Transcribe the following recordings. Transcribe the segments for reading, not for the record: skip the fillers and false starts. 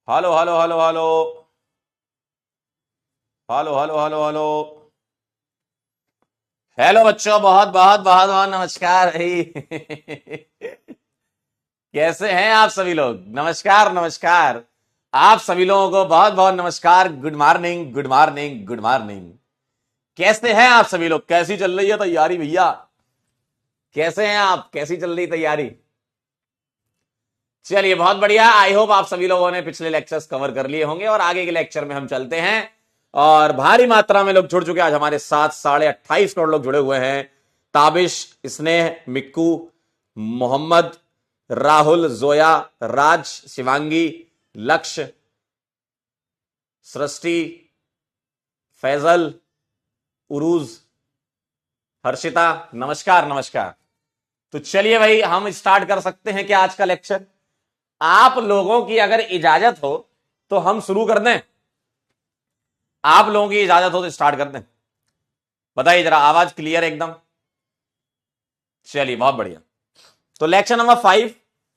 Hello hello hello hello hello hello hello hello hello बच्चों, बहुत बहुत बहुत बहुत नमस्कार भाई। कैसे हैं आप सभी लोग? नमस्कार नमस्कार। आप सभी लोगों को बहुत बहुत नमस्कार। Good morning good morning good morning. कैसे हैं आप सभी लोग? कैसी चल रही है तैयारी भैया? कैसे हैं आप? कैसी चल रही तैयारी? चलिए बहुत बढ़िया। आई होप आप सभी लोगों ने पिछले लेक्चर्स कवर कर लिए होंगे और आगे के लेक्चर में हम चलते हैं। और भारी मात्रा में लोग जुड़ चुके हैं। आज हमारे साथ 28.5 करोड़ लोग जुड़े हुए हैं। ताबिश, स्नेह, मिक्कू, मोहम्मद, राहुल, जोया, राज, शिवांगी, लक्ष्य, सृष्टि, फैजल, उरूज, हर्षिता, नमस्कार नमस्कार। तो चलिए भाई, हम स्टार्ट कर सकते हैं क्या आज का लेक्चर? आप लोगों की अगर इजाजत हो तो हम शुरू कर दें। आप लोगों की इजाजत हो तो स्टार्ट कर दें। बताइए जरा, आवाज क्लियर एकदम? चलिए बहुत बढ़िया। तो लेक्चर नंबर 5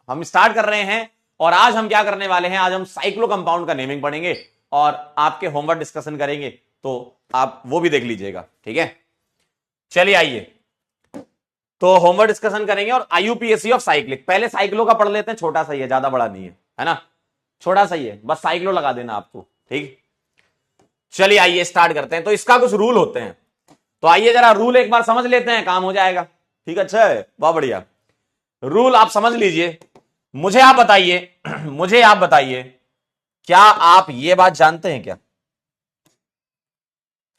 हम स्टार्ट कर रहे हैं। और आज हम क्या करने वाले हैं? आज हम साइक्लो कंपाउंड का नेमिंग पढ़ेंगे और आपके होमवर्क डिस्कशन करेंगे, तो आप वो भी देख लीजिएगा, ठीक है? चलिए आइए, तो होमवर्क डिस्कशन करेंगे और आईयूपीएसी ऑफ साइक्लिक। पहले साइक्लो का पढ़ लेते हैं, छोटा सा ही है, ज्यादा बड़ा नहीं है ना? छोटा सा ही है, बस साइक्लो लगा देना आपको, ठीक? चलिए आइए स्टार्ट करते हैं। तो इसका कुछ रूल होते हैं, तो आइए जरा रूल एक बार समझ लेते हैं, काम हो जाएगा। ठीक, अच्छा है, बहुत बढ़िया। रूल आप समझ लीजिए। मुझे आप बताइए मुझे आप बताइए, क्या आप ये बात जानते हैं क्या?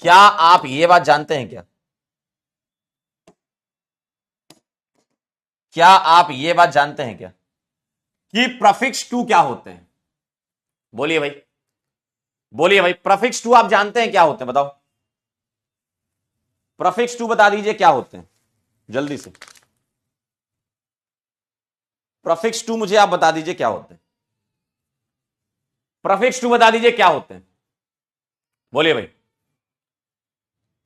क्या आप ये बात जानते हैं क्या? क्या आप ये बात जानते हैं क्या कि प्रफिक्स टू क्या होते हैं? बोलिए भाई, बोलिए भाई, प्रफिक्स टू आप जानते हैं क्या होते हैं? बताओ, प्रफिक्स टू बता दीजिए क्या होते हैं, जल्दी से। प्रफिक्स टू मुझे आप बता दीजिए क्या होते हैं। प्रफिक्स टू बता दीजिए क्या होते हैं, बोलिए भाई।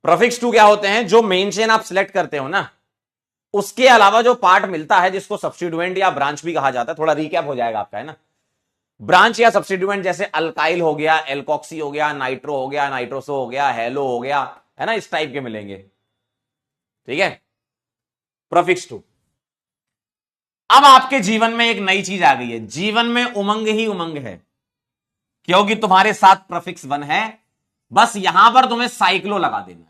प्रफिक्स टू क्या होते हैं? जो मेन चेन आप सिलेक्ट करते हो ना, उसके अलावा जो पार्ट मिलता है, जिसको सब्स्टिट्यूएंट या ब्रांच भी कहा जाता है। थोड़ा रिकैप हो जाएगा आपका, है ना? ब्रांच या सब्स्टिट्यूएंट जैसे अल्काइल हो गया, एल्कोक्सी हो गया, नाइट्रो हो गया, नाइट्रोसो हो गया, हेलो हो गया, है ना? इस टाइप के मिलेंगे, ठीक है? Prefix two. अब आपके जीवन में एक नई चीज आ गई है। जीवन में उमंग ही उमंग है, क्योंकि तुम्हारे साथ प्रफिक्स वन है। बस यहां पर तुम्हें साइक्लो लगा देना है।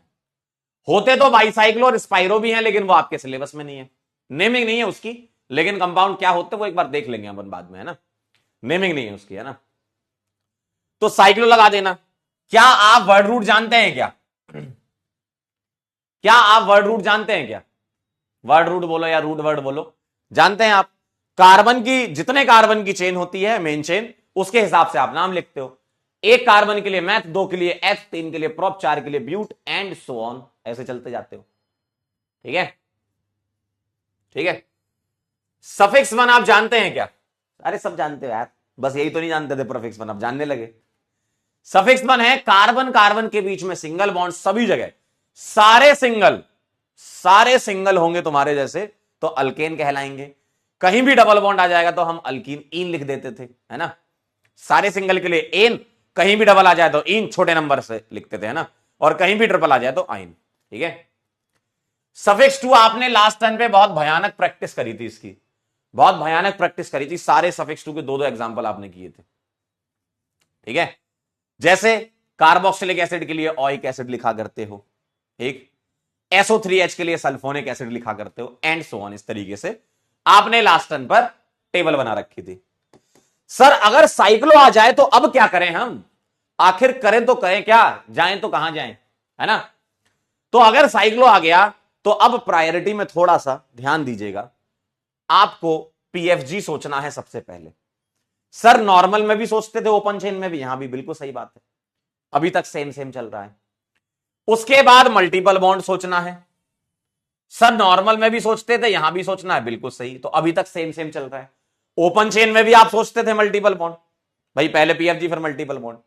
होते तो बाईसाइक्लो और स्पाइरो भी हैं, लेकिन वो आपके सिलेबस में नहीं है, नेमिंग नहीं है उसकी। लेकिन कंपाउंड क्या होते हैं वो एक बार देख लेंगे अपन बाद में, है ना? नेमिंग नहीं है उसकी, है ना? तो साइक्लो लगा देना। क्या आप वर्ड रूट जानते हैं क्या? क्या आप वर्ड रूट जानते हैं क्या? वर्ड रूट बोलो या रूट वर्ड बोलो, जानते हैं आप? कार्बन की, जितने कार्बन की चेन होती है मेन चेन, उसके हिसाब से आप नाम लिखते हो। एक कार्बन के लिए मैथ, दो के लिए एथ, तीन के लिए प्रोप, चार के लिए ब्यूट, एंड सो ऑन, ऐसे चलते जाते हो, ठीक है? ठीक है। सफिक्स वन आप जानते हैं क्या? अरे सब जानते हो यार, बस यही तो नहीं जानते थे, प्रीफिक्स वन अब जानने लगे। सफिक्स वन है कार्बन कार्बन के बीच में सिंगल बॉन्ड, सभी जगह सारे सिंगल होंगे तुम्हारे जैसे, तो अल्केन कहलाएंगे। कहीं भी डबल बॉन्ड आ जाएगा तो हम अल्कीन इन लिख देते थे, है ना? सारे सिंगल के लिए एन, कहीं भी डबल आ जाए तो इन छोटे नंबर से लिखते थे, है ना? और कहीं भी ट्रिपल आ जाए तो आइन, ठीक है? सफिक्स टू आपने लास्ट टर्न पे बहुत भयानक प्रैक्टिस करी थी इसकी, बहुत भयानक प्रैक्टिस करी थी। सारे सफिक्स टू के दो दो एग्जांपल आपने किए थे, ठीक है? जैसे कार्बोक्सिलिक एसिड के लिए ऑइक एसिड लिखा करते हो, ठीक? SO3H के लिए सल्फोनिक एसिड लिखा करते हो, एंड सो ऑन। इस तरीके से आपने लास्ट टर्न पर टेबल बना रखी थी। सर अगर साइक्लो आ जाए तो अब क्या करें हम? आखिर करें तो करें क्या, जाएं तो कहां जाएं, है ना? तो अगर साइक्लो आ गया तो अब प्रायोरिटी में थोड़ा सा ध्यान दीजिएगा। आपको PFG सोचना है सबसे पहले। सर नॉर्मल में भी सोचते थे, ओपन चेन में भी, यहां भी बिल्कुल सही बात है, अभी तक सेम सेम चल रहा है। उसके बाद मल्टीपल बॉन्ड सोचना है। सर नॉर्मल में भी सोचते थे, यहां भी सोचना है, बिल्कुल सही, तो अभी तक सेम सेम चल रहा है। ओपन चेन में भी आप सोचते थे मल्टीपल बॉन्ड, भाई पहले PFG फिर multiple bond.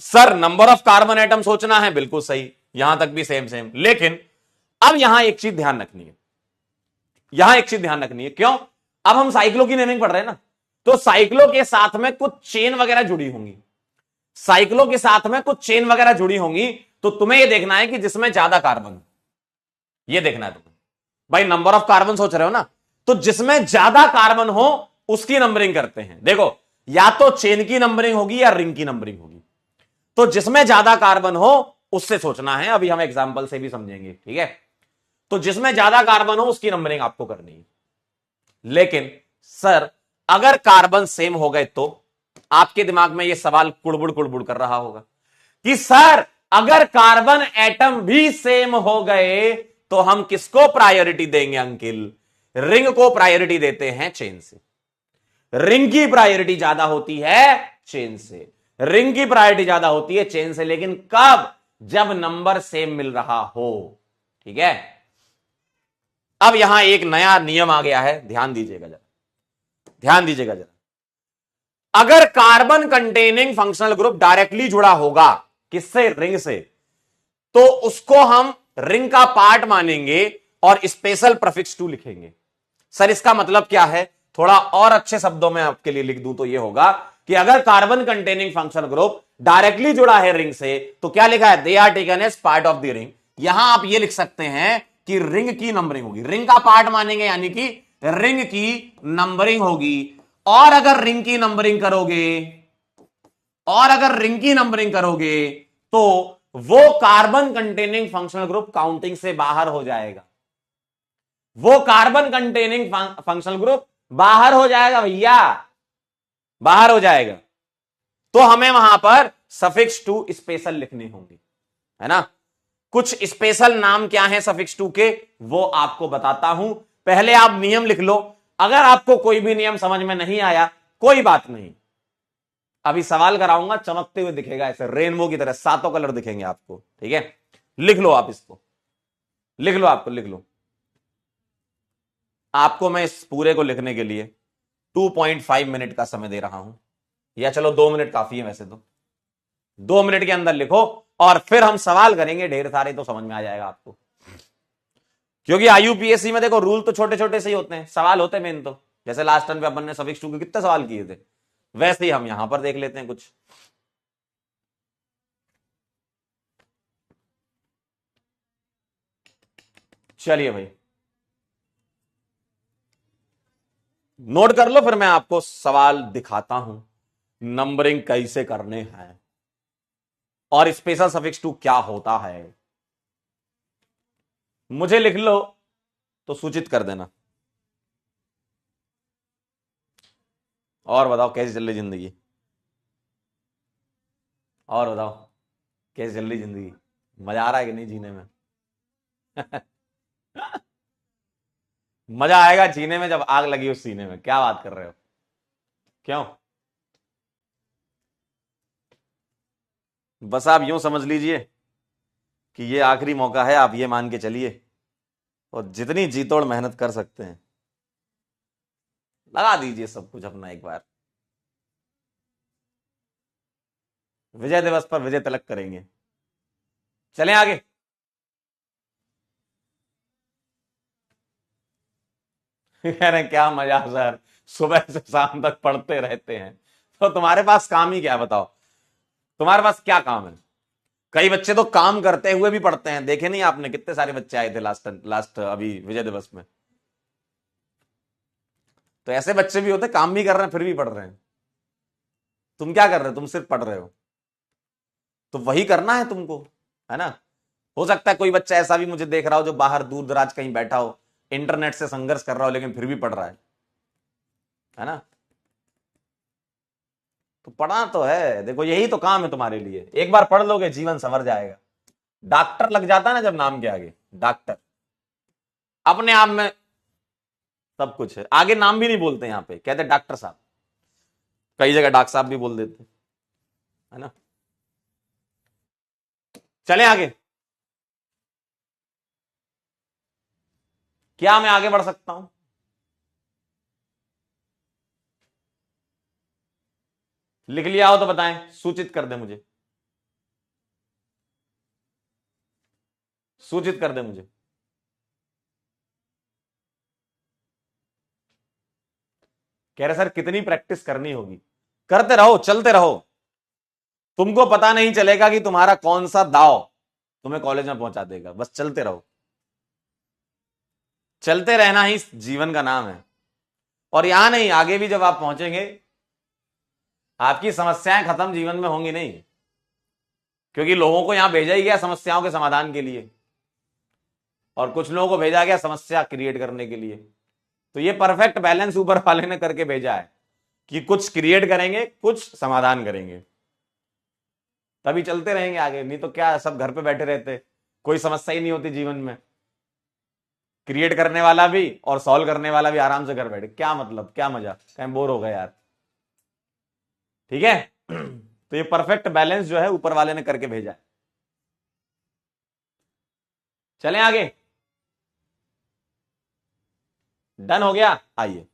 Sir number of carbon atom सोचना है, बिल्कुल सही, यहां तक भी सेम सेम। लेकिन अब यहां एक चीज ध्यान रखनी है, यहां एक चीज ध्यान रखनी है। क्यों? अब हम साइक्लो की नेमिंग पढ़ रहे हैं ना, तो साइक्लो के साथ में कुछ चेन वगैरह जुड़ी होंगी, साइक्लो के साथ में कुछ चेन वगैरह जुड़ी होंगी। तो तुम्हें यह देखना है कि जिसमें ज्यादा कार्बन, ये देखना है तुम्हें भाई, नंबर ऑफ कार्बन सोच रहे हो ना, तो जिसमें ज्यादा कार्बन हो उसकी नंबरिंग करते हैं। देखो या तो चेन की नंबरिंग होगी या रिंग की नंबरिंग होगी, तो जिसमें ज्यादा कार्बन हो उससे सोचना है। अभी हम एग्जांपल से भी समझेंगे, ठीक है। तो जिसमें ज्यादा कार्बन हो उसकी नंबरिंग आपको करनी है। लेकिन सर अगर कार्बन सेम हो गए, तो आपके दिमाग में यह सवाल कुड़बुड़ कुड़बुड़ कर रहा होगा कि सर अगर कार्बन एटम भी सेम हो गए तो हम किसको प्रायोरिटी देंगे अंकिल? रिंग को प्रायोरिटी देते हैं चेन से। रिंग की प्रायोरिटी ज्यादा होती है चेन से, रिंग की प्रायोरिटी ज्यादा होती है चेन से, लेकिन कब? जब नंबर सेम मिल रहा हो, ठीक है। अब यहां एक नया नियम आ गया है, ध्यान दीजिएगा जरा, ध्यान दीजिएगा जरा। अगर carbon containing functional group directly जुड़ा होगा किससे? रिंग से, तो उसको हम रिंग का पार्ट मानेंगे और स्पेशल प्रीफिक्स 2 लिखेंगे। सर इसका मतलब क्या है? थोड़ा और अच्छे शब्दों में आपके लिए लिख दूं तो यह होगा कि अगर carbon containing functional group directly जुड़ा है रिंग से, तो क्या लिखा है? They are taken as part of the ring. यहां आप ये लिख सकते हैं कि रिंग की नंबरिंग होगी, रिंग का पार्ट मानेंगे यानी कि रिंग की नंबरिंग होगी। और अगर रिंग की नंबरिंग करोगे, और अगर रिंग की नंबरिंग करोगे तो वो carbon containing functional group counting से बाहर हो जाएगा। वो कार्बन कंटेनिंग फंक्शनल ग्रुप बाहर हो जाएगा भैया, बाहर हो जाएगा। तो हमें वहां पर सफिक्स 2 स्पेशल लिखने होंगे, है ना। कुछ स्पेशल नाम क्या है सफिक्स 2 के, वो आपको बताता हूं। पहले आप नियम लिख लो। अगर आपको कोई भी नियम समझ में नहीं आया कोई बात नहीं, अभी सवाल कराऊंगा, चमकते हुए दिखेगा ऐसे रेनबो की तरह, सातों कलर दिखेंगे आपको, ठीक है। लिख लो आप इसको, लिख लो, आपको लिख लो। आपको मैं इस पूरे को लिखने के लिए 2.5 मिनट का समय दे रहा हूं, या चलो 2 मिनट काफी है वैसे तो। 2 मिनट के अंदर लिखो और फिर हम सवाल करेंगे ढेर सारे, तो समझ में आ जाएगा आपको। क्योंकि आईयूपीएससी में देखो रूल तो छोटे छोटे से ही होते हैं, सवाल होते हैं मेन तो। जैसे लास्ट टाइम पे अपन ने सफिक्स 2 के कितने सवाल किए थे, वैसे ही हम यहां पर देख लेते हैं कुछ। चलिए भाई नोट कर लो, फिर मैं आपको सवाल दिखाता हूं नंबरिंग कैसे करने हैं और स्पेशल सफिक्स 2 क्या होता है। मुझे लिख लो तो सूचित कर देना। और बताओ कैसी चल रही जिंदगी, और बताओ कैसी चल रही जिंदगी, मजा आ रहा है कि नहीं जीने में? मजा आएगा जीने में जब आग लगी उस सीने में। क्या बात कर रहे हो, क्यों? बस आप यूं समझ लीजिए कि ये आखिरी मौका है, आप ये मान के चलिए, और जितनी जी तोड़ मेहनत कर सकते हैं लगा दीजिए सब कुछ अपना एक बार। विजय दिवस पर विजय तिलक करेंगे। चलें आगे। कह रहे क्या मजा सर, सुबह से शाम तक पढ़ते रहते हैं, तो तुम्हारे पास काम ही क्या है बताओ? तुम्हारे पास क्या काम है? कई बच्चे तो काम करते हुए भी पढ़ते हैं, देखे नहीं आपने कितने सारे बच्चे आए थे लास्ट लास्ट अभी विजय दिवस में। तो ऐसे बच्चे भी होते काम भी कर रहे हैं फिर भी पढ़ रहे हैं। तुम क्या कर रहे हो? तुम सिर्फ पढ़ रहे हो, तो वही करना है तुमको, है ना। हो सकता है कोई बच्चा ऐसा भी मुझे देख रहा हो जो बाहर दूर दराज कहीं बैठा हो, इंटरनेट से संघर्ष कर रहा हो, लेकिन फिर भी पढ़ रहा है ना। तो पढ़ना तो है, देखो यही तो काम है तुम्हारे लिए। एक बार पढ़ लोगे जीवन संवर जाएगा। डॉक्टर लग जाता है ना जब नाम के आगे, डॉक्टर अपने आप में सब कुछ है। आगे नाम भी नहीं बोलते, यहां पे कहते डॉक्टर साहब, कई जगह डॉक्टर साहब भी बोल देते, है ना। चलें आगे। क्या मैं आगे बढ़ सकता हूं? लिख लिया हो तो बताएं, सूचित कर दे मुझे, सूचित कर दे मुझे। कह रहे सर कितनी प्रैक्टिस करनी होगी? करते रहो, चलते रहो, तुमको पता नहीं चलेगा कि तुम्हारा कौन सा दाव तुम्हें कॉलेज में पहुंचा देगा। बस चलते रहो, चलते रहना ही जीवन का नाम है। और यहां नहीं, आगे भी जब आप पहुंचेंगे आपकी समस्याएं खत्म जीवन में होंगी नहीं, क्योंकि लोगों को यहां भेजा ही गया समस्याओं के समाधान के लिए और कुछ लोगों को भेजा गया समस्या क्रिएट करने के लिए। तो ये परफेक्ट बैलेंस ऊपर वाले ने करके भेजा है कि कुछ क्रिएट करेंगे, कुछ समाधान करेंगे, तभी चलते रहेंगे आगे। नहीं तो क्या, सब घर पे बैठे रहते, कोई समस्या ही नहीं होती जीवन में। क्रिएट करने वाला भी और सॉल्व करने वाला भी आराम से घर बैठे, क्या मतलब, क्या मजा, कहीं बोर हो गए यार। ठीक है तो ये परफेक्ट बैलेंस जो है ऊपर वाले ने करके भेजा है। चलें आगे, डन हो गया। आइए,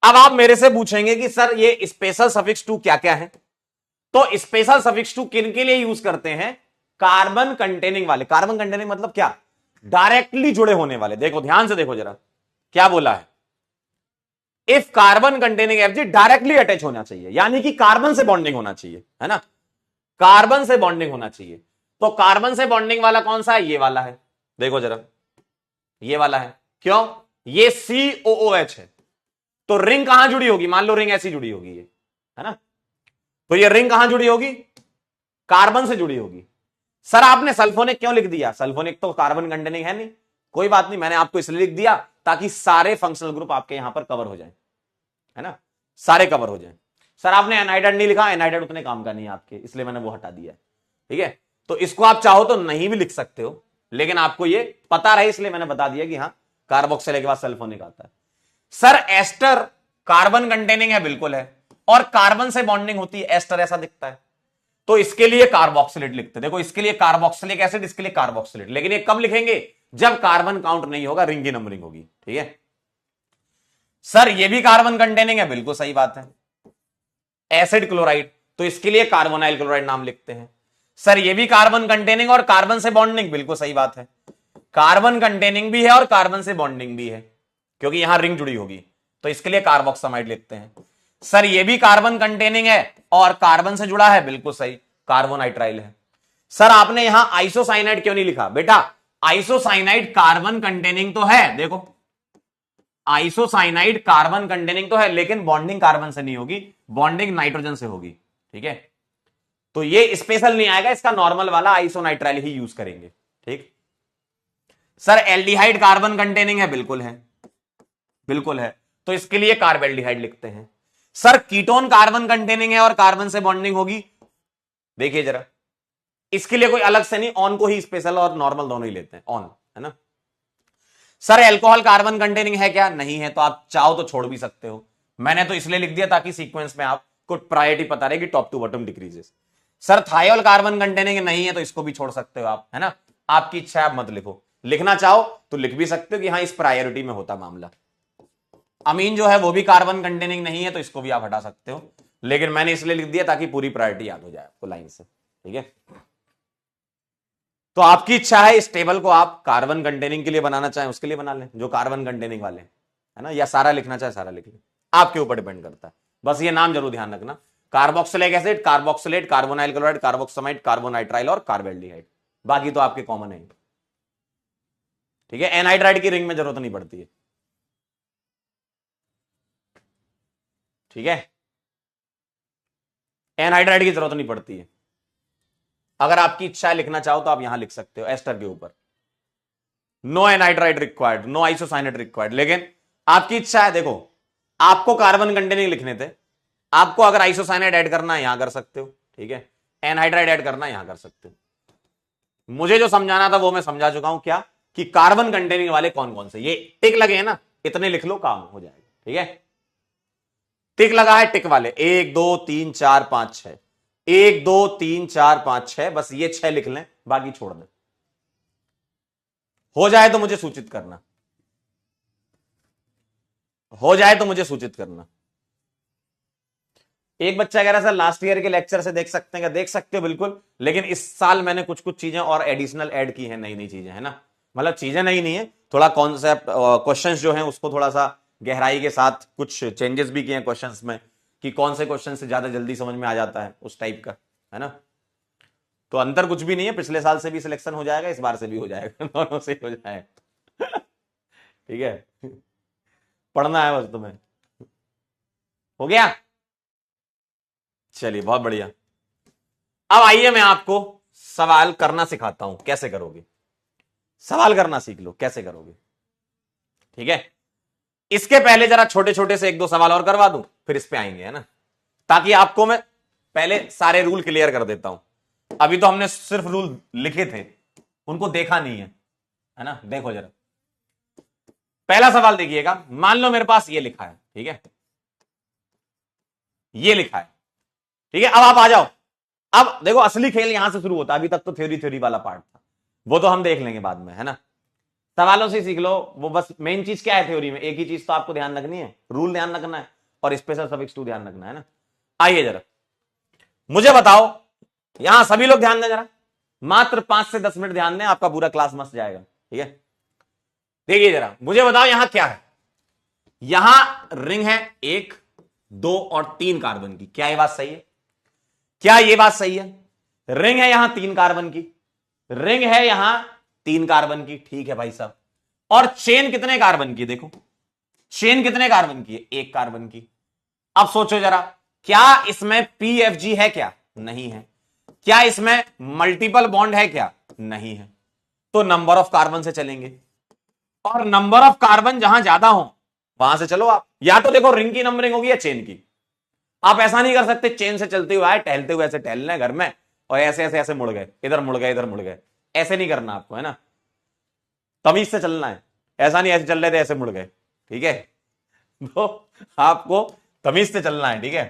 अब आप मेरे से पूछेंगे कि सर ये स्पेशल सफिक्स टू क्या क्या है? तो स्पेशल सफिक्स टू किन के लिए यूज करते हैं? कार्बन कंटेनिंग वाले। कार्बन कंटेनिंग मतलब क्या? डायरेक्टली जुड़े होने वाले। देखो ध्यान से देखो जरा, क्या बोला है? If carbon containing FG directly attach होना चाहिए, यानी कि कार्बन से बॉन्डिंग होना चाहिए, है ना, कार्बन से बॉन्डिंग होना चाहिए। तो कार्बन से बॉन्डिंग वाला कौन सा है? ये वाला है, देखो जरा, ये वाला है। क्यों? ये COOH है, तो रिंग कहां जुड़ी होगी? मान लो रिंग ऐसी जुड़ी होगी, ये है ना, तो ये रिंग कहां जुड़ी होगी? कार्बन से जुड़ी होगी। सर आपने सल्फोनिक क्यों लिख दिया? सल्फोनिक तो कार्बन कंटेनिंग है नहीं। कोई बात नहीं, मैंने आपको इसलिए लिख दिया ताकि सारे फंक्शनल ग्रुप आपके यहां पर कवर हो जाए, है ना, सारे कवर हो जाए। सर आपने एनाइडाइड नहीं लिखा, एनाइडाइड उतने काम का नहीं है आपके, इसलिए मैंने वो हटा दिया। ठीक है, तो इसको आप चाहो तो नहीं भी लिख सकते हो, लेकिन आपको ये पता रहे इसलिए मैंने बता दिया कि हाँ कार्बोक्सिल के बाद सल्फोनिक आता है। सर एस्टर कार्बन कंटेनिंग है, बिल्कुल है, और कार्बन से बॉन्डिंग होती है, एस्टर ऐसा दिखता है, तो इसके लिए कार्बोक्सिलेट लिखते। देखो इसके लिए कार्बोक्सिलिक एसिड, इसके लिए कार्बोक्सिलेट। लेकिन ये कब लिखेंगे? जब कार्बन काउंट नहीं होगा, रिंग की नंबरिंग होगी। ठीक है सर ये भी कार्बन कंटेनिंग है, बिल्कुल सही बात है, एसिड क्लोराइड, तो इसके लिए कार्बोनाइल क्लोराइड नाम लिखते हैं। सर ये भी कार्बन कंटेनिंग और कार्बन से बॉन्डिंग, बिल्कुल सही बात है, कार्बन कंटेनिंग भी है और कार्बन से बॉन्डिंग भी है, क्योंकि यहां रिंग जुड़ी होगी, तो इसके लिए कार्बोक्सामाइड लिखते हैं। सर ये भी कार्बन कंटेनिंग है और कार्बन से जुड़ा है, बिल्कुल सही, कार्बोनाइट्राइल है। सर आपने यहां आइसोसाइनाइड क्यों नहीं लिखा? बेटा आइसोसाइनाइड कार्बन कंटेनिंग तो है, देखो आइसोसाइनाइड कार्बन कंटेनिंग तो है, लेकिन बॉन्डिंग कार्बन से नहीं होगी, बॉन्डिंग नाइट्रोजन से होगी। ठीक है, तो ये स्पेशल नहीं आएगा, इसका नॉर्मल वाला आइसोनाइट्राइल ही यूज करेंगे। ठीक सर एल्डिहाइड कार्बन कंटेनिंग है, बिल्कुल है, बिल्कुल है, तो इसके लिए कार्बेल्डिहाइड लिखते हैं। सर कीटोन कार्बन कंटेनिंग है और कार्बन से बॉन्डिंग होगी, देखिए जरा, इसके लिए कोई अलग से नहीं, ऑन को ही स्पेशल और नॉर्मल दोनों ही लेते हैं, ऑन, है ना। सर एल्कोहल कार्बन कंटेनिंग है क्या? नहीं है, तो आप चाहो तो छोड़ भी सकते हो, मैंने तो इसलिए लिख दिया ताकि सीक्वेंस में आपको प्रायोरिटी पता रहे कि top to bottom decreases. Sir thiol carbon containing नहीं है, तो इसको भी छोड़ सकते हो आप, है ना, आपकी इच्छा है, आप मत लिखो, लिखना चाहो तो लिख भी सकते हो कि हाँ इस प्रायोरिटी में होता मामला। अमीन जो है वो भी कार्बन कंटेनिंग नहीं है, तो इसको भी आप हटा सकते हो, लेकिन मैंने इसलिए लिख दिया ताकि पूरी प्रायोरिटी याद हो जाए आपको लाइन से। ठीक है, तो आपकी इच्छा है इस टेबल को आप कार्बन कंटेनिंग के लिए बनाना चाहें उसके लिए बना लें, जो कार्बन कंटेनिंग वाले है ना, या सारा लिखना चाहे सारा लिख लें, आपके ऊपर डिपेंड करता है। बस ये नाम जरूर ध्यान रखना, carboxylic acid, carboxylate, carbonyl chloride, carboxamide, carbonitrile और कार्बेल्डिहाइड, बाकी तो आपके कॉमन है। ठीक है, एनहाइड्राइड की रिंग में जरूरत नहीं पड़ती है। ठीक है, एनहाइड्राइड की जरूरत नहीं पड़ती है, अगर आपकी इच्छा है लिखना चाहो तो आप यहां लिख सकते हो एस्टर के ऊपर, no anhydride required, no isocyanate required. लेकिन आपकी इच्छा है, देखो आपको कार्बन कंटेनिंग लिखने थे, आपको अगर आइसोसाइनेट ऐड करना है यहां कर सकते हो, ठीक है, एनहाइड्राइड ऐड करना है यहां कर सकते हो। मुझे जो समझाना था वो मैं समझा चुका हूं, क्या कि कार्बन कंटेनिंग वाले कौन कौन से, ये टिक लगे हैं ना, इतने लिख लो काम हो जाएगा। ठीक है, टिक लगा है, टिक वाले 1 2 3 4 5 6, 1 2 3 4 5 6, बस ये 6 लिख लें, बाकी छोड़ दें। हो जाए तो मुझे सूचित करना, हो जाए तो मुझे सूचित करना। एक बच्चा कह रहा है सर लास्ट ईयर के लेक्चर से देख सकते हैं क्या? देख सकते हो बिल्कुल, लेकिन इस साल मैंने कुछ कुछ चीजें और एडिशनल ऐड की हैं, नई नई चीजें, है ना, मतलब चीजें नई नहीं है, थोड़ा कॉन्सेप्ट क्वेश्चंस जो हैं उसको थोड़ा सा गहराई के साथ कुछ चेंजेस भी किए हैं क्वेश्चंस में कि कौन से क्वेश्चन से ज्यादा जल्दी समझ में आ जाता है, उस टाइप का, है ना। तो अंतर कुछ भी नहीं है, पिछले साल से भी सिलेक्शन हो जाएगा, इस बार से भी हो जाएगा, दोनों से हो जाएगा। ठीक है, पढ़ना है बस तुम्हें। हो गया, चलिए बहुत बढ़िया। अब आइए मैं आपको सवाल करना सिखाता हूं, कैसे करोगे। सवाल करना सीख लो, कैसे करोगे, ठीक है। इसके पहले जरा छोटे छोटे से एक दो सवाल और करवा दूं, फिर इस पे आएंगे, है ना, ताकि आपको मैं पहले सारे रूल क्लियर कर देता हूं। अभी तो हमने सिर्फ रूल लिखे थे, उनको देखा नहीं है ना। देखो जरा, पहला सवाल देखिएगा। मान लो मेरे पास ये लिखा है, ठीक है, ये लिखा है, ठीक है। अब आप आ जाओ। अब देखो, असली खेल यहां से शुरू होता है। अभी तक तो थ्योरी थ्योरी वाला पार्ट था, वो तो हम देख लेंगे बाद में, है ना। सवालों से सीख लो। वो बस मेन चीज क्या है थ्योरी में, एक ही चीज तो आपको ध्यान रखनी है, रूल ध्यान रखना है और स्पेशल सफिक्स टू ध्यान रखना है ना। आइए जरा मुझे बताओ, यहां सभी लोग ध्यान दें जरा, मात्र 5 से 10 मिनट ध्यान दें, आपका पूरा क्लास मस्त जाएगा, ठीक है। देखिए जरा, मुझे बताओ यहां क्या है। यहां रिंग है 1, 2 और 3 कार्बन की। क्या ये बात सही है? क्या ये बात सही है? रिंग है यहां 3 कार्बन की, रिंग है यहां 3 कार्बन की, ठीक है भाई साहब। और चेन कितने कार्बन की? देखो चेन कितने कार्बन की है? 1 कार्बन की। अब सोचो जरा, क्या इसमें PFG है? क्या नहीं है। क्या इसमें मल्टीपल बॉन्ड है? क्या नहीं है। तो नंबर ऑफ कार्बन से चलेंगे, और नंबर ऑफ कार्बन जहां ज्यादा हो वहां से चलो आप। या तो देखो रिंग की नंबरिंग होगी या चेन की। आप ऐसा नहीं कर सकते चेन से चलते हुए आए, टहलते हुए ऐसे टहलना है घर में और ऐसे ऐसे ऐसे मुड़ गए, इधर मुड़ गए, इधर मुड़ गए। ऐसे नहीं करना आपको, है ना, तमीज से चलना है। ऐसा नहीं ऐसे चल रहे थे ऐसे मुड़ गए, ठीक है। तो आपको तमीज से चलना है, ठीक है।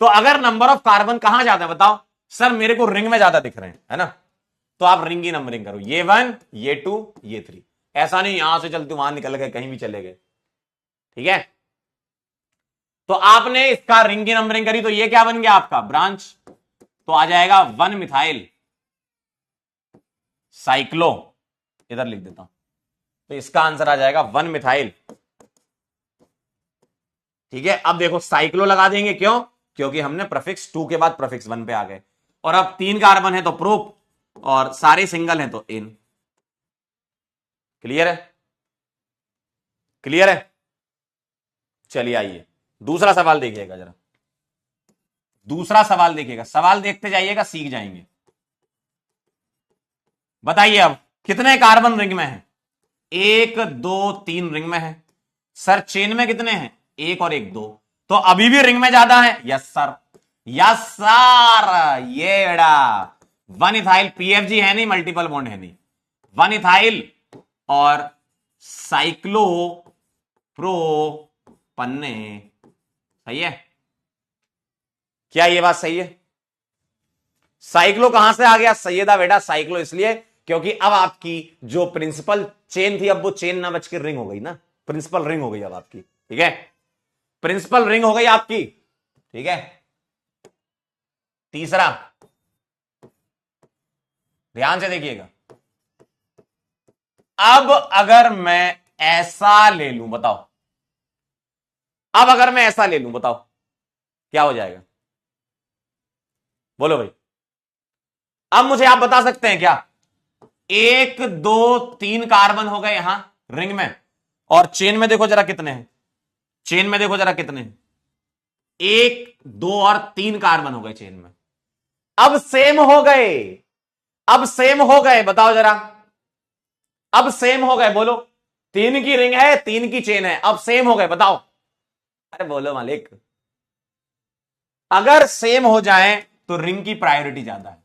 तो अगर नंबर ऑफ कार्बन कहां ज्यादा है बताओ, सर मेरे को रिंग में ज्यादा दिख रहे हैं, है ना, तो आप रिंग की नंबरिंग करो, ये 1, ये 2, ये 3। ऐसा नहीं यहां से चलते वहां निकल गए, कहीं भी चले गए, ठीक है। तो आपने इसका रिंग की नंबरिंग करी तो ये क्या बन गया आपका ब्रांच, तो आ जाएगा 1 मिथाइल साइक्लो, इधर लिख देता हूं। तो इसका आंसर आ जाएगा 1 मिथाइल, ठीक है। अब देखो साइक्लो लगा देंगे, क्यों? क्योंकि हमने प्रीफिक्स 2 के बाद प्रीफिक्स 1 पे आ गए, और अब 3 कार्बन है तो प्रोप, और सारे सिंगल हैं तो इन। क्लियर है? क्लियर है? चलिए आइए दूसरा सवाल देखिएगा जरा, दूसरा सवाल देखिएगा, सवाल देखते जाइएगा, सीख जाएंगे। बताइए अब कितने कार्बन रिंग में है? 1, 2, 3 रिंग में है। सर चेन में कितने हैं? 1 और 1, 2। तो अभी भी रिंग में ज्यादा है। यस सर, यस सर, ये बेड़ा 1 इथाइल, PFG है नहीं, मल्टीपल बॉन्ड है नहीं, 1 इथाइल और साइक्लो प्रोपन्ने, सही है। क्या ये बात सही है? साइक्लो कहां से आ गया सैयदा बेटा? साइक्लो इसलिए क्योंकि अब आपकी जो प्रिंसिपल चेन थी, अब वो चेन ना बच के रिंग हो गई ना, प्रिंसिपल रिंग हो गई अब आपकी, ठीक है। प्रिंसिपल रिंग हो गई आपकी, ठीक है। तीसरा, ध्यान से देखिएगा, अब अगर मैं ऐसा ले लूं, बताओ, अब अगर मैं ऐसा ले लूं, बताओ क्या हो जाएगा? बोलो भाई। अब मुझे आप बता सकते हैं क्या? 1, 2, 3 कार्बन हो गए यहां रिंग में, और चेन में देखो जरा कितने हैं, चेन में देखो जरा कितने हैं, 1, 2 और 3 कार्बन हो गए चेन में। अब सेम हो गए, अब सेम हो गए, बताओ जरा, अब सेम हो गए, बोलो। 3 की रिंग है, 3 की चेन है, अब सेम हो गए, बताओ। अरे बोलो मालिक। अगर सेम हो जाए तो रिंग की प्रायोरिटी ज्यादा है।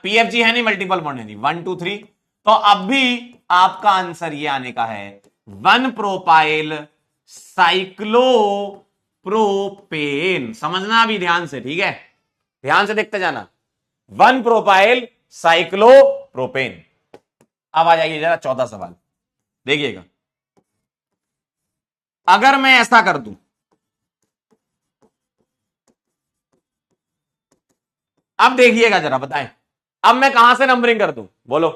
PFG है नहीं, मल्टीपल बॉन्ड है नहीं, 1, 2, 3। तो अब भी आपका आंसर ये आने का है 1 प्रोपाइल साइक्लो प्रोपेन। समझना अभी ध्यान से, ठीक है, ध्यान से देखते जाना। 1 प्रोपाइल साइक्लो प्रोपेन। अब आ जाइए जरा चौथा सवाल देखिएगा। अगर मैं ऐसा कर दूं, अब देखिएगा जरा, बताएं अब मैं कहां से नंबरिंग कर दूं, बोलो।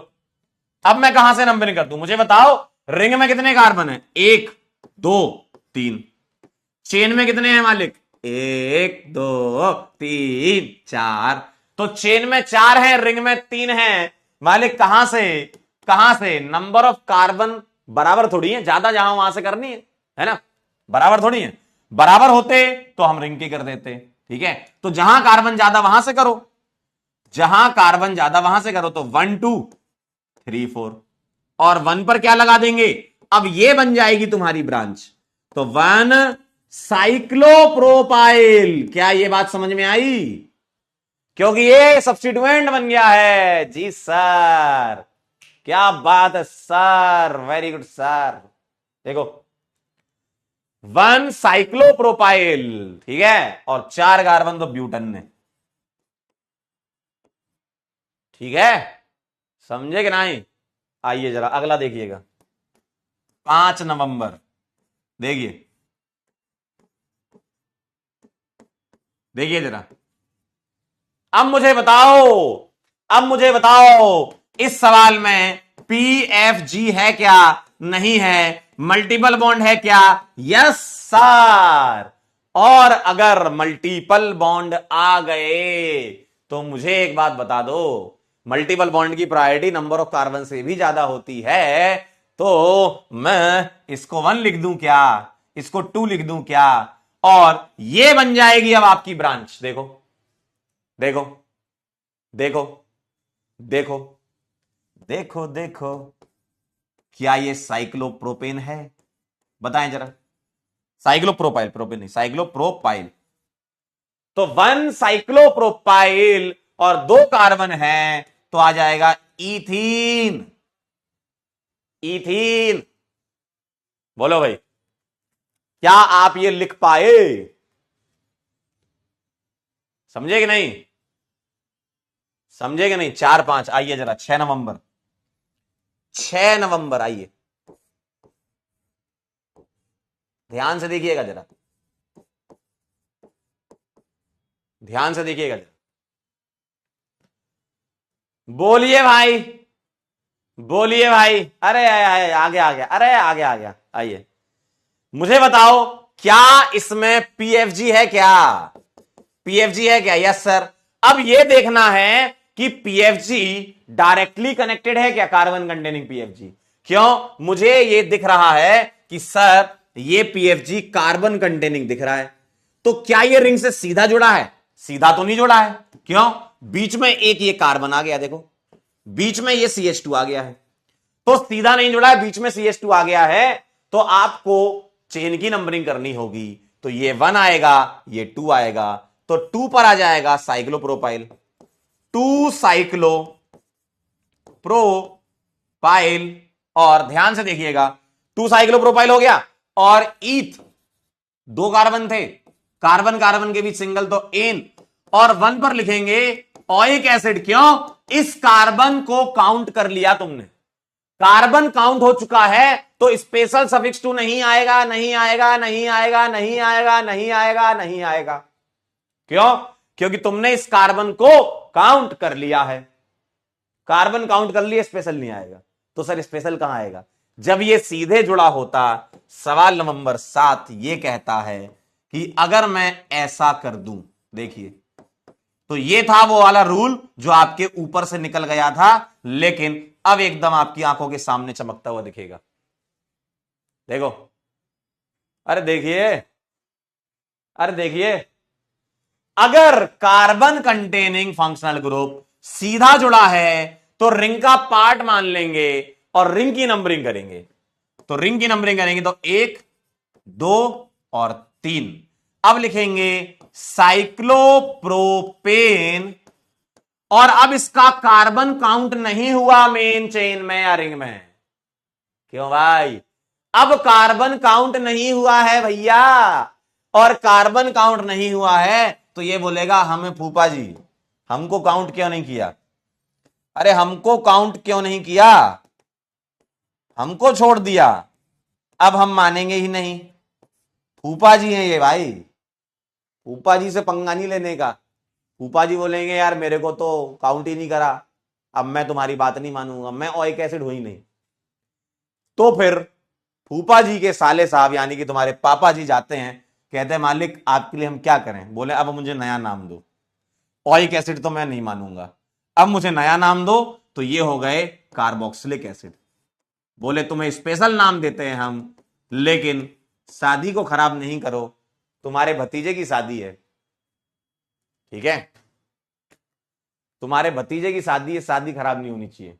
अब मैं कहां से नंबरिंग कर दूं, मुझे बताओ। रिंग में कितने कार्बन है? 1, 2 3। चेन में कितने हैं मालिक? 1 2 3 4। तो चेन में 4 है, रिंग में 3 है मालिक। कहां से? नंबर ऑफ कार्बन बराबर थोड़ी है, ज्यादा जहां वहां से करनी है ना, बराबर थोड़ी है। बराबर होते तो हम रिंग की कर देते, ठीक है। तो जहां कार्बन ज्यादा वहां से करो, जहां कार्बन ज्यादा वहां से करो। तो 1 2 3 4 और 1 पर क्या लगा देंगे? अब ये बन जाएगी तुम्हारी ब्रांच। तो 1 साइक्लोप्रोपाइल। क्या ये बात समझ में आई? क्योंकि ये सब्स्टिट्यूएंट बन गया है। जी सर, क्या बात है सर, वेरी गुड सर। देखो 1 साइक्लोप्रोपाइल, ठीक है, और 4 कार्बन तो ब्यूटन ने, ठीक है। समझे कि नहीं? आइए जरा अगला देखिएगा, 5 नवंबर। देखिए जरा, अब मुझे बताओ इस सवाल में PFG है क्या? नहीं है। मल्टीपल बॉन्ड है क्या? Yes sir. और अगर मल्टीपल बॉन्ड आ गए तो मुझे एक बात बता दो, मल्टीपल बॉन्ड की प्रायोरिटी नंबर ऑफ कार्बन से भी ज्यादा होती है। तो मैं इसको 1 लिख दूं क्या? इसको 2 लिख दूं क्या? और ये बन जाएगी अब आपकी ब्रांच। देखो देखो देखो देखो देखो देखो, क्या ये साइक्लोप्रोपेन है? बताएं जरा। साइक्लोप्रोपाइल, प्रोपेन नहीं, साइक्लोप्रोपाइल। तो 1 साइक्लोप्रोपाइल और 2 कार्बन है तो आ जाएगा इथीन। इथीन, बोलो भाई, क्या आप ये लिख पाए? समझे कि नहीं? समझे कि नहीं? 4 5। आइए जरा 6 नवंबर, 6 नवंबर आइए, ध्यान से देखिएगा जरा, ध्यान से देखिएगा जरा। बोलिए भाई, बोलिए भाई। अरे आगे आ गया, अरे आगे आ गया। आइए मुझे बताओ, क्या इसमें पीएफजी है क्या? पीएफजी है क्या? Yes sir. अब यह देखना है कि पीएफजी डायरेक्टली कनेक्टेड है क्या कार्बन कंटेनिंग पीएफजी। क्यों? मुझे यह दिख रहा है कि सर ये पीएफजी कार्बन कंटेनिंग दिख रहा है, तो क्या ये रिंग से सीधा जुड़ा है? सीधा तो नहीं जुड़ा है। क्यों? बीच में एक ये कार्बन आ गया, देखो बीच में ये CH2 आ गया है, तो सीधा नहीं जुड़ा है, बीच में CH2 आ गया है। तो आपको चेन की नंबरिंग करनी होगी। तो ये 1 आएगा, ये 2 आएगा, तो 2 पर आ जाएगा साइक्लोप्रोपाइल, 2 साइक्लो प्रोपाइल। और ध्यान से देखिएगा, 2 साइक्लोप्रोपाइल हो गया और ईथ, 2 कार्बन थे, कार्बन कार्बन के बीच सिंगल, तो एन। और 1 पर लिखेंगे ओइक एसिड। क्यों? इस कार्बन को काउंट कर लिया तुमने, कार्बन काउंट हो चुका है, तो स्पेशल सफिक्स 2 नहीं आएगा, नहीं आएगा, नहीं आएगा, नहीं आएगा, नहीं आएगा, नहीं आएगा। क्यों? क्योंकि तुमने इस कार्बन को काउंट कर लिया है। कार्बन काउंट कर लिया, स्पेशल नहीं आएगा। तो सर स्पेशल कहां आएगा? जब ये सीधे जुड़ा होता। सवाल नंबर 7 ये कहता है कि अगर मैं ऐसा कर दूं, देखिए, तो ये था वो वाला रूल जो आपके ऊपर से निकल गया था, लेकिन अब एकदम आपकी आंखों के सामने चमकता हुआ दिखेगा। देखो, अरे देखिए, अरे देखिए, अगर कार्बन कंटेनिंग फंक्शनल ग्रुप सीधा जुड़ा है तो रिंग का पार्ट मान लेंगे और रिंग की नंबरिंग करेंगे। तो रिंग की नंबरिंग करेंगे तो 1 2 और 3। अब लिखेंगे साइक्लोप्रोपेन, और अब इसका कार्बन काउंट नहीं हुआ मेन चेन में या रिंग में। क्यों भाई? अब कार्बन काउंट नहीं हुआ है भैया, और कार्बन काउंट नहीं हुआ है तो ये बोलेगा हमें फूफा जी हमको काउंट क्यों नहीं किया? अरे हमको काउंट क्यों नहीं किया? हमको छोड़ दिया, अब हम मानेंगे ही नहीं। फूफा जी हैं ये भाई, फूफा जी से पंगा नहीं लेने का। फूफा जी बोलेंगे यार मेरे को तो काउंट ही नहीं करा, अब मैं तुम्हारी बात नहीं मानूंगा, मैं ओइक एसिड हुई नहीं। तो फिर फूफा जी के साले साहब यानी कि तुम्हारे पापा जी जाते हैं, कहते हैं मालिक आपके लिए हम क्या करें। बोले अब मुझे नया नाम दो, ऑइक एसिड तो मैं नहीं मानूंगा, अब मुझे नया नाम दो। तो ये हो गए कार्बोक्सिलिक एसिड। बोले तुम्हें स्पेशल नाम देते हैं हम, लेकिन शादी को खराब नहीं करो, तुम्हारे भतीजे की शादी है, ठीक है, तुम्हारे भतीजे की शादी है, शादी खराब नहीं होनी चाहिए।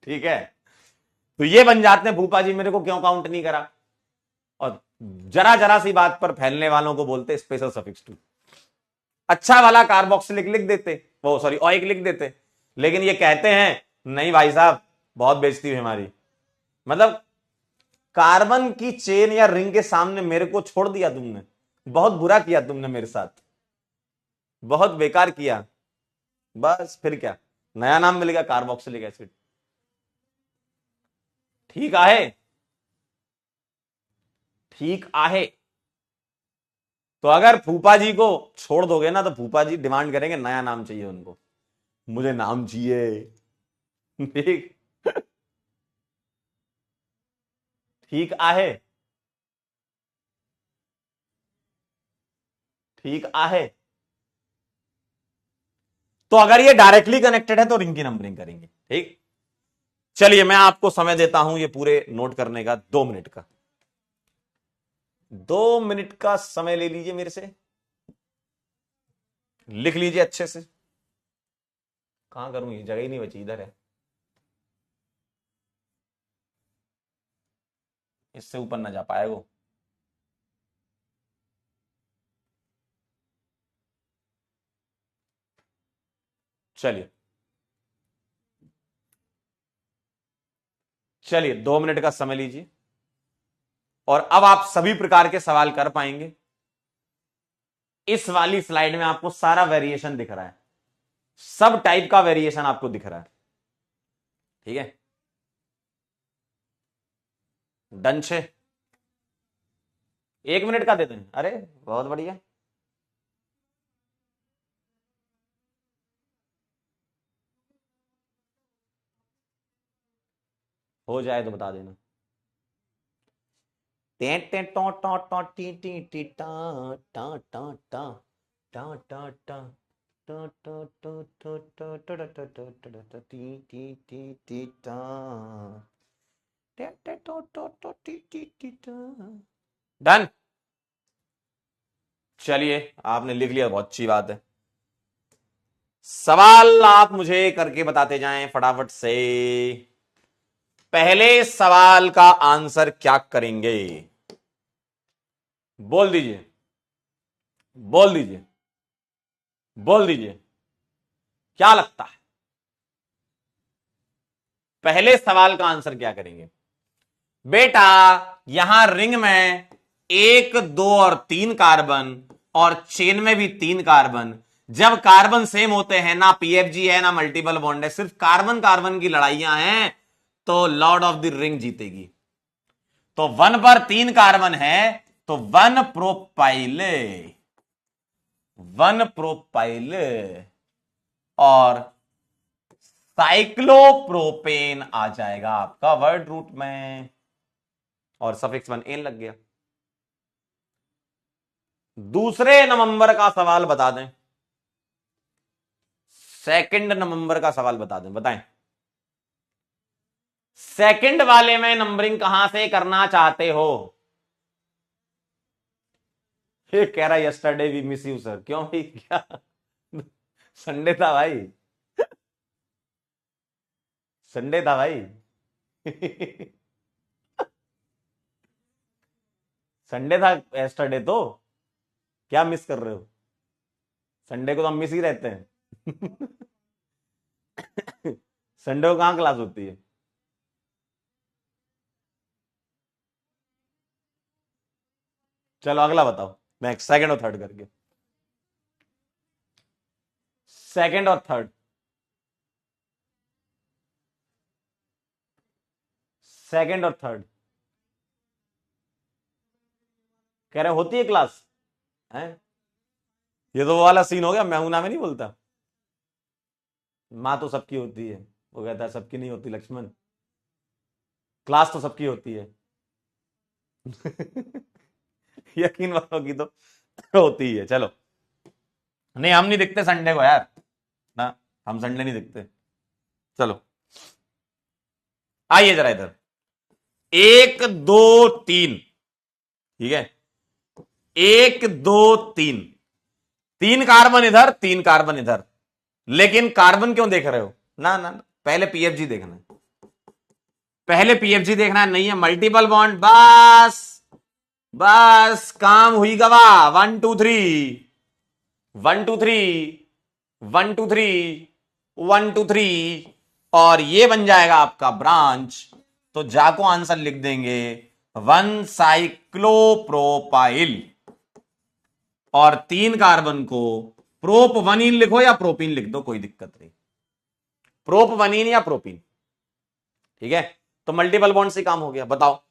ठीक है, तो ये बन जाते हैं फूफा जी मेरे को क्यों काउंट नहीं करा। और जरा जरा सी बात पर फैलने वालों को बोलते स्पेशल सफिक्स टू। अच्छा वाला कार्बोक्सिलिक लिख देते, वो सॉरी ऑइक लिख देते, लेकिन ये कहते हैं नहीं भाई साहब बहुत बेइज्जती हुई हमारी। मतलब कार्बन की चेन या रिंग के सामने मेरे को छोड़ दिया तुमने, बहुत बुरा किया तुमने मेरे साथ, बहुत बेकार किया। बस फिर क्या, नया नाम मिल गया कार्बोक्सिलिक एसिड। ठीक आहे, ठीक आहे। तो अगर फूफा जी को छोड़ दोगे ना तो फूफा जी डिमांड करेंगे नया नाम चाहिए उनको, मुझे नाम चाहिए। ठीक, ठीक आहे, ठीक आहे। तो अगर ये डायरेक्टली कनेक्टेड है तो रिंग की नंबरिंग करेंगे। ठीक, चलिए मैं आपको समय देता हूं ये पूरे नोट करने का, 2 मिनट का, 2 मिनट का समय ले लीजिए मेरे से, लिख लीजिए अच्छे से। कहां करूं, ये जगह ही नहीं बची, इधर है, इससे ऊपर ना जा पाएगा वो। चलिए चलिए 2 मिनट का समय लीजिए, और अब आप सभी प्रकार के सवाल कर पाएंगे। इस वाली स्लाइड में आपको सारा वेरिएशन दिख रहा है, सब टाइप का वेरिएशन आपको दिख रहा है, ठीक है। डन छे, 1 मिनट का देते हैं, अरे बहुत बढ़िया। हो जाए तो बता देना। टे टे टो टो टो टी टी टी टा टा टा टा टा टा टा टा टा टा टा टा टा टा टा टा टा टा टी टी टी टी टा टे टे टो टो टो टी टी टी टा। डन, चलिए आपने लिख लिया, बहुत अच्छी बात है। सवाल आप मुझे करके बताते जाएं फटाफट से। पहले सवाल का आंसर क्या करेंगे, बोल दीजिए, बोल दीजिए, बोल दीजिए, क्या लगता है पहले सवाल का आंसर क्या करेंगे। बेटा यहां रिंग में 1 2 और 3 कार्बन, और चेन में भी 3 कार्बन। जब कार्बन सेम होते हैं, ना पीएफजी है ना मल्टीपल बॉन्ड है, सिर्फ कार्बन कार्बन की लड़ाइयां हैं, तो लॉर्ड ऑफ द रिंग जीतेगी। तो 1 पर 3 कार्बन है तो 1 प्रोपाइल, 1 प्रोपाइल, और साइक्लोप्रोपेन आ जाएगा आपका वर्ड रूट में, और सफिक्स 1 एन लग गया। दूसरे नवंबर का सवाल बता दें, सेकंड नवंबर का सवाल बता दें, बताएं सेकंड वाले में नंबरिंग कहां से करना चाहते हो। ये कह रहा yesterday we miss you sir, क्यों भाई, क्या संडे था भाई, संडे था भाई। संडे था यस्टरडे, तो क्या मिस कर रहे हो, संडे को तो हम मिस ही रहते हैं। संडे को कहां क्लास होती है। चलो अगला बताओ, नेक्स्ट सेकंड और थर्ड करके, सेकंड और थर्ड, सेकंड और थर्ड कह रहे होती है क्लास है। ये तो वो वाला सीन हो गया, मैं हूं ना में नहीं बोलता, माँ तो सबकी होती है, वो कहता है सबकी नहीं होती लक्ष्मण। क्लास तो सबकी होती है। यकीन वालों की तो होती है। चलो, नहीं हम नहीं दिखते संडे को यार, ना हम संडे नहीं दिखते। चलो आइए जरा इधर, 1 2 3, ठीक है, 1 2 3, 3 कार्बन इधर 3 कार्बन इधर, लेकिन कार्बन क्यों देख रहे हो? ना ना, पहले पीएफजी देखना है, पहले पीएफजी देखना है, नहीं है मल्टीपल बॉन्ड। बस बस काम हुई गवा। 1 2 3, 1 2 3, 1 2 3, 1 2 3, और ये बन जाएगा आपका ब्रांच। तो जाको आंसर लिख देंगे 1 साइक्लोप्रोपाइल, और 3 कार्बन को प्रोप वनीन लिखो या प्रोपीन लिख दो, कोई दिक्कत नहीं, प्रोप वनीन या प्रोपीन, ठीक है। तो मल्टीपल बॉन्ड से काम हो गया। बताओ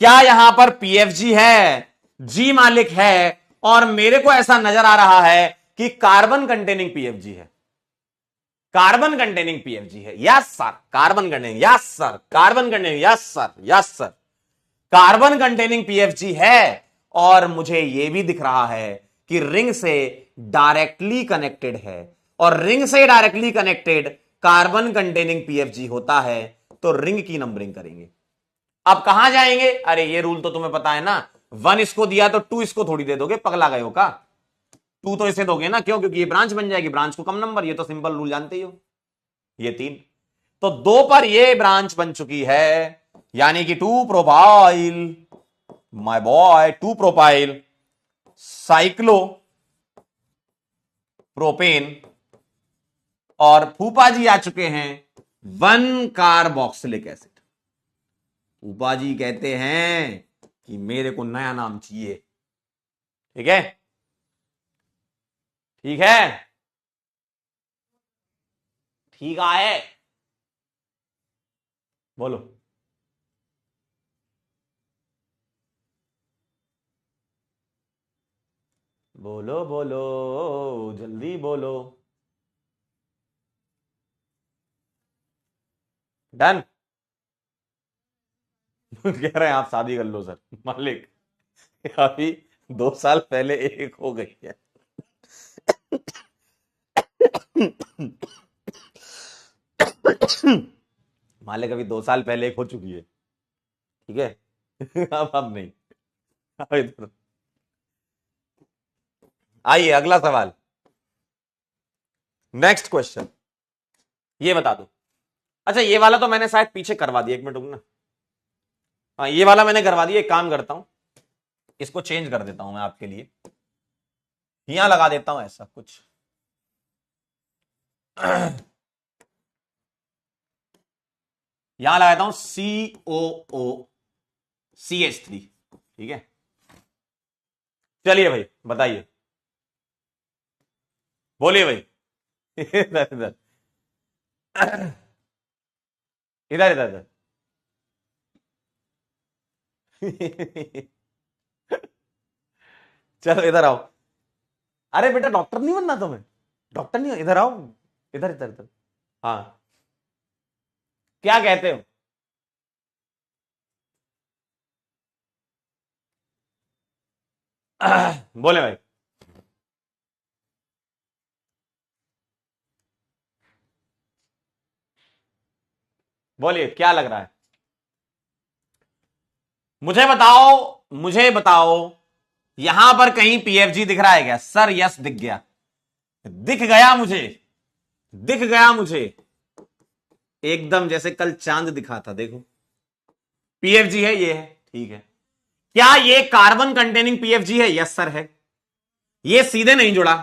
क्या यहां पर पीएफजी है, जी मालिक है, और मेरे को ऐसा नजर आ रहा है कि कार्बन कंटेनिंग पीएफजी है, कार्बन कंटेनिंग पीएफजी है। Yes sir, carbon containing, yes sir, carbon containing, yes sir, yes sir, carbon containing PFG है। और मुझे यह भी दिख रहा है कि रिंग से डायरेक्टली कनेक्टेड है, और रिंग से directly connected carbon containing PFG होता है, तो रिंग की नंबरिंग करेंगे। अब कहां जाएंगे? अरे ये रूल तो तुम्हें पता है ना, 1 इसको दिया तो 2 इसको थोड़ी दे दोगे, पगला गए हो का? 2 तो इसे दोगे ना, क्यों? क्योंकि ये ब्रांच बन जाएगी, ब्रांच को कम नंबर, ये तो सिंपल रूल जानते ही हो। ये 3, तो 2 पर ये ब्रांच बन चुकी है, यानी कि 2 propyl, my boy, 2 propyl cyclo propane, और फूफा जी आ चुके हैं 1 कार्बोक्सिलिक एसिड। फूफा जी कहते हैं कि मेरे को नया नाम चाहिए, ठीक है, ठीक है, ठीक है, बोलो। बोलो बोलो, जल्दी बोलो। डन। कह रहे हैं आप शादी कर लो सर मालिक, अभी 2 साल पहले एक हो गई है। मालिक अभी 2 साल पहले एक हो चुकी है, ठीक है। अब नहीं। अब इधर आइए, अगला सवाल, नेक्स्ट क्वेश्चन, ये बता दो। अच्छा ये वाला तो मैंने शायद पीछे करवा दिया, 1 मिनट रुकना। हाँ ये वाला मैंने करवा दिया, एक काम करता हूं, इसको चेंज कर देता हूं मैं आपके लिए, यहां लगा देता हूं ऐसा कुछ। यहां लगाता हूं COOCH3, ठीक है। चलिए भाई बताइए, बोलिए भाई। इधर इधर इधर इधर इधर। चलो इधर आओ। अरे बेटा डॉक्टर नहीं बनना तुम्हें, डॉक्टर नहीं, इधर आओ, इधर इधर इधर। हाँ क्या कहते हो? बोले भाई। बोलिए क्या लग रहा है, मुझे बताओ, मुझे बताओ। यहां पर कहीं पीएफजी दिख रहा है क्या? सर यस दिख गया, दिख गया मुझे, दिख गया मुझे, एकदम जैसे कल चांद दिखा था, देखो पीएफजी है, ये है, ठीक है। क्या ये कार्बन कंटेनिंग पीएफजी है? यस सर है। ये सीधे नहीं जुड़ा,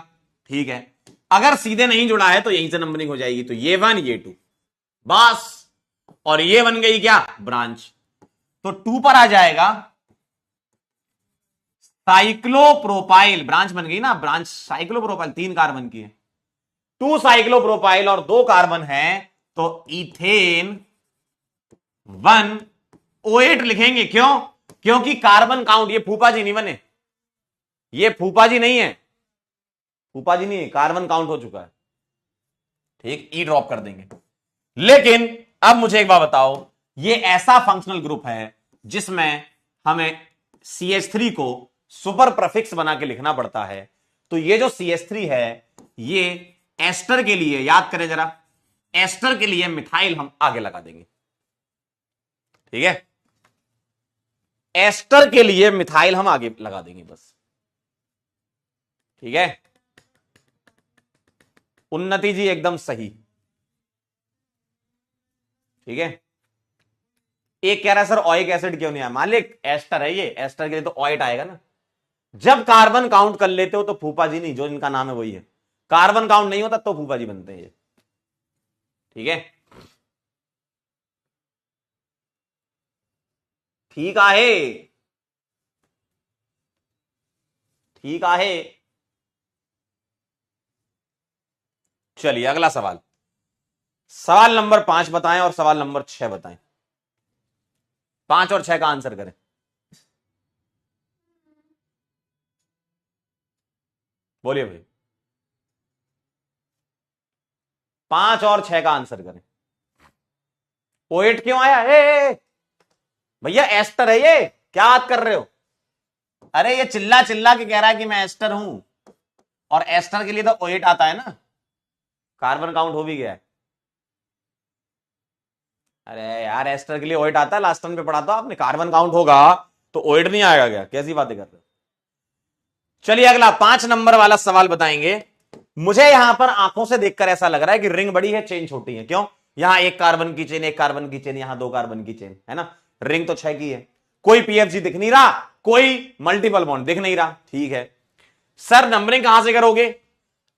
ठीक है, अगर सीधे नहीं जुड़ा है तो यहीं से नंबरिंग हो जाएगी, तो ये 1 ये 2 बस, और ये बन गई क्या? ब्रांच। तो 2 पर आ जाएगा साइक्लोप्रोपाइल, ब्रांच बन गई ना, ब्रांच साइक्लोप्रोपाइल 3 कार्बन की है, 2 साइक्लोप्रोपाइल और 2 कार्बन है, तो इथेन 1 OH लिखेंगे। क्यों? क्योंकि कार्बन काउंट, ये फूफा जी नहीं बने, ये फूफा जी नहीं है, फूफा जी नहीं है, कार्बन काउंट हो चुका है, ठीक, ई ड्रॉप कर देंगे। लेकिन अब मुझे एक बात बताओ, ये ऐसा फंक्शनल ग्रुप है जिसमें हमें CH3 को सुपर प्रफिक्स बना के लिखना पड़ता है। तो ये जो CH3 है, ये एस्टर के लिए, याद करें जरा, एस्टर के लिए मिथाइल हम आगे लगा देंगे। ठीक है, एस्टर के लिए मिथाइल हम आगे लगा देंगे बस। ठीक है, उन्नति जी एकदम सही। ठीक है, एक कह रहा है सर ऑइक एसिड क्यों नहीं आया, मालिक एस्टर है ये, एस्टर के लिए तो ऑइट आएगा ना। जब कार्बन काउंट कर लेते हो तो फूफा जी नहीं, जो इनका नाम है वही है। कार्बन काउंट नहीं होता तो फूफा जी बनते हैं ये। ठीक है, ठीक आहे, ठीक आहे। चलिए अगला सवाल, सवाल नंबर 5 बताएं और सवाल नंबर 6 बताएं। 5 और 6 का आंसर करें। बोलिए भाई, 5 और 6 का आंसर करें। ओएट क्यों आया? भैया एस्टर है ये, क्या बात कर रहे हो? अरे ये चिल्ला चिल्ला के कह रहा है कि मैं एस्टर हूं, और एस्टर के लिए तो ओएट आता है ना, कार्बन काउंट हो भी गया है। अरे यार एस्टर के लिए ओएट आता है, लास्ट टाइम पे पढ़ा था आपने, कार्बन काउंट होगा तो ओएट नहीं आएगा क्या? कैसी बातें कर रहे हो? चलिए अगला 5 नंबर वाला सवाल बताएंगे। मुझे यहां पर आंखों से देखकर ऐसा लग रहा है कि रिंग बड़ी है, चेन छोटी है। क्यों? यहां एक कार्बन की चेन, एक कार्बन की चेन, यहां 2 कार्बन की चेन है ना, रिंग तो 6 की है। कोई पीएफजी दिख नहीं रहा, कोई मल्टीपल बॉन्ड दिख नहीं रहा। ठीक है सर, नंबरिंग कहां से करोगे?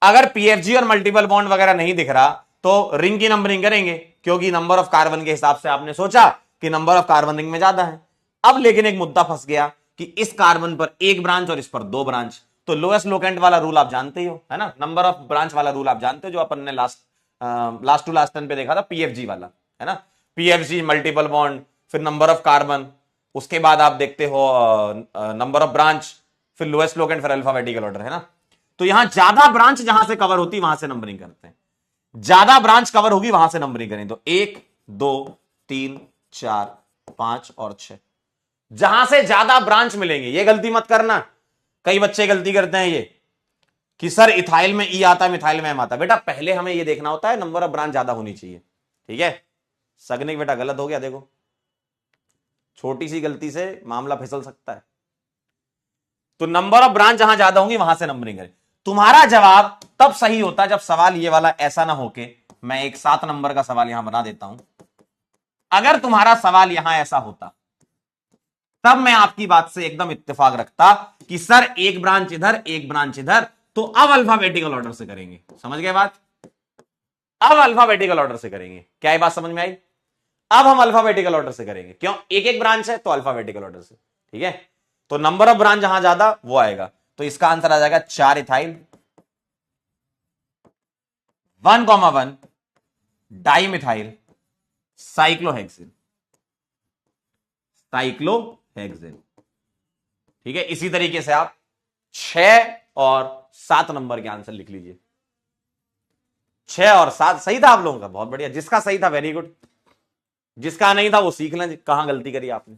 अगर पीएफजी और मल्टीपल बॉन्ड वगैरह नहीं दिख रहा तो रिंग की नंबरिंग करेंगे, क्योंकि नंबर ऑफ कार्बन के हिसाब से आपने सोचा कि नंबर ऑफ कार्बन रिंग में ज्यादा है। अब लेकिन एक मुद्दा फंस गया कि इस कार्बन पर एक ब्रांच और इस पर 2 ब्रांच, तो लोएस्ट लोकेंट वाला रूल आप जानते ही हो, है ना, नंबर ऑफ ब्रांच वाला रूल आप जानते हो, जो अपन ने लास्ट टू लास्ट टर्न पे देखा था, पीएफजी वाला, है ना। पीएफजी मल्टीपल बॉन्ड, फिर नंबर ऑफ कार्बन, उसके बाद आप देखते हो नंबर ऑफ ब्रांच, फिर लोएस्ट लोकेंट, फिर अल्फाबेटिकल ऑर्डर, है ना। तो यहां ज्यादा ब्रांच जहां से कवर होती वहां से नंबरिंग करते हैं, ज्यादा ब्रांच कवर होगी वहां से नंबरिंग करें। तो 1 2 3 4 5 और 6, जहां से ज्यादा ब्रांच मिलेंगे। ये गलती मत करना, कई बच्चे गलती करते हैं ये कि सर इथाइल में ई आता है, मिथाइल में एम आता है। बेटा पहले हमें ये देखना होता है नंबर ऑफ ब्रांच ज्यादा होनी चाहिए। ठीक है, सगनिक बेटा गलत हो गया, देखो छोटी सी गलती से मामला फिसल सकता है। तो नंबर ऑफ ब्रांच जहां ज्यादा होंगी वहां से नंबरिंग करें। तुम्हारा जवाब तब सही होता जब सवाल ये वाला ऐसा ना होके, मैं एक 7 नंबर का सवाल यहां बना देता हूं। अगर तुम्हारा सवाल यहां ऐसा होता तब मैं आपकी बात से एकदम इत्तेफाक रखता कि सर एक ब्रांच इधर, एक ब्रांच इधर, तो अब अल्फाबेटिकल ऑर्डर से करेंगे। समझ गए बात? अब अल्फाबेटिकल ऑर्डर से करेंगे। क्या ये बात समझ में आई? अब हम अल्फाबेटिकल ऑर्डर से करेंगे। क्यों? एक एक ब्रांच है तो अल्फाबेटिकल ऑर्डर से। ठीक है, तो नंबर ऑफ ब्रांच जहां ज्यादा वो आएगा, तो इसका आंसर आ जाएगा 4 इथाइल, 1,1 डाइमिथाइल साइक्लोहेक्सेन, साइक्लोहेक्सेन। ठीक है, इसी तरीके से आप 6 और 7 नंबर के आंसर लिख लीजिए। 6 और 7 सही था आप लोगों का, बहुत बढ़िया। जिसका सही था वेरी गुड, जिसका नहीं था वो सीख लें कहां गलती करी आपने।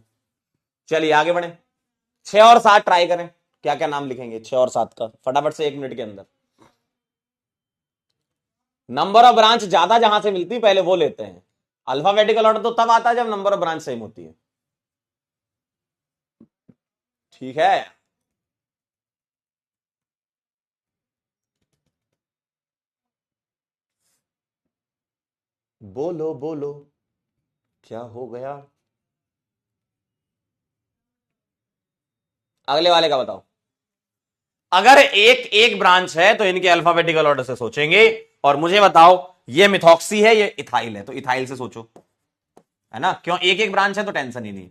चलिए आगे बढ़े, 6 और 7 ट्राई करें। क्या क्या नाम लिखेंगे 6 और 7 का, फटाफट से 1 मिनट के अंदर। नंबर ऑफ ब्रांच ज्यादा जहां से मिलती पहले वो लेते हैं। अल्फाबेटिकल ऑर्डर तो तब आता है जब नंबर ऑफ ब्रांच सेम होती है। ठीक है, बोलो बोलो क्या हो गया? अगले वाले का बताओ। अगर एक एक ब्रांच है तो इनके अल्फाबेटिकल ऑर्डर से सोचेंगे। और मुझे बताओ, ये मिथॉक्सी है, ये इथाइल है, तो इथाइल से सोचो, है ना। क्यों? एक एक ब्रांच है तो टेंशन ही नहीं।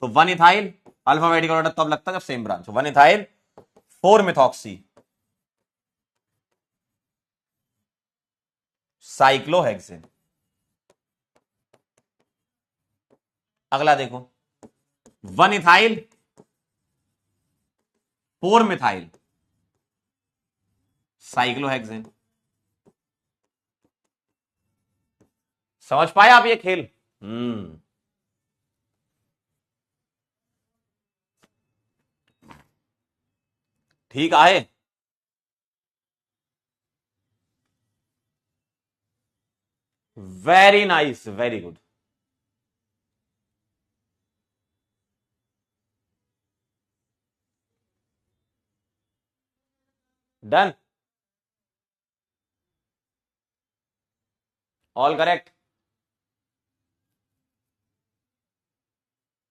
तो 1 इथाइल, अल्फाबेटिकल ऑर्डर तब लगता है जब same branch. 1 ethyl, 4 methoxy, cyclohexane. अगला देखो, 1 इथाइल, 4 मिथाइल साइक्लोहेक्सेन। समझ पाए आप ये खेल? ठीक आए? Very nice, very good. Done, all correct.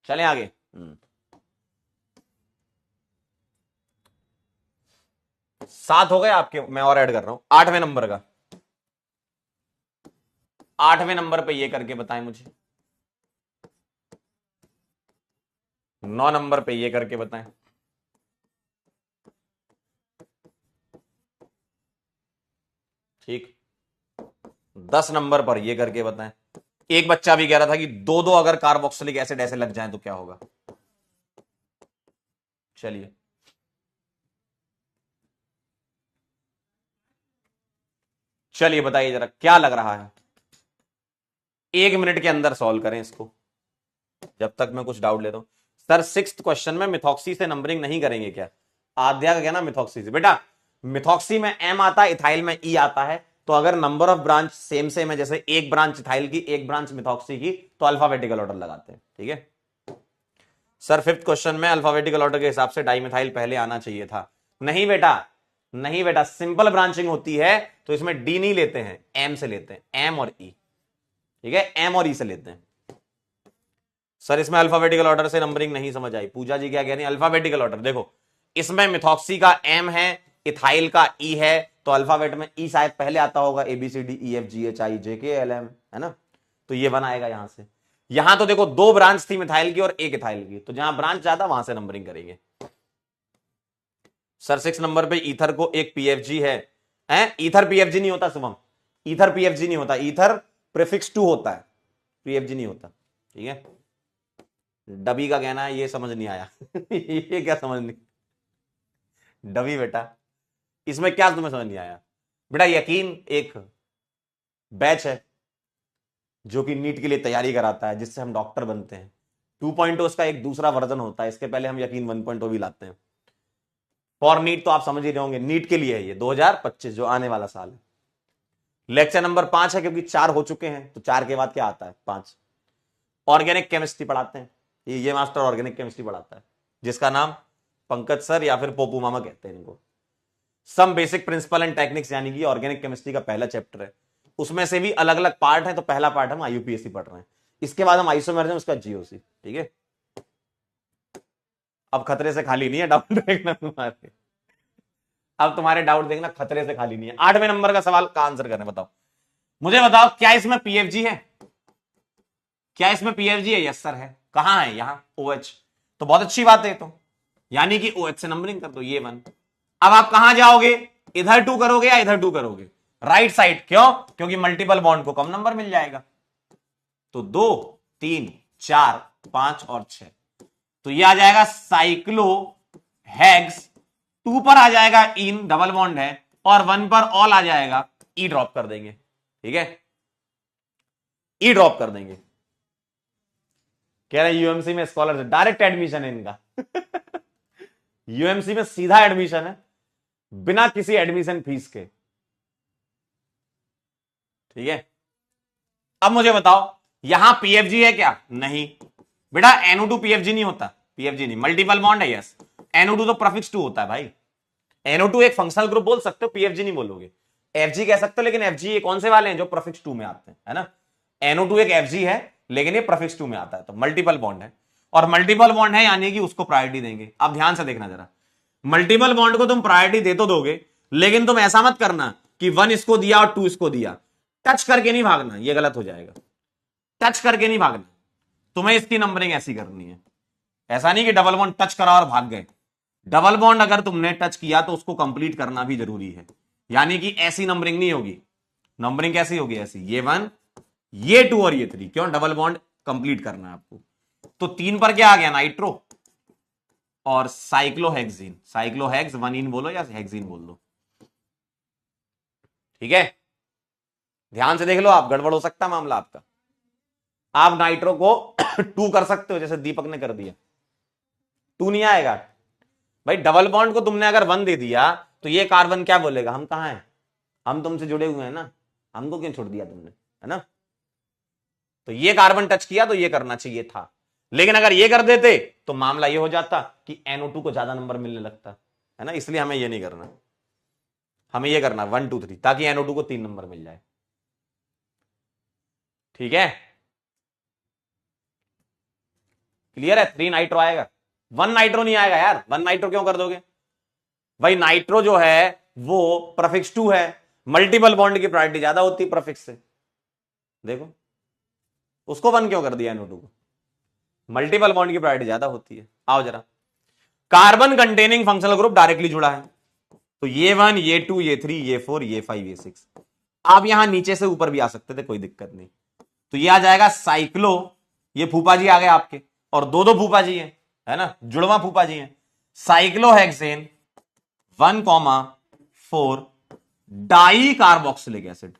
चलें आगे। 7 हो गए आपके, मैं और ऐड कर रहा हूं 8वें नंबर का। 8वें नंबर पे ये करके बताएं मुझे। 9 नंबर पे ये करके बताएं। ठीक। 10 नंबर पर ये करके बताएं। एक बच्चा भी कह रहा था कि दो दो अगर कार्बोक्सिलिक एसिड ऐसे लग जाए तो क्या होगा। चलिए, चलिए बताइए जरा क्या लग रहा है। 1 मिनट के अंदर सॉल्व करें इसको, जब तक मैं कुछ डाउट लेता हूं। सर 6th क्वेश्चन में मिथॉक्सी से नंबरिंग नहीं करेंगे क्या? आद्या का कहना मिथॉक्सी से। बेटा मिथॉक्सी में एम आता है, इथाइल में ई आता है, तो अगर number of branch same same है, जैसे एक ब्रांच इथाइल की एक ब्रांच मिथॉक्सी की, तो अल्फाबेटिकल ऑर्डर लगाते हैं। ठीक है सर। 5th क्वेश्चन में अल्फाबेटिकल ऑर्डर के हिसाब से डाइमिथाइल पहले आना चाहिए था। नहीं बेटा, नहीं बेटा, सिंपल ब्रांचिंग होती है तो इसमें डी नहीं लेते हैं, एम से लेते हैं, एम और ई। ठीक है, एम और ई से लेते हैं। सर इसमें अल्फाबेटिकल ऑर्डर से नंबरिंग नहीं समझ आई। पूजा जी क्या कह रही है? अल्फाबेटिकल ऑर्डर देखो, इसमें मिथॉक्सी का एम है, इथाइल का ई है, तो अल्फाबेट में ई शायद पहले आता होगा, A B C D E F G H I J K L M, है ना? तो ये वन आएगा यहां से। यहां तो देखो 2 ब्रांच थी मिथाइल की और एक इथाइल की, तो जहां ब्रांच ज्यादा वहां से नंबरिंग करेंगे। सर 6 नंबर पे ईथर को एक पीएफजी है। ईथर पीएफजी नहीं होता शुभम, ईथर पीएफजी नहीं होता, ईथर प्रीफिक्स 2 होता है, पीएफजी नहीं होता। ठीक है, डबी का कहना है ये समझ नहीं आया। ये क्या समझ नहीं? डबी बेटा इसमें क्या तुम्हें समझ नहीं आया? बेटा यकीन एक बैच है जो कि नीट के लिए तैयारी कराता है, जिससे हम डॉक्टर बनते हैं। 2.0 इसका एक दूसरा वर्जन होता है, इसके पहले हम यकीन 1.0 भी लाते हैं। फॉर नीट तो आप समझ ही रहे होंगे, नीट के लिए है ये 2025 जो आने वाला साल है। लेक्चर नंबर 5 है, क्योंकि 4 हो चुके हैं, तो 4 के बाद क्या आता है? 5। ऑर्गेनिक केमिस्ट्री पढ़ाते हैं, ये मास्टर ऑर्गेनिक केमिस्ट्री पढ़ाता है, जिसका नाम पंकज सर या फिर पोपू मामा कहते हैं इनको। Some basic principle and techniques यानी कि ऑर्गेनिक केमिस्ट्री का पहला चैप्टर है, उसमें से भी अलग अलग पार्ट है। तो पहला पार्ट हम आईयूपीएससी पढ़ रहे हैं, इसके बाद हम आइसोमेरिज्म, उसका जीओसी। ठीक है, अब खतरे से खाली नहीं है डाउट देखना तुम्हारे, अब तुम्हारे डाउट देखना खतरे से खाली नहीं है। 8वें नंबर का सवाल का आंसर करने बताओ मुझे, बताओ क्या इसमें पीएफजी है? क्या इसमें पीएफजी है? यस सर है। कहां है? यहां OH, तो बहुत अच्छी बात है। तो यानी कि OH से नंबरिंग कर दो, ये 1। अब आप कहां जाओगे? इधर 2 करोगे या इधर 2 करोगे? Right side. क्यों? क्योंकि मल्टीपल बॉन्ड को कम नंबर मिल जाएगा। तो 2 3 4 5 और 6, तो ये आ जाएगा साइक्लो हेक्स। 2 पर आ जाएगा इन, डबल बॉन्ड है, और 1 पर ऑल आ जाएगा, ई ड्रॉप कर देंगे। ठीक है, ई ड्रॉप कर देंगे। कह रहे हैं यूएमसी में स्कॉलर डायरेक्ट एडमिशन है इनका। यूएमसी में सीधा एडमिशन है, बिना किसी एडमिशन फीस के। ठीक है, अब मुझे बताओ यहां पीएफजी है क्या? नहीं बेटा, NO2 पीएफजी नहीं होता, पीएफजी नहीं, मल्टीपल बॉन्ड है। यस, NO2 तो प्रीफिक्स 2 होता है भाई। NO2 एक फंक्शनल ग्रुप बोल सकते हो, पीएफजी नहीं बोलोगे। एफजी कह सकते हो, लेकिन एफजी ये कौन से वाले हैं? जो प्रीफिक्स 2 में आते हैं, है ना? NO2 एक एफजी है, लेकिन ये प्रीफिक्स 2 में आता है, तो मल्टीपल बॉन्ड है। और मल्टीपल बॉन्ड है यानी कि उसको प्रायोरिटी देंगे। अब ध्यान से देखना जरा, मल्टीपल बॉन्ड को तुम प्रायोरिटी दे तो दोगे, लेकिन तुम ऐसा मत करना कि 1 इसको दिया और 2 इसको दिया। टच करके नहीं भागना, ये गलत हो जाएगा। टच करके नहीं भागना, तुम्हें इसकी नंबरिंग ऐसी करनी है। ऐसा नहीं कि डबल बॉन्ड टच करा और भाग गए। डबल बॉन्ड अगर तुमने टच किया तो उसको कंप्लीट करना भी जरूरी है, यानी कि ऐसी नंबरिंग नहीं होगी। नंबरिंग कैसी होगी? ऐसी, ये 1 ये 2 और ये 3। क्यों? डबल बॉन्ड कंप्लीट करना है आपको। तो 3 पर क्या आ गया? नाइट्रो और साइक्लोहेक्सीन। साइक्लोहेक्स 1 इन बोलो या हेक्सीन बोल दो। ठीक है, ध्यान से देख लो, आप गड़बड़ हो सकता है मामला आपका। आप नाइट्रो को 2 कर सकते हो, जैसे दीपक ने कर दिया, 2 नहीं आएगा। भाई डबल बॉन्ड को तुमने अगर 1 दे दिया तो ये कार्बन क्या बोलेगा, हम कहां हैं, हम तुमसे जुड़े हुए हैं ना, हमको क्यों छोड़ दिया तुमने, है ना। तो ये कार्बन टच किया तो ये करना चाहिए था, लेकिन अगर ये कर देते तो मामला ये हो जाता कि NO2 को ज्यादा नंबर मिलने लगता, है ना। इसलिए हमें ये नहीं करना, हमें ये करना 1 2 3, ताकि NO2 को 3 नंबर मिल जाए। ठीक है, क्लियर है। 3 नाइट्रो आएगा, 1 नाइट्रो नहीं आएगा यार। 1 नाइट्रो क्यों कर दोगे भाई, नाइट्रो जो है वो प्रीफिक्स 2 है, मल्टीपल बॉन्ड की प्रायोरिटी ज्यादा होती है प्रीफिक्स से। देखो उसको 1 क्यों कर दिया NO2 को, मल्टीपल बॉन्ड की प्रायोरिटी ज्यादा होती है। आओ जरा, carbon containing functional group directly जुड़ा है, तो ये 1 ये 2 ये 3 ये 4 ये 5 ये 6। आप यहां नीचे से ऊपर भी आ सकते थे, कोई दिक्कत नहीं। तो ये आ जाएगा साइक्लो, ये फूफा जी आ गए आपके, और दो दो फूफा जी हैं, है ना, जुड़वा फूफा जी हैं। Cyclohexane 1,4 di carboxylic acid,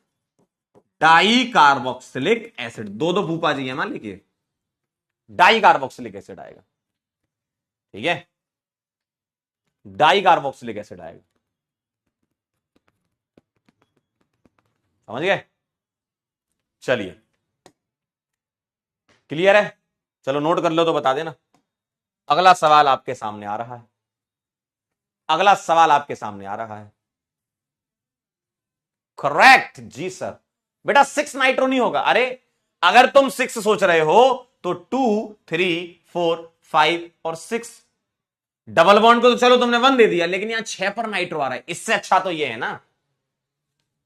di carboxylic acid, दो दो फूफा जी हैं, मान लिखिए डाई कार्बोक्सिलिक एसिड आएगा। ठीक है, डाई कार्बोक्सिलिक एसिड आएगा, समझ गए। चलिए क्लियर है, चलो नोट कर लो तो बता देना। अगला सवाल आपके सामने आ रहा है, अगला सवाल आपके सामने आ रहा है। करेक्ट जी सर। बेटा 6 नाइट्रो नहीं होगा, अरे अगर तुम 6 सोच रहे हो तो 2 3 4 5 और 6, डबल बॉन्ड को तो चलो तुमने 1 दे दिया, लेकिन यहां 6 पर नाइट्रो आ रहा है। इससे अच्छा तो ये है ना,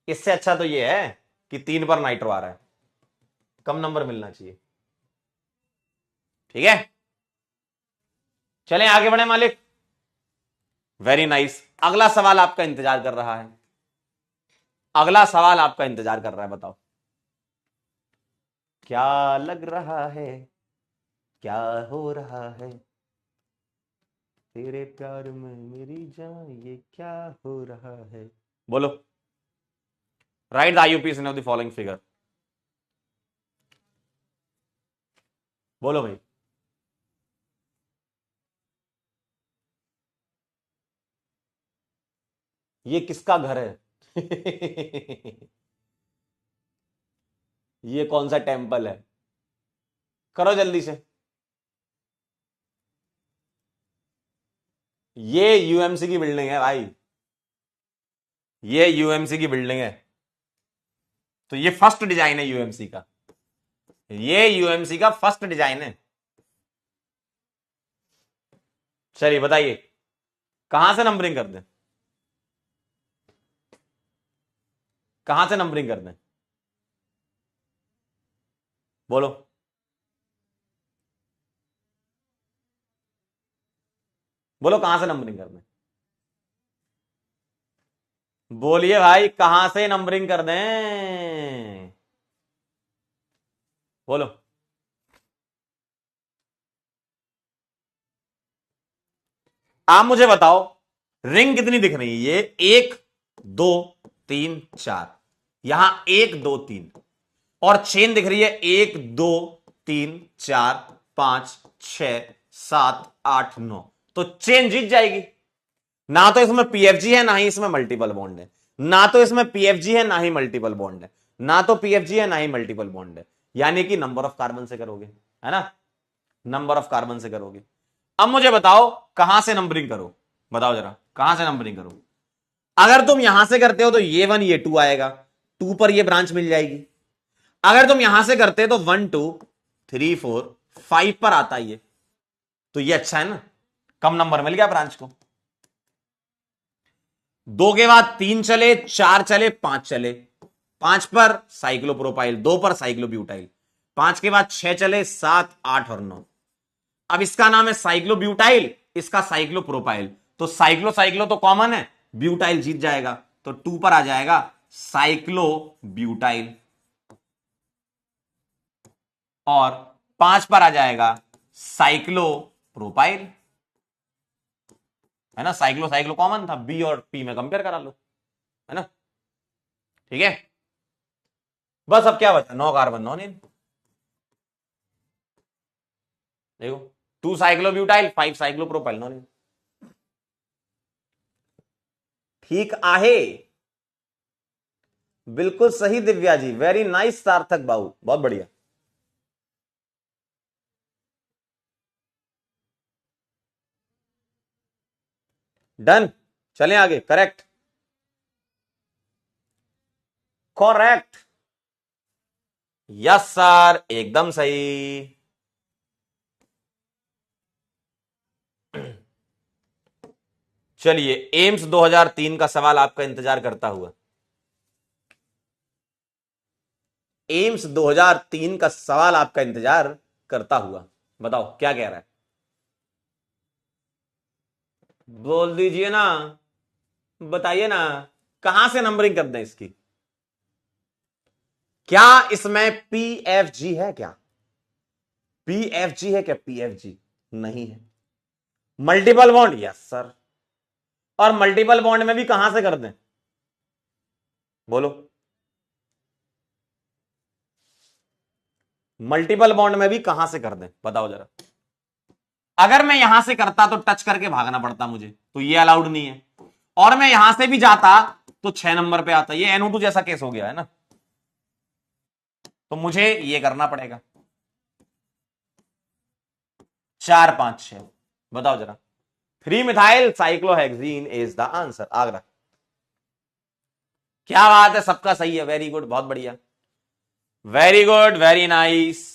इससे अच्छा तो ये है कि 3 पर नाइट्रो आ रहा है, कम नंबर मिलना चाहिए। ठीक है, चलें आगे बढ़े मालिक। वेरी नाइस, अगला सवाल आपका इंतजार कर रहा है, अगला सवाल आपका इंतजार कर रहा है। बताओ क्या लग रहा है, क्या हो रहा है, तेरे प्यार में मेरी जान, ये क्या हो रहा है। बोलो, right the IUPAC of the following figure. बोलो भाई, ये किसका घर है ये कौन सा टेंपल है, करो जल्दी से। ये UMC की बिल्डिंग है भाई, ये UMC की बिल्डिंग है, तो ये फर्स्ट डिजाइन है UMC का, ये UMC का फर्स्ट डिजाइन है। चलिए बताइए कहां से नंबरिंग कर दें, कहां से नंबरिंग कर दें, बोलो। बोलो कहां से नंबरिंग कर दें, बोलिए भाई कहां से नंबरिंग कर दें, बोलो। आप मुझे बताओ रिंग कितनी दिख रही है, ये 1 2 3 4, यहां 1 2 3, और चेन दिख रही है 1 2 3 4 5 6 7 8 9, तो चेन जीत जाएगी। ना तो इसमें PFG है, ना ही इसमें मल्टीपल बॉन्ड है, ना तो इसमें PFG है, ना ही मल्टीपल बॉन्ड है, ना तो PFG है, ना ही मल्टीपल बॉन्ड है। यानी कि नंबर ऑफ कार्बन से करोगे, है ना, नंबर ऑफ कार्बन से करोगे। अब मुझे बताओ कहां से नंबरिंग करो, बताओ जरा कहां से नंबरिंग करो। अगर तुम यहां से करते हो तो ये 1 ये 2 आएगा, 2 पर ये ब्रांच मिल जाएगी। अगर तुम यहां से करते तो 1 2 3 4 5 पर आता ये, तो ये अच्छा है ना, कम नंबर मिल गया ब्रांच को। 2 के बाद 3 चले, 4 चले, 5 चले, 5 पर साइक्लोप्रोपाइल, 2 पर साइक्लोब्यूटाइल, 5 के बाद 6 चले, 7 8 और 9। अब इसका नाम है साइक्लोब्यूटाइल, इसका साइक्लोप्रोपाइल, तो साइक्लो साइक्लो तो कॉमन है, ब्यूटाइल जीत जाएगा, तो 2 पर आ जाएगा साइक्लोब्यूटाइल, और 5 पर आ जाएगा साइक्लोप्रोपाइल, है ना। साइक्लो साइक्लो कॉमन था, बी और पी में कंपेयर करा लो, है ना। ठीक है, बस अब क्या बचा, 9 कार्बन 9 नील। देखो 2 साइक्लोब्यूटाइल 5 साइक्लोप्रोपाइल 9 नील। ठीक आहे, बिल्कुल सही दिव्या जी, वेरी नाइस सार्थक बाबू, बहुत बढ़िया। डन, चलें आगे। करेक्ट, करेक्ट, यस सर, एकदम सही। चलिए, एम्स 2003 का सवाल आपका इंतजार करता हुआ। एम्स 2003 का सवाल आपका इंतजार करता हुआ, बताओ क्या कह रहा है, बोल दीजिए ना, बताइए ना, कहां से नंबरिंग कर दें इसकी? क्या इसमें पीएफजी है? क्या पीएफजी है? क्या पीएफजी नहीं है? Multiple bond, yes sir. और मल्टीपल बॉन्ड में भी कहां से कर दें, बोलो? मल्टीपल बॉन्ड में भी कहां से कर दें, बताओ जरा। अगर मैं यहां से करता तो टच करके भागना पड़ता मुझे, तो ये अलाउड नहीं है। और मैं यहां से भी जाता तो 6 नंबर पे आता, ये NO2 जैसा केस हो गया है ना, तो मुझे ये करना पड़ेगा। 4 5 6, बताओ जरा। 3 methyl cyclohexene is the answer. Agra, क्या बात है, सबका सही है, वेरी गुड, बहुत बढ़िया, वेरी गुड, वेरी नाइस।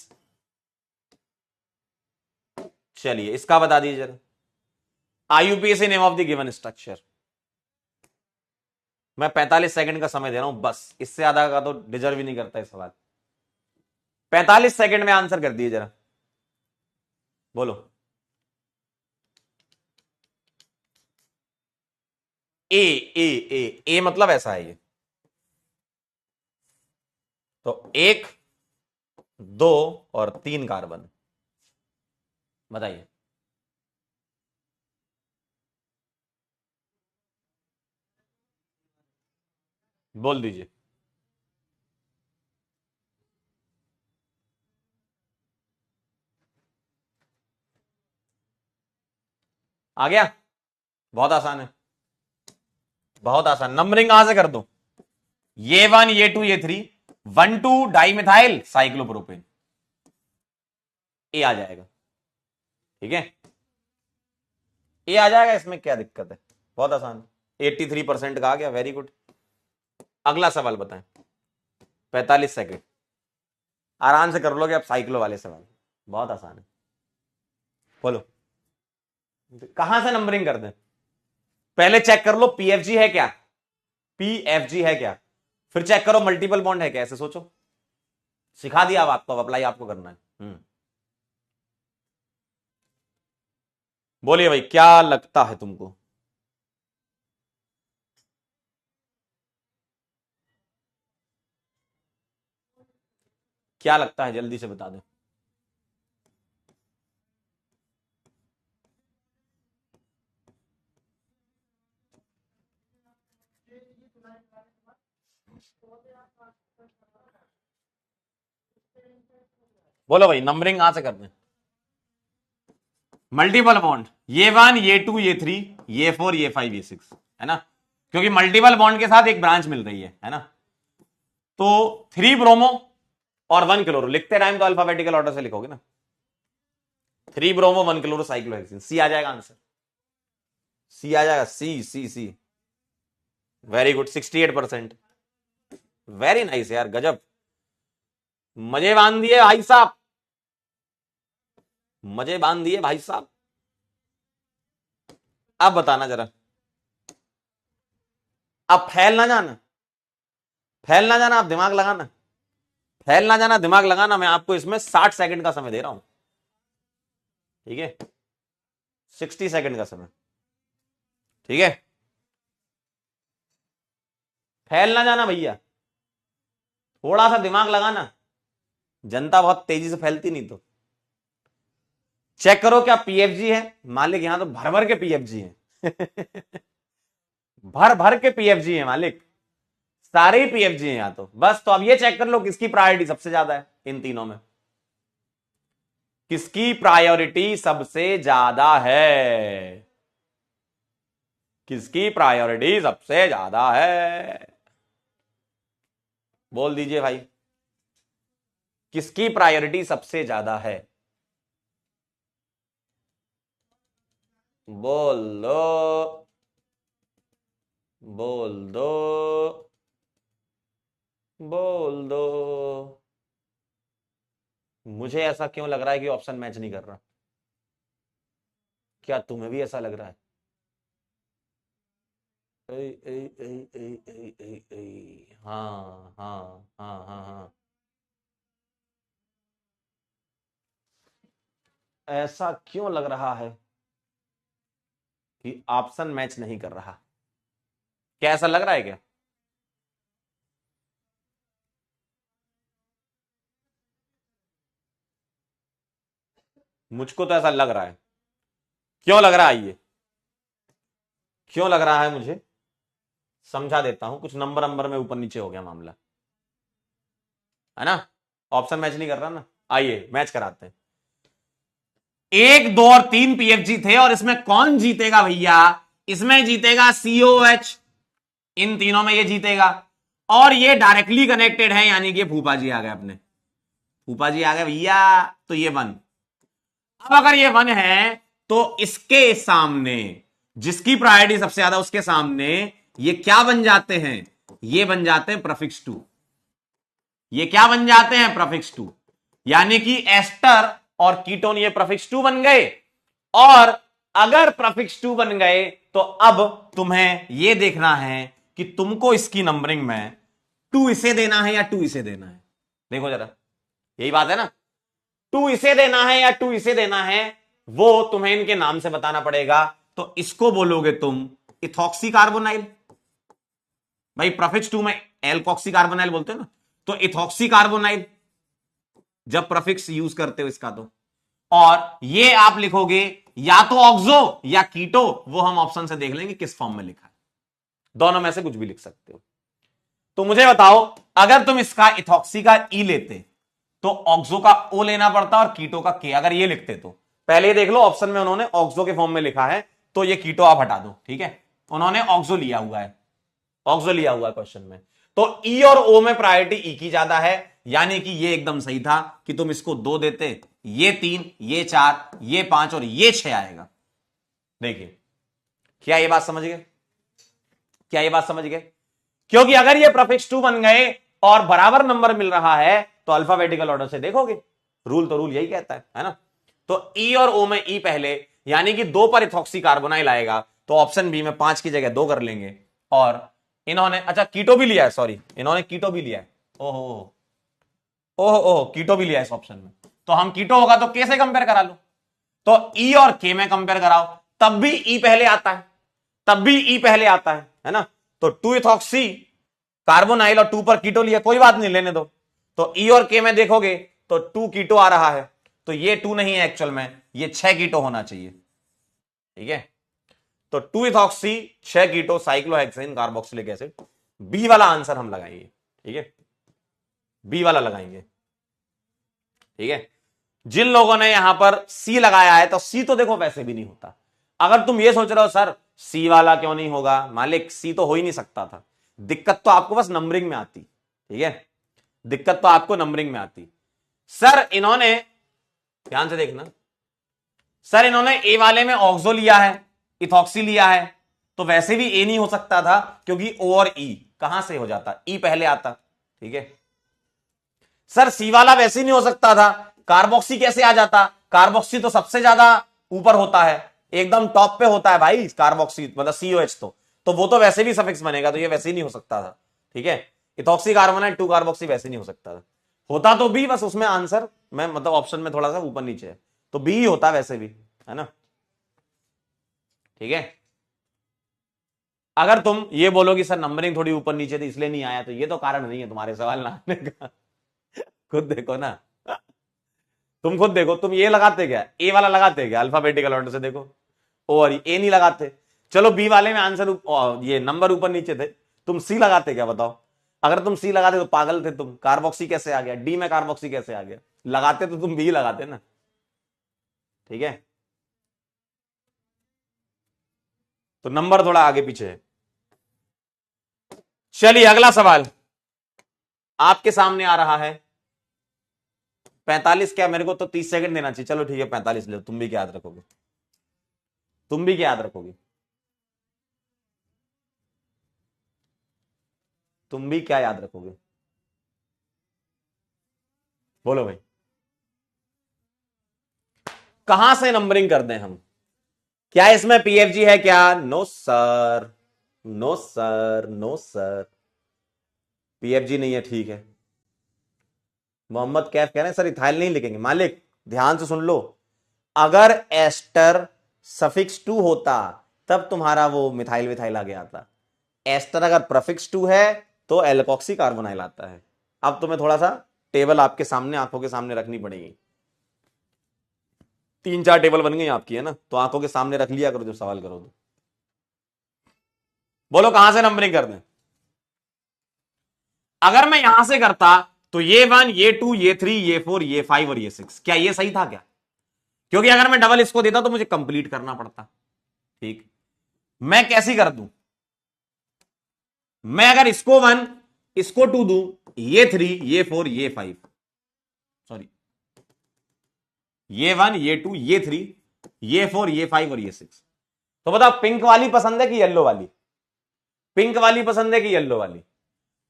चलिए, इसका बता दीजिए जरा, IUPAC name of the given structure. मैं 45 सेकंड का समय दे रहा हूं बस, इससे ज्यादा का तो डिजर्व ही नहीं करता ये सवाल। 45 सेकंड में आंसर कर दिए जरा, बोलो। ए ए ए ए मतलब ऐसा है ये, तो 1 2 और 3 कार्बन, बताइए। बोल दीजिए। आ गया, बहुत आसान है, बहुत आसान। नंबरिंग कहां से कर दो, ये 1 ये 2 ये 3, 1 2 डाई मिथाइल साइक्लोप्रोपेन, ए आ जाएगा, ठीक है, ए आ जाएगा, इसमें क्या दिक्कत है, बहुत आसान है। 83% का आ गया, वेरी गुड। अगला सवाल बताएं, 45 सेकंड, आराम से कर लोगे आप साइक्लो वाले सवाल, बहुत आसान है, बोलो। कहां से नंबरिंग कर दें, पहले चेक कर लो पीएफजी है क्या, पीएफजी है क्या, फिर चेक करो मल्टीपल बॉन्ड है क्या, ऐसे सोचो। सिखा दिया अब आपको, अप्लाई आपको करना है। बोलिए भाई, क्या लगता है तुमको? क्या लगता है, जल्दी से बता दे। बोलो भाई, नंबरिंग कहां से कर दें? मल्टीपल बॉन्ड, ये 1 ये 2 ये 3 ये 4 ये 5 ये 6, है ना, क्योंकि मल्टीपल बॉन्ड के साथ एक ब्रांच मिल रही है ना। तो 3 ब्रोमो और 1 क्लोरो, लिखते टाइम तो अल्फाबेटिकल ऑर्डर से लिखोगे ना। 3 ब्रोमो 1 क्लोरो साइक्लोहेक्सिन, सी आ जाएगा आंसर, सी आ जाएगा, सी सी सी, वेरी गुड, 68%, वेरी नाइस यार, गजब, मजे बांध दिए भाई साहब, मजे बांध दिए भाई साहब। अब बताना जरा, अब फैल ना जाना, फैल ना जाना, आप दिमाग लगाना, फैल ना जाना, दिमाग लगाना। मैं आपको इसमें 60 सेकंड का समय दे रहा हूं, ठीक है, 60 सेकंड का समय, ठीक है, फैल ना जाना भैया, थोड़ा सा दिमाग लगाना, जनता बहुत तेजी से फैलती नहीं तो। चेक करो क्या पीएफजी है, मालिक यहां तो भर भर के पीएफजी है भर भर के पीएफजी है मालिक, सारे ही पीएफजी हैं यहां तो, बस। तो अब ये चेक कर लो किसकी प्रायोरिटी सबसे ज्यादा है इन तीनों में, किसकी प्रायोरिटी सबसे ज्यादा है। किसकी प्रायोरिटी सबसे ज्यादा है? बोल दीजिए भाई, किसकी प्रायोरिटी सबसे ज्यादा है? बोल दो, बोल दो, बोल दो। मुझे ऐसा क्यों लग रहा है कि ऑप्शन मैच नहीं कर रहा? क्या तुम्हें भी ऐसा लग रहा है? ए, ए, ए, ए, ए, ए, ए, हाँ हाँ हाँ हाँ हाँ। ऐसा क्यों लग रहा है कि ऑप्शन मैच नहीं कर रहा? क्या ऐसा लग रहा है क्या? मुझको तो ऐसा लग रहा है। क्यों लग रहा है ये? क्यों लग रहा है मुझे? समझा देता हूं। कुछ नंबर नंबर में ऊपर नीचे हो गया मामला, है ना? ऑप्शन मैच नहीं कर रहा ना। आइए मैच कराते हैं। 1, 2 और 3 पीएफजी थे, और इसमें कौन जीतेगा भैया? इसमें जीतेगा सीओएच। इन तीनों में ये जीतेगा, और ये डायरेक्टली कनेक्टेड है, यानी कि फूफा जी आ गए अपने। फूफा जी आ गए भैया, तो ये 1। अब अगर ये 1 है तो इसके सामने, जिसकी प्रायोरिटी सबसे ज्यादा, उसके सामने ये क्या बन जाते हैं? ये बन जाते हैं प्रीफिक्स 2। ये क्या बन जाते हैं? प्रीफिक्स 2। यानी कि एस्टर और कीटोन ये प्रीफिक्स 2 बन गए। और अगर प्रीफिक्स 2 बन गए तो अब तुम्हें यह देखना है कि तुमको इसकी नंबरिंग में 2 इसे देना है या 2 इसे देना है। देखो जरा, यही बात है ना। 2 इसे देना है या 2 इसे देना है, वो तुम्हें इनके नाम से बताना पड़ेगा। तो इसको बोलोगे तुम इथॉक्सी कार्बोनाइल। भाई प्रीफिक्स 2 में एल्कोक्सी कार्बोनाइल बोलते हो ना, तो इथॉक्सी कार्बोनाइल जब प्रीफिक्स यूज करते हो इसका। तो और ये आप लिखोगे या तो ऑक्सो या कीटो, वो हम ऑप्शन से देख लेंगे किस फॉर्म में लिखा है। दोनों में से कुछ भी लिख सकते हो। तो मुझे बताओ, अगर तुम इसका इथॉक्सी का ई लेते तो ऑक्सो का ओ लेना पड़ता और कीटो का के। अगर ये लिखते तो पहले ये देख लो, ऑप्शन में उन्होंने ऑक्सो के फॉर्म में लिखा है, तो ये कीटो आप हटा दो, ठीक है। उन्होंने ऑक्सो लिया हुआ है, ऑक्सो लिया हुआ है क्वेश्चन में। तो ई और ओ में प्रायोरिटी ई की ज्यादा है, यानी कि ये एकदम सही था कि तुम इसको 2 देते, ये 3, ये 4, ये 5 और ये 6 आएगा। देखिए, क्या ये बात समझ गए? क्या ये बात समझ गए? क्योंकि अगर ये प्रीफिक्स 2 बन गए और बराबर नंबर मिल रहा है तो अल्फाबेटिकल ऑर्डर से देखोगे। रूल तो रूल यही कहता है ना। तो ई और ओ में ई पहले, यानी कि 2 पर इथॉक्सी कार्बोनाइल आएगा, तो ऑप्शन बी में 5 की जगह 2 कर लेंगे। और इन्होंने अच्छा कीटो भी लिया है, सॉरी इन्होंने कीटो भी लिया है। ओहो ओहो ओहो, कीटो भी लिया है इस ऑप्शन में। तो हम कीटो होगा तो के से कंपेयर करा लो, तो ई और के में कंपेयर कराओ, तब भी ई पहले आता है, तब भी ई पहले आता है ना। तो 2 इथॉक्सी कार्बोनाइल और 2 पर कीटो लिया, कोई बात नहीं, लेने दो। तो ई और के में देखोगे तो 2 कीटो आ रहा है, तो ये 2 नहीं है एक्चुअल में, ये 6 कीटो होना चाहिए, ठीक है। तो 2 इथॉक्सी 6 कीटो साइक्लोहेक्सेन कार्बोक्सिलिक एसिड। बी वाला आंसर हम लगाएंगे, ठीक है, बी वाला लगाएंगे, ठीक है। जिन लोगों ने यहां पर सी लगाया है, तो सी तो देखो वैसे भी नहीं होता। अगर तुम ये सोच रहे हो सर सी वाला क्यों नहीं होगा, मालिक सी तो हो ही नहीं सकता था। दिक्कत तो आपको बस नंबरिंग में आती, ठीक है, दिक्कत तो आपको नंबरिंग में आती। सर इन्होंने, ध्यान से देखना, सर इन्होंने ए वाले में ऑक्सो लिया है, इथॉक्सी लिया है, तो वैसे भी ए नहीं हो सकता था, क्योंकि ओ और ई कहां से हो जाता, ई पहले आता, ठीक है। सर सी वाला वैसे ही नहीं हो सकता था, कार्बोक्सी कैसे आ जाता, कार्बोक्सी तो सबसे ज्यादा ऊपर होता है, एकदम टॉप पे होता है भाई कार्बोक्सी, मतलब सीओएच। तो वो तो वैसे भी सफिक्स बनेगा, तो ये वैसे ही नहीं हो सकता था, ठीक है। इथॉक्सी कार्बोनाइल 2 कार्बोक्सी वैसे नहीं हो सकता था, होता तो बी, बस उसमें आंसर में मतलब ऑप्शन में थोड़ा सा ऊपर नीचे है, तो बी ही होता वैसे भी, है ना, ठीक है। अगर तुम ये बोलो कि सर नंबरिंग थोड़ी ऊपर नीचे थी इसलिए नहीं आया, तो ये तो कारण नहीं है तुम्हारे सवाल ना आने का। खुद देखो ना, तुम खुद देखो, तुम ये लगाते क्या, ए वाला लगाते क्या अल्फाबेटिकल ऑर्डर से, देखो ओ और ए नहीं लगाते। चलो बी वाले में आंसर ये नंबर ऊपर नीचे थे, तुम सी लगाते क्या बताओ। अगर तुम सी लगाते तो पागल थे तुम, कार्बोक्सी कैसे आ गया, डी में कार्बोक्सी कैसे आ गया, लगाते तो तुम बी लगाते ना, ठीक है। तो नंबर थोड़ा आगे पीछे है। चलिए अगला सवाल आपके सामने आ रहा है। 45 क्या, मेरे को तो 30 सेकंड देना चाहिए। चलो ठीक है 45 ले, तुम भी क्या याद रखोगे, तुम भी क्या याद रखोगे, तुम भी क्या याद रखोगे, बोलो भाई। कहां से नंबरिंग कर दें हम? क्या इसमें पीएफजी है क्या? No sir, no sir, no sir, PFG नहीं है। ठीक है, मोहम्मद कैफ कह रहे हैं सर इथाइल नहीं लिखेंगे। मालिक ध्यान से सुन लो, अगर एस्टर सफिक्स टू होता तब तुम्हारा वो मिथाइल विथाइल आ गया था। एस्टर अगर प्रफिक्स टू है तो एल्कोक्सी कार्बोनाइल आता है। अब तुम्हें थोड़ा सा टेबल आपके सामने, आंखों के सामने रखनी पड़ेगी। 3-4 टेबल बन गई आपकी, है ना, तो आंखों के सामने रख लिया करो जब सवाल करो तो। बोलो कहां से नंबरिंग कर दें? अगर मैं यहां से करता तो ये 1, ये 2, ये 3, ये 4, ये 5 और ये 6, क्या ये सही था क्या? क्योंकि अगर मैं डबल इसको देता तो मुझे कंप्लीट करना पड़ता। ठीक, मैं कैसी कर दूं? मैं अगर इसको 1, इसको 2 दूं, ये 3, ये 4, ये 5, सॉरी, ये 1, ये 2, ये 3, ये 4, ये 5 और ये 6, तो बताओ पिंक वाली पसंद है कि येलो वाली? पिंक वाली पसंद है कि येलो वाली?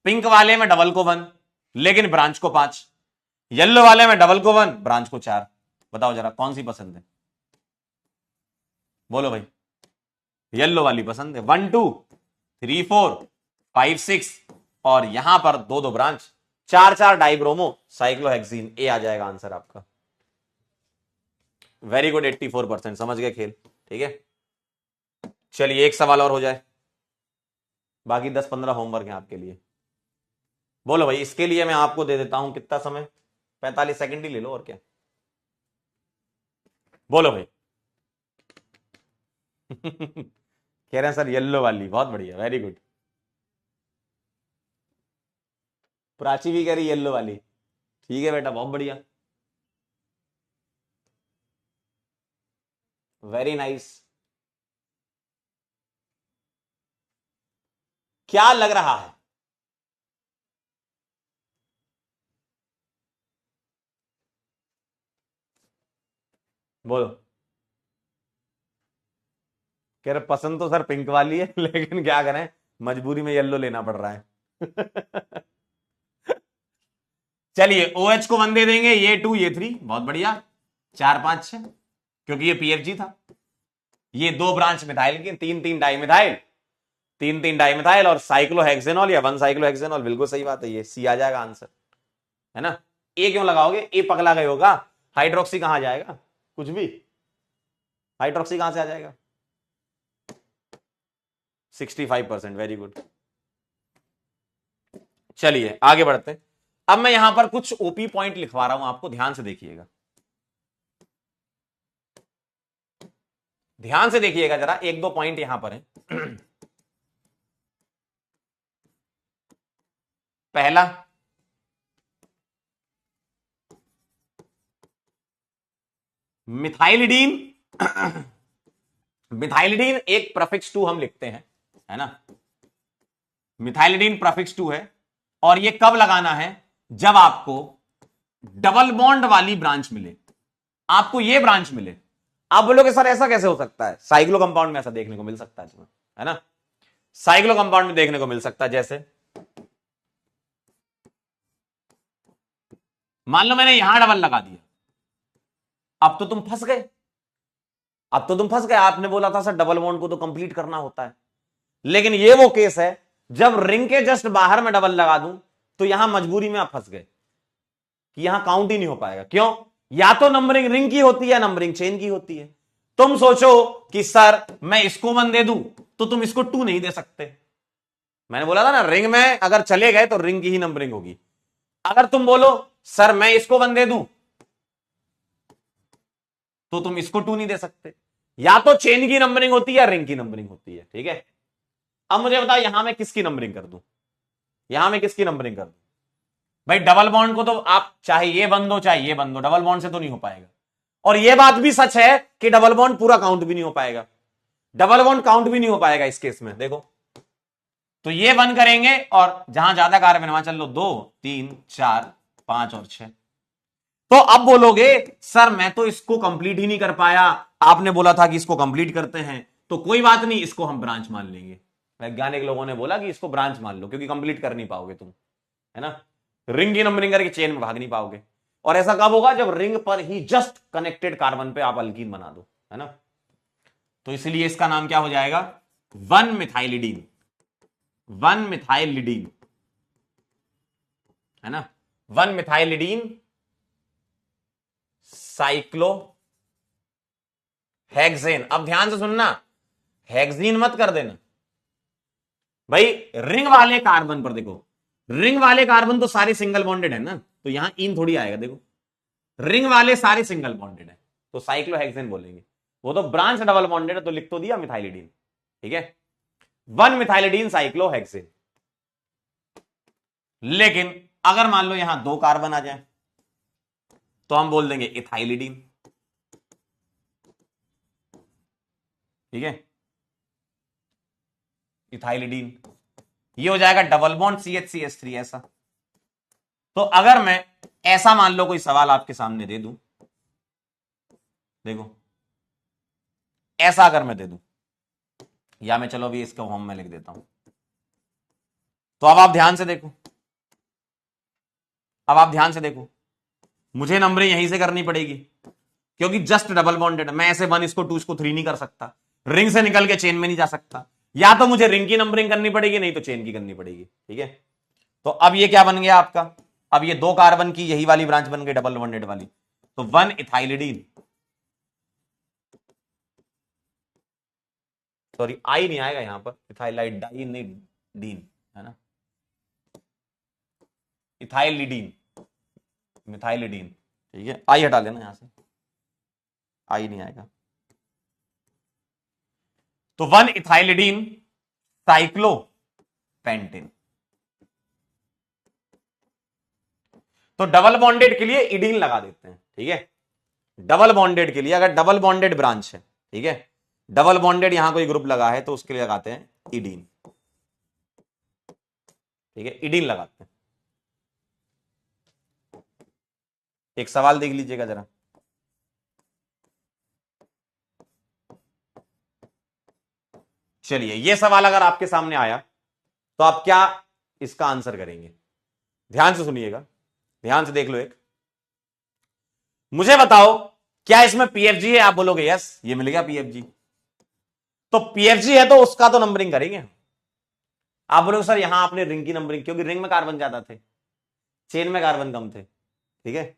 पिंक वाले में डबल को 1 लेकिन ब्रांच को 5, येलो वाले में डबल को 1 ब्रांच को 4। बताओ जरा कौन सी पसंद है? बोलो भाई। येलो वाली पसंद है। 1 2 3 4 5 6 और यहां पर 2 ब्रांच, 4 डाइब्रोमो साइक्लोहेक्सीन। ए आ जाएगा आंसर आपका। Very good, 84%। समझ गए खेल? ठीक है, चलिए एक सवाल और हो जाए, बाकी 10-15 होमवर्क है आपके लिए। बोलो भाई, इसके लिए मैं आपको दे देता हूं कितना समय? 45 सेकंड ही ले लो और क्या। बोलो भाई। कह रहे हैं सर येलो वाली, बहुत बढ़िया, वेरी गुड। प्राची भी कह रही येलो वाली। ठीक है बेटा, बहुत बढ़िया, वेरी नाइस। क्या लग रहा है? बोलो। कह रहे पसंद तो सर पिंक वाली है लेकिन क्या करें, मजबूरी में येलो लेना पड़ रहा है। चलिए OH को 1 दे देंगे, ये 2, ये 3, बहुत बढ़िया, 4 5 6, क्योंकि ये पीएफजी था। ये 2 ब्रांच मिथाइल की, 3 डाई मिथाइल, 3 डाई मिथाइल और साइक्लोहेक्सेनॉल या 1 साइक्लोहेक्सेनॉल। बिल्कुल सही बात है, ये सी आ जाएगा आंसर, है ना। ए क्यों लगाओगे? ए पगला गए होगा, हाइड्रोक्सी कहां जाएगा? कुछ भी, हाइड्रोक्सी कहां से आ जाएगा? 65%, वेरी गुड। चलिए आगे बढ़ते हैं। अब मैं यहां पर कुछ ओपी पॉइंट लिखवा रहा हूं आपको, ध्यान से देखिएगा, ध्यान से देखिएगा जरा, 1-2 पॉइंट यहां पर है। पहला, मिथाइलिडीन। मिथाइलिडीन एक प्रीफिक्स 2 हम लिखते हैं, है ना। मिथाइलिडीन प्रीफिक्स 2 है और ये कब लगाना है? जब आपको डबल बॉन्ड वाली ब्रांच मिले, आपको ये ब्रांच मिले। आप बोलोगे सर ऐसा कैसे हो सकता है? साइक्लो कंपाउंड में ऐसा देखने को मिल सकता है ना, साइक्लो कंपाउंड में देखने को मिल सकता है। जैसे मान लो मैंने यहां डबल लगा दिया, अब तो तुम फंस गए, अब तो तुम फंस गए। आपने बोला था सर डबल बॉन्ड को तो कंप्लीट करना होता है, लेकिन ये वो केस है जब रिंग के जस्ट बाहर में डबल लगा दूं तो यहां मजबूरी में आप फंस गए कि यहां काउंट ही नहीं हो पाएगा। क्यों? या तो नंबरिंग रिंग की होती है, नंबरिंग चेन की होती है। तुम सोचो कि सर मैं इसको 1 दे दूं तो तुम इसको 2 नहीं दे सकते। मैंने बोला था ना, रिंग में अगर चले गए तो रिंग की ही नंबरिंग होगी। अगर तुम बोलो सर मैं इसको 1 दे दूं तो तुम इसको 2 नहीं दे सकते। या तो चेन की नंबरिंग होती है या रिंग की नंबरिंग होती है। ठीक है, अब मुझे बताओ यहां मैं किसकी नंबरिंग कर दूं? यहां मैं किसकी नंबरिंग कर दूं? भाई डबल बॉन्ड को तो आप चाहे ये बंद हो चाहे ये बंद हो, डबल बॉन्ड से तो नहीं हो पाएगा। और ये बात भी सच है कि डबल बॉन्ड पूरा काउंट भी नहीं हो पाएगा। डबल बॉन्ड काउंट भी नहीं हो पाएगा इस केस में। देखो तो ये 1 करेंगे और जहां ज्यादा कार्बन वहां चल लो 2 3 4 5 और 6। तो अब बोलोगे सर मैं तो इसको कंप्लीट ही नहीं कर पाया, आपने बोला था कि इसको कंप्लीट करते हैं, तो कोई बात नहीं, इसको हम ब्रांच मान लेंगे। वैज्ञानिक लोगों ने बोला कि इसको ब्रांच मान लो क्योंकि कंप्लीट कर नहीं पाओगे तुम, है ना, रिंग की नंबरिंग करके चेन में भाग नहीं पाओगे। और ऐसा कब होगा, जब रिंग पर ही जस्ट कनेक्टेड कार्बन पे आप अल्कीन बना दो, है ना। तो इसलिए इसका नाम क्या हो जाएगा, 1 मिथाइलिडीन, 1 मिथाइलिडीन, है ना, 1 मिथाइलिडीन साइक्लो हेक्सेन। अब ध्यान से सुनना, हेक्सीन मत कर देना भाई। रिंग वाले कार्बन पर देखो, रिंग वाले कार्बन तो सारे सिंगल बॉन्डेड है ना, तो यहां इन थोड़ी आएगा। देखो रिंग वाले सारे सिंगल बॉन्डेड है तो साइक्लोहेक्सेन बोलेंगे। वो तो ब्रांच डबल बॉन्डेड है तो लिख तो दिया मिथाइलिडीन, ठीक है, 1 मिथाइलिडीन साइक्लोहेक्सेन। लेकिन अगर मान लो यहां 2 कार्बन आ जाए तो हम बोल देंगे इथाइलिडीन, ठीक है, इथाइलिडीन। ये हो जाएगा डबल बॉन्ड CH3 ऐसा। तो अगर मैं ऐसा मान लो कोई सवाल आपके सामने दे दूं, देखो ऐसा अगर मैं दे दूं, या मैं चलो अभी इसका होम में लिख देता हूं, तो अब आप ध्यान से देखो, अब आप ध्यान से देखो, मुझे नंबरिंग यहीं से करनी पड़ेगी क्योंकि जस्ट डबल बॉन्डेड, मैं ऐसे 1 इसको 2 इसको 3 नहीं कर सकता, रिंग से निकल के चेन में नहीं जा सकता, या तो मुझे रिंग की नंबरिंग करनी पड़ेगी नहीं तो चेन की करनी पड़ेगी, ठीक है। तो अब ये क्या बन गया आपका, अब ये 2 कार्बन की यही वाली ब्रांच बन गई डबल बॉन्डेड वाली, तो 1 इथाइलिडीन, सॉरी आई नहीं आएगा यहां पर, इथाइलाइडीन, है ना, इथाइलिडीन, मिथाइलिडीन, ठीक है, आई हटा लेना यहां से, आई नहीं आएगा। तो 1 इथाइलिडीन साइक्लोपेंटेन। तो डबल बॉन्डेड के लिए इडीन लगा देते हैं, ठीक है, डबल बॉन्डेड के लिए, अगर डबल बॉन्डेड ब्रांच है, ठीक है, डबल बॉन्डेड यहां कोई ग्रुप लगा है तो उसके लिए लगाते हैं इडीन, ठीक है, इडीन लगाते हैं। एक सवाल देख लीजिएगा जरा, चलिए ये सवाल अगर आपके सामने आया तो आप क्या इसका आंसर करेंगे, ध्यान से सुनिएगा, ध्यान से देख लो। एक मुझे बताओ क्या इसमें पीएफजी है, आप बोलोगे यस, ये मिल गया पीएफजी, तो पीएफजी है तो उसका तो नंबरिंग करेंगे। आप बोलोगे सर यहां आपने रिंग की नंबरिंग, क्योंकि रिंग में कार्बन ज्यादा थे, चेन में कार्बन कम थे, ठीक है।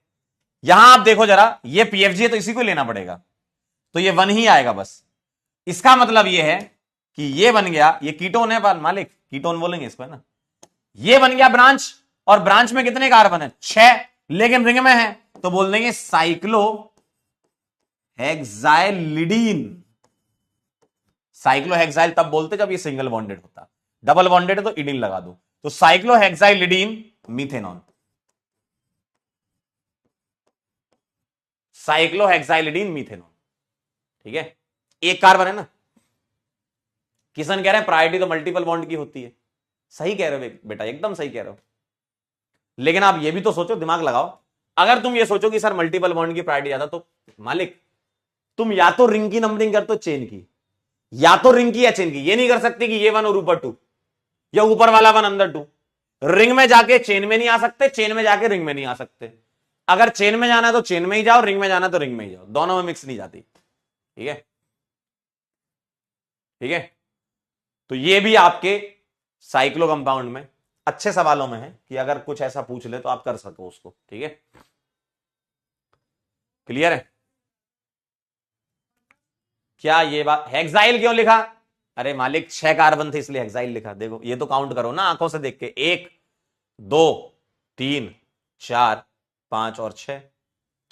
यहां आप देखो जरा, ये पीएफजी है तो इसी को लेना पड़ेगा, तो ये 1 ही आएगा बस। इसका मतलब ये है कि ये बन गया, ये कीटोन है मालिक, कीटोन बोलेंगे इसको, है ना, ये बन गया ब्रांच, और ब्रांच में कितने कार्बन है, 6, लेकिन रिंग में है तो बोल देंगे साइक्लो हेक्साइलिडीन। साइक्लोहेक्साइल तब बोलते जब ये सिंगल बॉन्डेड होता, डबल बॉन्डेड है तो इडीन लगा दो, तो साइक्लोहेक्साइलिडीन मीथेनॉन, साइक्लोहेक्साइलिडीन मीथेनॉन, ठीक है, एक कार्बन है ना। किशन कह रहे हैं प्रायोरिटी तो मल्टीपल बॉन्ड की होती है, सही कह रहे हो बेटा, एकदम सही कह रहे हो, लेकिन आप ये भी तो सोचो, दिमाग लगाओ, अगर तुम ये सोचो कि सर मल्टीपल बॉन्ड की प्रायोरिटी ज्यादा, तो मालिक तुम या तो रिंग की नंबरिंग करते हो चेन की, या तो रिंग की या चेन की, ये नहीं कर सकते कि ये 1 और ऊपर 2, या ऊपर वाला 1 अंदर 2, रिंग में जाके चेन में नहीं आ सकते, चेन में जाके रिंग में नहीं आ सकते, अगर चेन में जाना है तो चेन में ही जाओ, रिंग में जाना है तो रिंग में ही जाओ, दोनों में मिक्स नहीं जाती, ठीक है, ठीक है। तो ये भी आपके साइक्लो कंपाउंड में अच्छे सवालों में है कि अगर कुछ ऐसा पूछ ले तो आप कर सको उसको, ठीक है, क्लियर है। क्या ये बात, हेक्साइल क्यों लिखा, अरे मालिक 6 कार्बन थे इसलिए हेक्साइल लिखा, देखो ये तो काउंट करो ना आंखों से देख के, 1 2 3 4 5 और 6,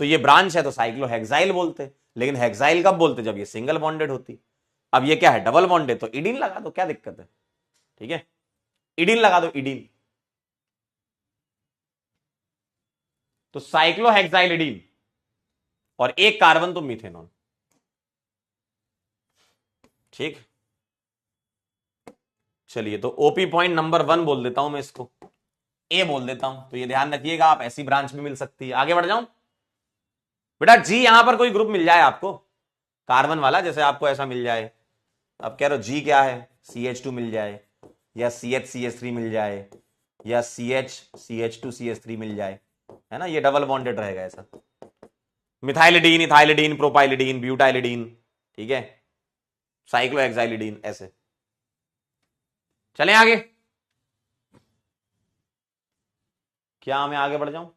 तो ये ब्रांच है तो साइक्लो हेक्साइल बोलते, लेकिन हेक्साइल कब बोलते, जब ये सिंगल बॉन्डेड होती। अब ये क्या है, डबल बॉन्डेड, तो इडीन लगा दो, क्या दिक्कत है, ठीक है, इडीन लगा दो, इडीन, तो साइक्लोहेक्साइलिडीन और एक कार्बन तो मीथेनॉन, ठीक, चलिए तो ओपी पॉइंट नंबर 1 बोल देता हूं मैं, इसको ए बोल देता हूं। तो ये ध्यान रखिएगा, आप ऐसी ब्रांच में मिल सकती है। आगे बढ़ जाऊं बेटा, जी यहां पर कोई ग्रुप मिल जाए आपको कार्बन वाला, जैसे आपको ऐसा मिल जाए, आप कह रहे हो जी क्या है, CH2 मिल जाए, या CH CH3 मिल जाए, या CH CH2 CH3 मिल जाए, है ना, ये डबल बॉन्डेड रहेगा ऐसा। मिथाइलिडीन, इथाइलिडीन, प्रोपाइलिडीन, ब्यूटाइलिडीन, ठीक है, साइक्लोहेक्साइलिडीन, ऐसे। चलें आगे, क्या मैं आगे बढ़ जाऊं?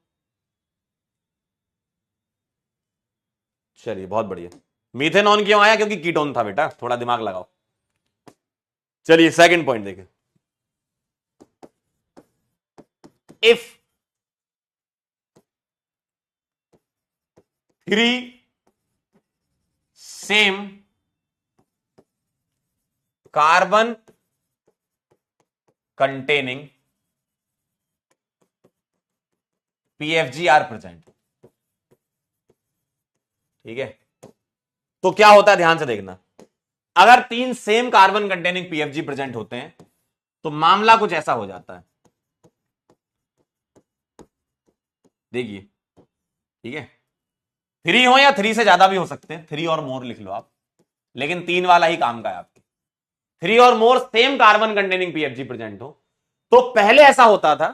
चलिए बहुत बढ़िया। मीथेनॉन क्यों आया? क्योंकि कीटोन था बेटा, थोड़ा दिमाग लगाओ। चलिए सेकंड पॉइंट देखें। If 3 same carbon containing PFG are present, ठीक है, तो क्या होता है ध्यान से देखना। अगर 3 same carbon containing PFG present होते हैं तो मामला कुछ ऐसा हो जाता है, देखिए, ठीक है, 3 हो या 3 से ज्यादा भी हो सकते हैं, 3 और मोर लिख लो आप, लेकिन 3 वाला ही काम का है आपके। 3 और more same carbon containing PFG present हो तो पहले ऐसा होता था,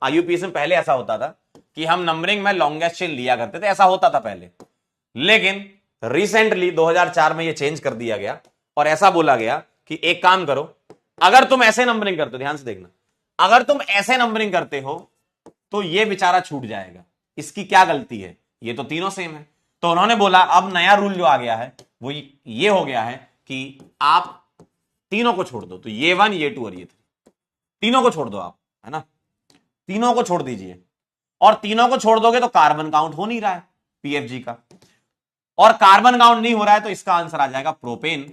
IUPAC में पहले ऐसा होता था कि हम नंबरिंग में लॉन्गेस्ट चेन लिया करते थे, ऐसा होता था पहले। लेकिन रिसेंटली 2004 में यह चेंज कर दिया गया और ऐसा बोला गया कि एक काम करो, अगर तुम ऐसे नंबरिंग करते हो, ध्यान से देखना, अगर तुम ऐसे नंबरिंग करते हो तो यह बेचारा छूट जाएगा। इसकी क्या गलती है, ये तो तीनों सेम है। तो उन्होंने बोला अब नया रूल जो आ गया है वो ये हो गया है कि आप तीनों को छोड़ दो, तो ये 1, ये 2 और ये 3, तीनों को छोड़ दो आप, है ना, तीनों को छोड़ दीजिए। और तीनों को छोड़ दोगे तो कार्बन काउंट हो नहीं रहा है PFG का, और कार्बन काउंट नहीं हो रहा है तो इसका आंसर आ जाएगा प्रोपेन।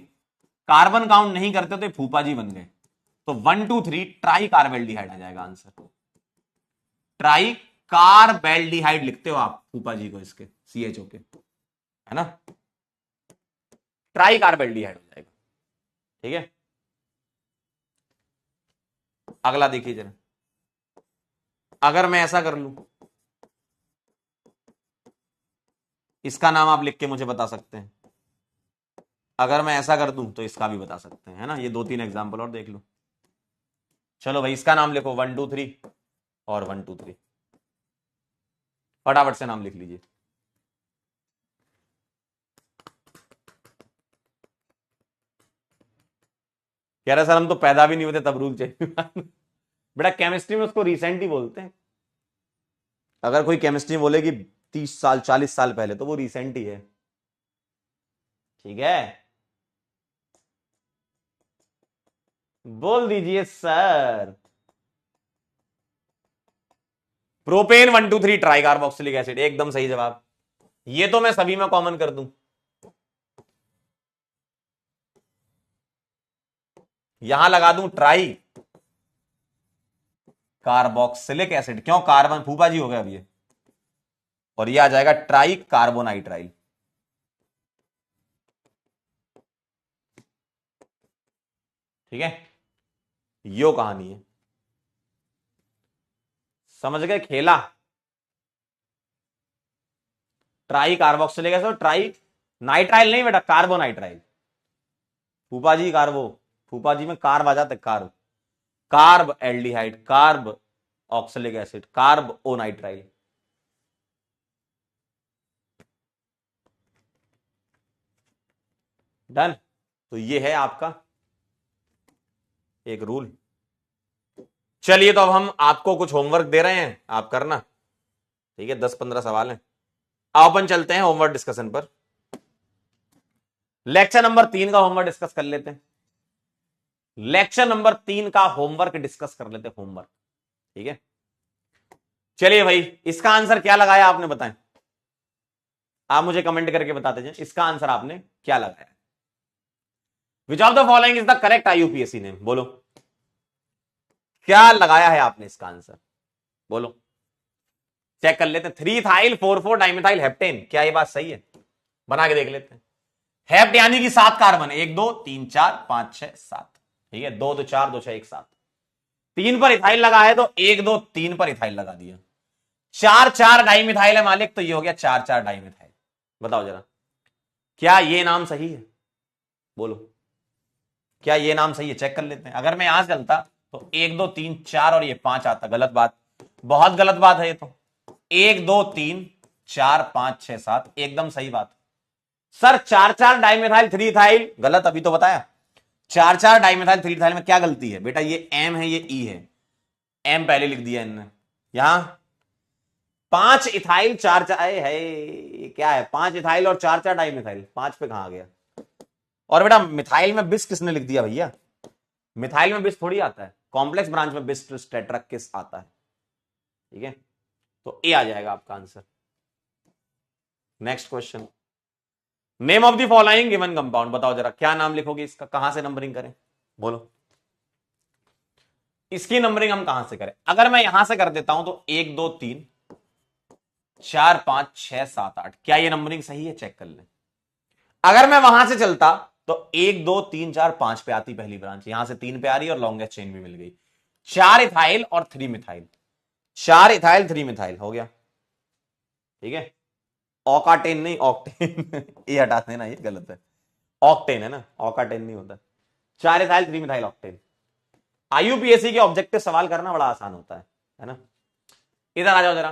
कार्बन काउंट नहीं करते तो फूफा जी बन गए, तो 1 2 3 ट्राई कार्बेल्डिहाइड आ जाएगा आंसर। ट्राई कार्बेल्डिहाइड लिखते हो आप फूफा जी को, इसके CHO के, है ना, ट्राई कार्बेल्डिहाइड हो जाएगा, ठीक है। अगला देखिए जरा, अगर मैं ऐसा कर लूं, इसका नाम आप लिख के मुझे बता सकते हैं, अगर मैं ऐसा कर दूं तो इसका भी बता सकते हैं, है ना, ये 2-3 एग्जांपल और देख लो। चलो भाई, इसका नाम लिखो 1 2 3 और 1 2 3, फटाफट से नाम लिख लीजिए। कह रहे सर हम तो पैदा भी नहीं होते तब रूल चाहिए। बेटा केमिस्ट्री में उसको रिसेंट ही बोलते हैं। अगर कोई केमिस्ट्री बोलेगी 30 साल 40 साल पहले तो वो रिसेंट ही है, ठीक है, बोल दीजिए sir. Propane 1 2 3 try carboxylic acid, एकदम सही जवाब। ये तो मैं सभी में कॉमन कर दूं, यहां लगा दूं ट्राई कार्बोक्सिलिक एसिड, क्यों, कार्बन फूफा जी हो गया अब ये, और ये आ जाएगा ट्राई कार्बोनाइट्राइल। ठीक है, यो कहानी है, समझ गए खेला। Try carboxylic acid, try nitrile नहीं बेटा, कार्बोनाइट्राइल। फूफा जी कार्बो, फूफा जी में कार्ब आ जाते, carb, carbaldehyde, carboxylic acid, carbonitrile. Done. तो ये है आपका एक रूल। चलिए तो अब हम आपको कुछ होमवर्क दे रहे हैं, आप करना, ठीक है, 10-15 सवाल हैं। अब अपन चलते हैं होमवर्क डिस्कशन पर। लेक्चर नंबर 3 का होमवर्क डिस्कस कर लेते हैं। लेक्चर नंबर 3 का होमवर्क डिस्कस कर लेते हैं, होमवर्क, ठीक है। चलिए भाई, इसका आंसर क्या लगाया आपने, बताएं, आप मुझे कमेंट करके बता दीजिए इसका आंसर आपने क्या लगाया। Which of the following is the correct IUPAC name, बोलो क्या लगाया है आपने इसका आंसर, बोलो, चेक कर लेते हैं। 3 थाइल 4 4 डाइमिथाइल हेप्टेन, क्या ये बात सही है, बना के देख लेते हैं। हेप्ट यानी कि 7 कार्बन, 1 2 3 4 5 6 7, ठीक है, 2 2 4 2 6 1 7। 3 पर इथाइल लगा है तो 1 2 3 पर इथाइल लगा दिया। 4 4 डाइमिथाइल है मालिक, तो ये हो गया 4 4 डाइमिथाइल। बताओ जरा, क्या ये नाम सही है? बोलो, क्या ये नाम सही है? चेक कर लेते हैं। अगर मैं यहां से चलता तो 1 2 3 4 और ये 5 आता। गलत बात, बहुत गलत बात है ये तो। 1 2 3 4 5 6 7 एकदम सही बात। सर 4 4 डाइमिथाइल 3 इथाइल, गलत, अभी तो बताया। 4 4 डाइमिथाइल 3 इथाइल में क्या गलती है बेटा? ये एम है, ये ई है। एम पहले लिख दिया इनने। यहां 5 इथाइल 4 4 है, क्या है? 5 इथाइल और 4 4 डाइमिथाइल, 5 पे कहां आ गया? और बेटा मिथाइल में बिस किसने लिख दिया भैया? मिथाइल में बिस थोड़ी आता है, कॉम्प्लेक्स ब्रांच में बिस टेट्रा किस आता है। ठीक है, तो ए आ जाएगा आपका answer. Next question, name of the following given compound. बताओ जरा, क्या नाम लिखोगे इसका? कहां से नंबरिंग करें? बोलो, इसकी नंबरिंग हम कहां से करें? अगर मैं यहां से कर देता हूं तो 1 2 3 4 5 6 7 8, क्या ये नंबरिंग सही है? चेक कर लें। अगर मैं वहां से चलता तो 1 2 3 4 5 पे आती पहली ब्रांच, यहां से 3 पे आ रही और लॉन्गेस्ट चेन भी मिल गई। 4 इथाइल और 3 मिथाइल, 4 इथाइल 3 मिथाइल हो गया। ठीक है, ऑकाटेन नहीं, ऑक्टेन ये हटा देना, ये गलत है। ऑक्टेन है ना, ऑकाटेन नहीं होता। 4 इथाइल 3 मिथाइल ऑक्टेन। आईयूपीएससी के ऑब्जेक्टिव सवाल करना बड़ा आसान होता है ना। इधर आ जाओ जरा,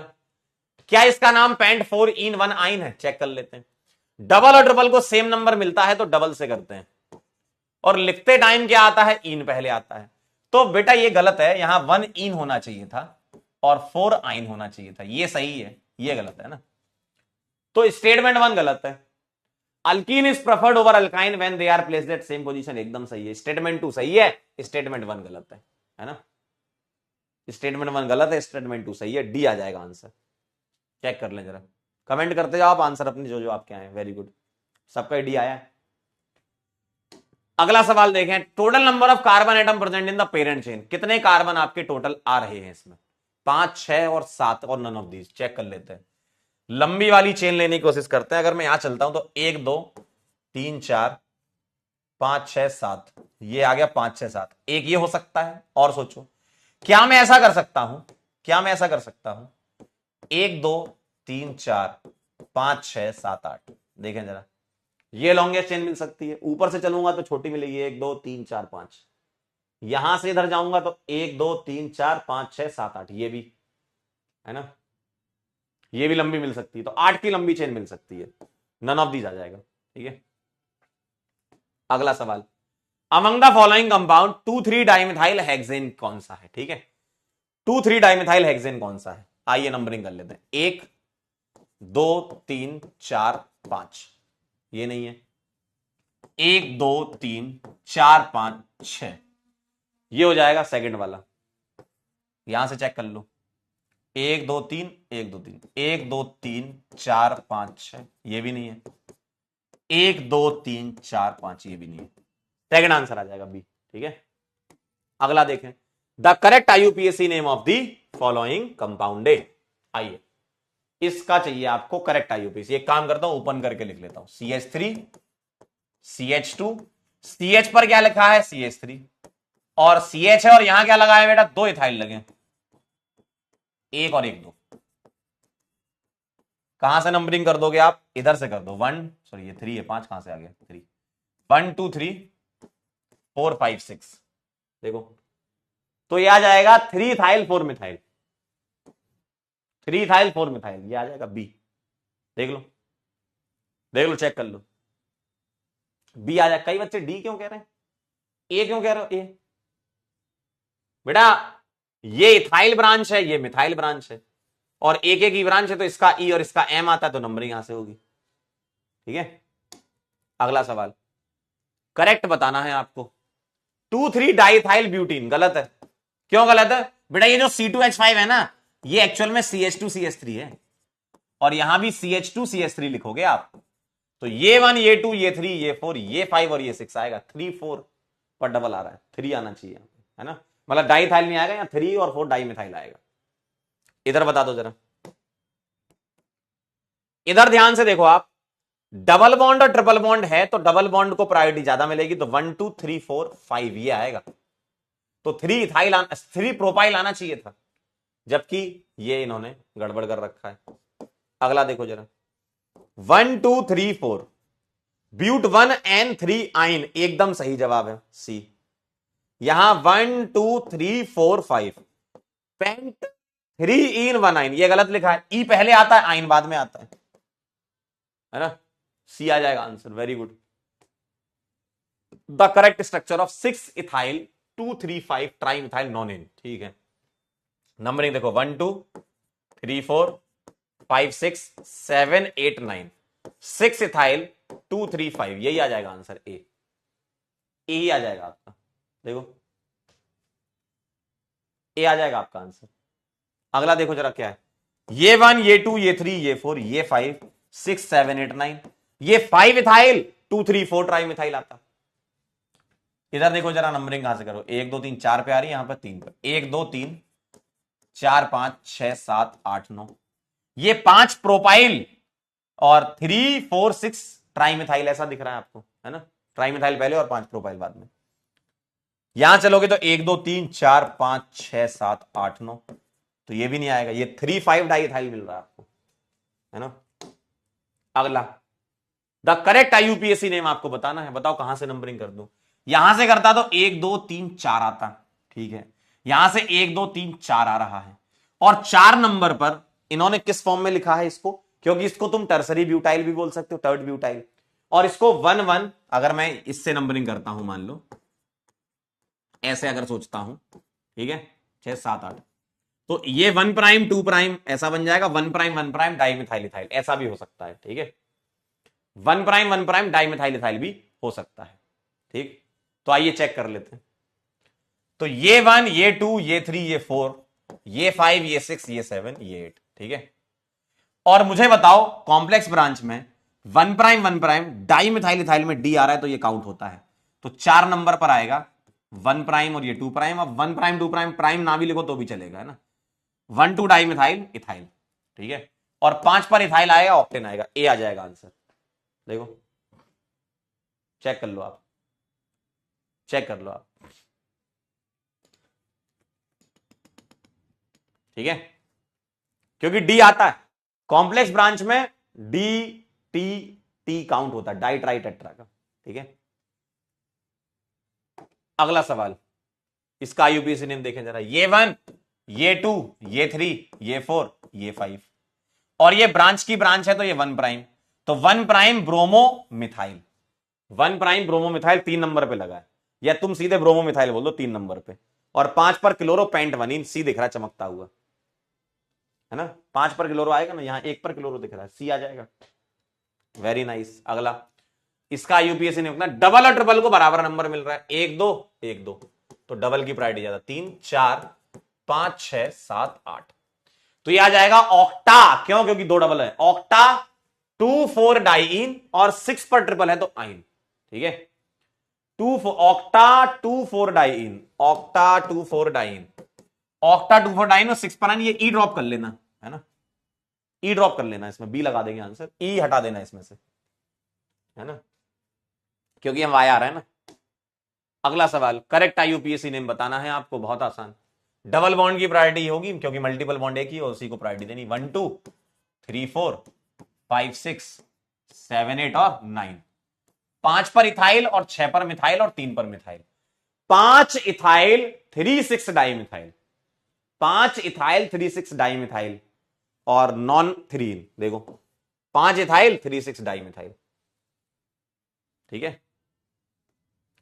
क्या इसका नाम पेंट 4 इन 1 आइन है? चेक कर लेते हैं। डबल और ट्रिपल को सेम नंबर मिलता है तो डबल से करते हैं, और लिखते टाइम क्या आता है? इन पहले आता है। तो बेटा ये गलत है, यहां 1 इन होना चाहिए था और 4 आइन होना चाहिए था, ये सही है, ये गलत है ना। तो स्टेटमेंट 1 गलत है। Alkene is preferred over alkyne when they are placed at same position, एकदम सही है। स्टेटमेंट 2 सही है, स्टेटमेंट 1 गलत है ना। स्टेटमेंट 1 गलत है, स्टेटमेंट 2 सही है। डी आ जाएगा आंसर। चेक कर लें जरा, कमेंट करते जाओ आप आंसर अपने जो जो आपके आए। वेरी गुड, सबका डी आया है। अगला सवाल देखें, total number of carbon atom present in the parent chain. कितने कार्बन आपके टोटल आ रहे हैं इसमें? 5 6 और 7 और नन ऑफ दीज। चेक कर लेते हैं, लंबी वाली चेन लेने की कोशिश करते हैं। अगर मैं यहां चलता हूं तो 1 2 3 4 5 6 7, ये आ गया 5 6 7। एक ये हो सकता है, और सोचो, क्या मैं ऐसा कर सकता हूं? क्या मैं ऐसा कर सकता हूं? 1 2 3 4 5 6 7 8, देखें जरा, ये लॉन्गेस्ट चेन मिल सकती है। ऊपर से चलूंगा तो छोटी मिलेगी, 1 2 3 4 5। यहां से इधर जाऊंगा तो 1 2 3 4 5 6 7 8, ये भी है ना, ये भी लंबी मिल सकती है। तो 8 की लंबी चेन मिल सकती है। नन ऑफ दीज आ जाएगा। ठीक है, अगला सवाल, among the following compound 2 3 dimethyl hexane कौन सा है? ठीक है, 2 3 डाइमिथाइल हेक्सेन कौन सा है? आइए नंबरिंग कर लेते हैं। 1 2 3 4 5, ये नहीं है। 1 2 3 4 5 6, ये हो जाएगा सेकंड वाला। यहां से चेक कर लो, 1 2 3 1 2 3 1 2 3 4 5 6, ये भी नहीं है। 1 2 3 4 5, ये भी नहीं है। सेकंड आंसर आ जाएगा बी। ठीक है, अगला देखें, the correct IUPAC name of the following compound A. आइए, इसका चाहिए आपको करेक्ट आईयूपीएसी। एक काम करता हूं, ओपन करके लिख लेता हूं, CH3 CH2, CH पर क्या लिखा है? CH3, और CH है और यहां क्या लगा है बेटा? 2 इथाइल लगे, 1 और 1 2। कहां से नंबरिंग कर दोगे आप? इधर से कर दो। 1 सॉरी, ये 3 है, 5 कहां से आ गया? 3 1 2 3 4 5 6, देखो, तो ये आ जाएगा 3 इथाइल 4 मिथाइल। 3 इथाइल 4 मिथाइल, ये आ जाएगा बी। देख लो, देख लो, चेक कर लो, बी आ जाएगा। कई बच्चे डी क्यों कह रहे हैं, ए क्यों कह रहे हो? ए बेटा, ये इथाइल ब्रांच है, ये मिथाइल ब्रांच है, और एक एक ही ब्रांच है, तो इसका ई और इसका एम आता है, तो नंबरिंग यहां से होगी। ठीक है, अगला सवाल, करेक्ट बताना है आपको। 2 3 डाइथाइल ब्यूटीन गलत है। क्यों गलत है बेटा? ये जो C2H5 है ना, ये एक्चुअल में CH2CH3 है, और यहां भी CH2CH3 लिखोगे आप, तो ये 1 ये 2 ये 3 ये 4 ये 5 और ये 6 आएगा। 3 4 पर डबल आ रहा है, 3 आना चाहिए, है ना, मतलब डाइथाइल नहीं आएगा, यहाँ 3 और 4 डाइमिथाइल आएगा। इधर बता दो जरा, इधर ध्यान से देखो आप, डबल बॉन्ड और ट्रिपल बॉन्ड है तो डबल बॉन्ड को प्रायोरिटी ज्यादा मिलेगी, तो 1 2 3 4 5 ये आएगा। तो 3 इथाइल 3 प्रोपाइल आना चाहिए था, जबकि ये इन्होंने गड़बड़ कर रखा है। अगला देखो जरा, 1 2 3 4 ब्यूट 1 एंड 3 आइन, एकदम सही जवाब है सी। यहां 1 2 3 4 5 पेंट 3 इन 1 आइन, ये गलत लिखा है, ई पहले आता है आइन बाद में आता है ना। सी आ जाएगा answer, very good. The correct structure of 6 ethyl 2 3 5 trimethyl nonene, ठीक है। नंबरिंग देखो 1 2 3 4 5 6 7 8 9, 6 इथाइल 2 3 5, यही आ जाएगा आंसर, ए ही आ जाएगा आपका। देखो ए आ जाएगा आपका आंसर। अगला देखो जरा क्या है, ये 1 ये 2 ये 3 ये 4 ये 5 6 7 8 9, ये 5 इथाइल 2 3 4 ट्राई मिथाइल आता। इधर देखो जरा नंबरिंग कहां से करो, 1 2 3 4 पे आ रही है, यहां पर 3 पे, 1 2 3 4 5 6 7 8 9, ये 5 प्रोपाइल और 3 4 6 ट्राई मिथाइल, ऐसा दिख रहा है आपको, है ना। ट्राई मिथाइल पहले और 5 प्रोपाइल बाद में। यहां चलोगे तो 1 2 3 4 5 6 7 8 9, तो ये भी नहीं आएगा, ये 3 5 डाइथाइल मिल रहा है आपको, है ना। अगला, द करेक्ट आईयूपीएसी नेम आपको बताना है, बताओ कहां से नंबरिंग कर दूं। यहां से करता तो 1 2 3 4 आता, ठीक है। यहां से 1 2 3 4 आ रहा है, और 4 नंबर पर इन्होंने किस फॉर्म में लिखा है इसको, क्योंकि इसको तुम टर्सरी ब्यूटाइल भी बोल सकते हो, टर्ड ब्यूटाइल, और इसको 1 1, अगर मैं इससे नंबरिंग करता हूं, मान लो ऐसे अगर सोचता हूं, ठीक है, 6 7 8, तो ये 1 प्राइम 2 प्राइम ऐसा बन जाएगा, 1 प्राइम डाइमिथाइल इथाइल ऐसा भी हो सकता है, ठीक है। 1 प्राइम डाइमिथाइल इथाइल भी हो सकता है, ठीक। तो आइए चेक कर लेते हैं। तो ये 1 ये 2 ये 3 ये 4 ये 5 ये 6 ये 7 ये 8, ठीक है। और मुझे बताओ कॉम्प्लेक्स ब्रांच में 1 प्राइम डाइमिथाइल इथाइल में डी आ रहा है, तो ये काउंट होता है, तो 4 नंबर पर आएगा 1 प्राइम और ये 2 प्राइम। अब 1 प्राइम 2 प्राइम प्राइम ना भी लिखो तो भी चलेगा, है ना। 1 2 डाइमिथाइल इथाइल, ठीक है। और 5 पर इथाइल आएगा, ऑक्टेन आएगा, ए आ जाएगा आंसर। देखो चेक कर लो आप, चेक कर लो आप, ठीक है, क्योंकि डी आता है कॉम्प्लेक्स ब्रांच में, डी टी टी काउंट होता है डाई ट्राई टेट्रा का, ठीक है। अगला सवाल, इसका आईयूपीएसी नेम देखें जरा, ये 1 ये 2 ये 3 ये 4 ये 5, और ये ब्रांच की ब्रांच है तो ये 1 प्राइम, तो 1 prime bromo methyl, 1 prime bromo methyl 3 number पे लगा है, या तुम सीधे ब्रोमो मिथाइल बोल दो 3 नंबर पे, और 5 पर क्लोरो पेंट वनीन, सी दिख रहा है चमकता हुआ, है ना। 5 पर क्लोरो आएगा ना, यहां 1 पर क्लोरो दिख रहा है, सी आ जाएगा, वेरी नाइस। अगला, इसका यूपीएससी ने अपना डबल और ट्रिपल को बराबर नंबर मिल रहा है, 1 2 1 2, तो डबल की प्रायोरिटी ज्यादा, 3 4 5 6 7 8, तो ये आ जाएगा ऑक्टा, क्यों, क्योंकि 2 डबल है, ऑक्टा 2 4 डाइइन, और 6 पर ट्रिपल है तो आइन, ठीक है। 2 octa 2 4 diene, octa 2 4 diene, octa 2 4 diene और 6 पर आइन, ये ई ड्रॉप कर लेना, है ना, ई ड्रॉप कर लेना, इसमें बी लगा देंगे आंसर, ई हटा देना इसमें से, है ना, क्योंकि हम वाई आ रहा है ना। अगला सवाल, करेक्ट आईयूपीएसी नेम बताना है आपको, बहुत आसान। डबल बॉन्ड की प्रायोरिटी होगी क्योंकि मल्टीपल बॉन्ड एक ही और उसी को प्रायोरिटी देनी, 1 2 3 4 5 6 7 8 और 9, 5 पर इथाइल और 6 पर मिथाइल और 3 पर methyl, 5 ethyl 3 6 dimethyl, 5 ethyl 3 6 dimethyl और नॉन 3, देखो 5 इथाइल 3 6 डाइमिथाइल, ठीक है।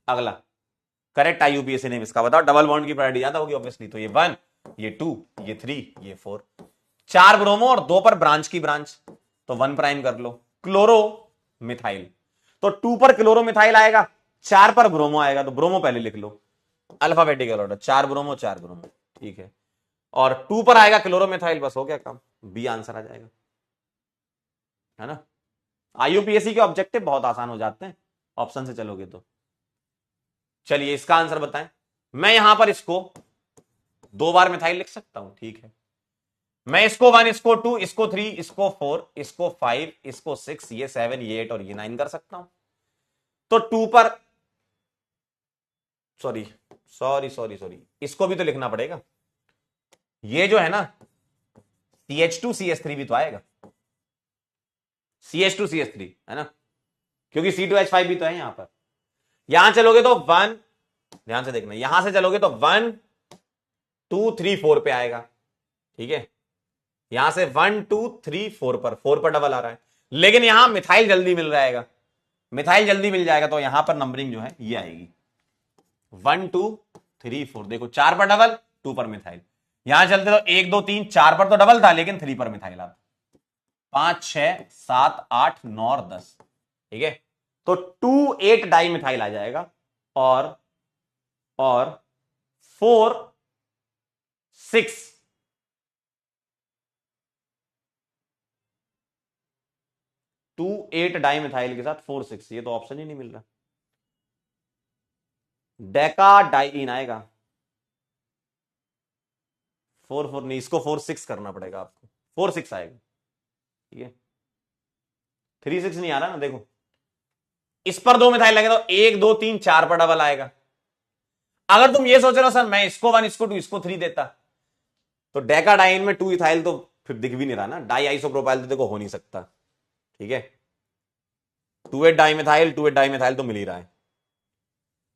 अगला, करेक्ट आईयूपीएसी नेम इसका बताओ, डबल बॉन्ड की प्रायोरिटी ज्यादा होगी ऑब्वियसली, तो ये 1 ये 2 ये 3 ये 4, 4 ब्रोमो और 2 पर ब्रांच की ब्रांच, तो 1 प्राइम कर लो, क्लोरो मिथाइल, तो 2 पर क्लोरो मिथाइल आएगा, 4 पर ब्रोमो आएगा, तो ब्रोमो पहले लिख लो अल्फाबेटिकल ऑर्डर, 4 ब्रोमो 4 ब्रोमो, ठीक है, और 2 पर आएगा क्लोरो मिथाइल, बस हो गया काम, बी आंसर आ जाएगा, है ना। आईयूपीएससी के ऑब्जेक्टिव बहुत आसान हो जाते हैं ऑप्शन से चलोगे तो। चलिए इसका आंसर बताएं, मैं यहां पर इसको 2 बार मिथाइल लिख सकता हूं, ठीक है, मैं इसको 1, इसको 2, इसको 3, इसको 4, इसको 5, इसको 6, ये 7, ये 8 और ये 9 कर सकता हूं। तो 2 पर सॉरी सॉरी सॉरी सॉरी इसको भी तो लिखना पड़ेगा। ये जो है ना CH2CH3 भी तो आएगा, CH2CH3 है ना, क्योंकि C2H5 भी तो है यहां पर। यहां चलोगे तो 1, ध्यान से देखना, यहां से चलोगे तो 1 2 3 4 पे आएगा, ठीक है। यहां से 1 2 3 4 पर, 4 पर डबल आ रहा है, लेकिन यहां मिथाइल जल्दी मिल जाएगा, मिथाइल जल्दी मिल जाएगा, तो यहां पर नंबरिंग जो है ये आएगी 1 2 3 4। देखो 4 पर डबल, 2 पर मिथाइल। यहां चलते तो 1 2 3 4 पर तो डबल था, लेकिन 3 पर मिथाइल आता, 5 6 7 8 9 और 10, ठीक है। तो 2 8 डाई मिथाइल आ जाएगा, और 4 6 2 8 डाई मिथाइल के साथ 4 6, ये तो ऑप्शन ही नहीं मिल रहा। डेका डाइइन आएगा, 4 4 नहीं, इसको 4 6 करना पड़ेगा आपको, 4 6 आएगा, ठीक है। 3 6 नहीं आ रहा ना, देखो इस पर 2 मिथाइल लगे तो 1 2 3 4 पर डबल आएगा। अगर तुम ये सोच रहे हो सर मैं इसको 1 इसको 2 इसको 3 देता, तो डेका डाइन में 2 इथाइल तो फिर दिख भी नहीं रहा ना, डाई आइसोप्रोपाइल तो देखो हो नहीं सकता, ठीक है। 2 8 डाई मिथाइल, 2 8 डाई मिथाइल तो मिल ही रहा है,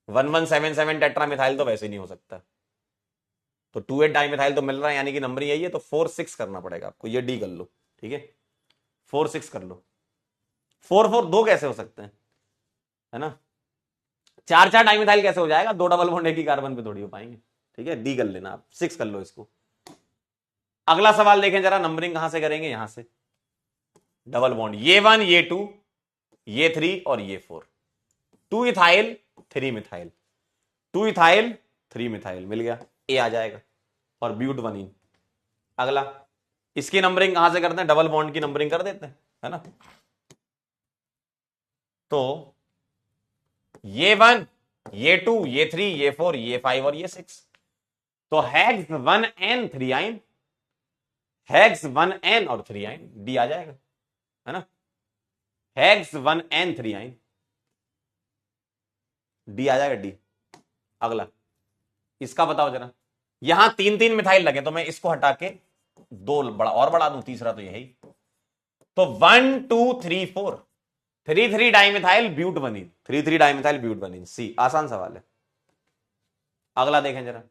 1 1 7 7 टेट्रा मिथाइल तो वैसे नहीं हो सकता, तो 2 8 डाई मिथाइल तो मिल रहा है, यानी कि नंबर यही है, तो 4 6 करना पड़ेगा आपको, ये डी कर लो, ठीक है। 4 6 कर लो। 4 4 2 कैसे हो सकते हैं, है ना, 4 4 डाई मिथाइल कैसे हो जाएगा, 2 डबल बॉन्ड एक ही कार्बन पे थोड़ी हो पाएंगे, ठीक है। डी कर लेना आप, 6 कर लो इसको। अगला सवाल देखें जरा, नंबरिंग कहां से करेंगे, यहां से डबल बॉन्ड, ये 1 ये 2 ये 3 और ये 4, 2 इथाइल 3 मिथाइल, 2 इथाइल 3 मिथाइल मिल गया, ए आ जाएगा, और ब्यूट 1 इन। अगला, इसकी नंबरिंग कहां से करते हैं, डबल बॉन्ड की नंबरिंग कर देते हैं, है ना। तो ये 1 ये 2 ये 3 ये 4 ये 5 और ये 6, तो हेक्स 1n 3 आइन, हेक्स 1n और 3 आइन, डी आ जाएगा, है ना। हेक्स 1n 3 आइन, डी आ जाएगा, डी। अगला, इसका बताओ जरा, यहां 3 3 मिथाइल लगे, तो मैं इसको हटा के 2 बड़ा और बढ़ा दूं, तीसरा तो यही, तो 1 2 3 4 3 3 डाइमिथाइल ब्यूट 1 इन, 3 3 डाइमिथाइल ब्यूट 1 इन, सी। आसान सवाल है। अगला देखें जरा,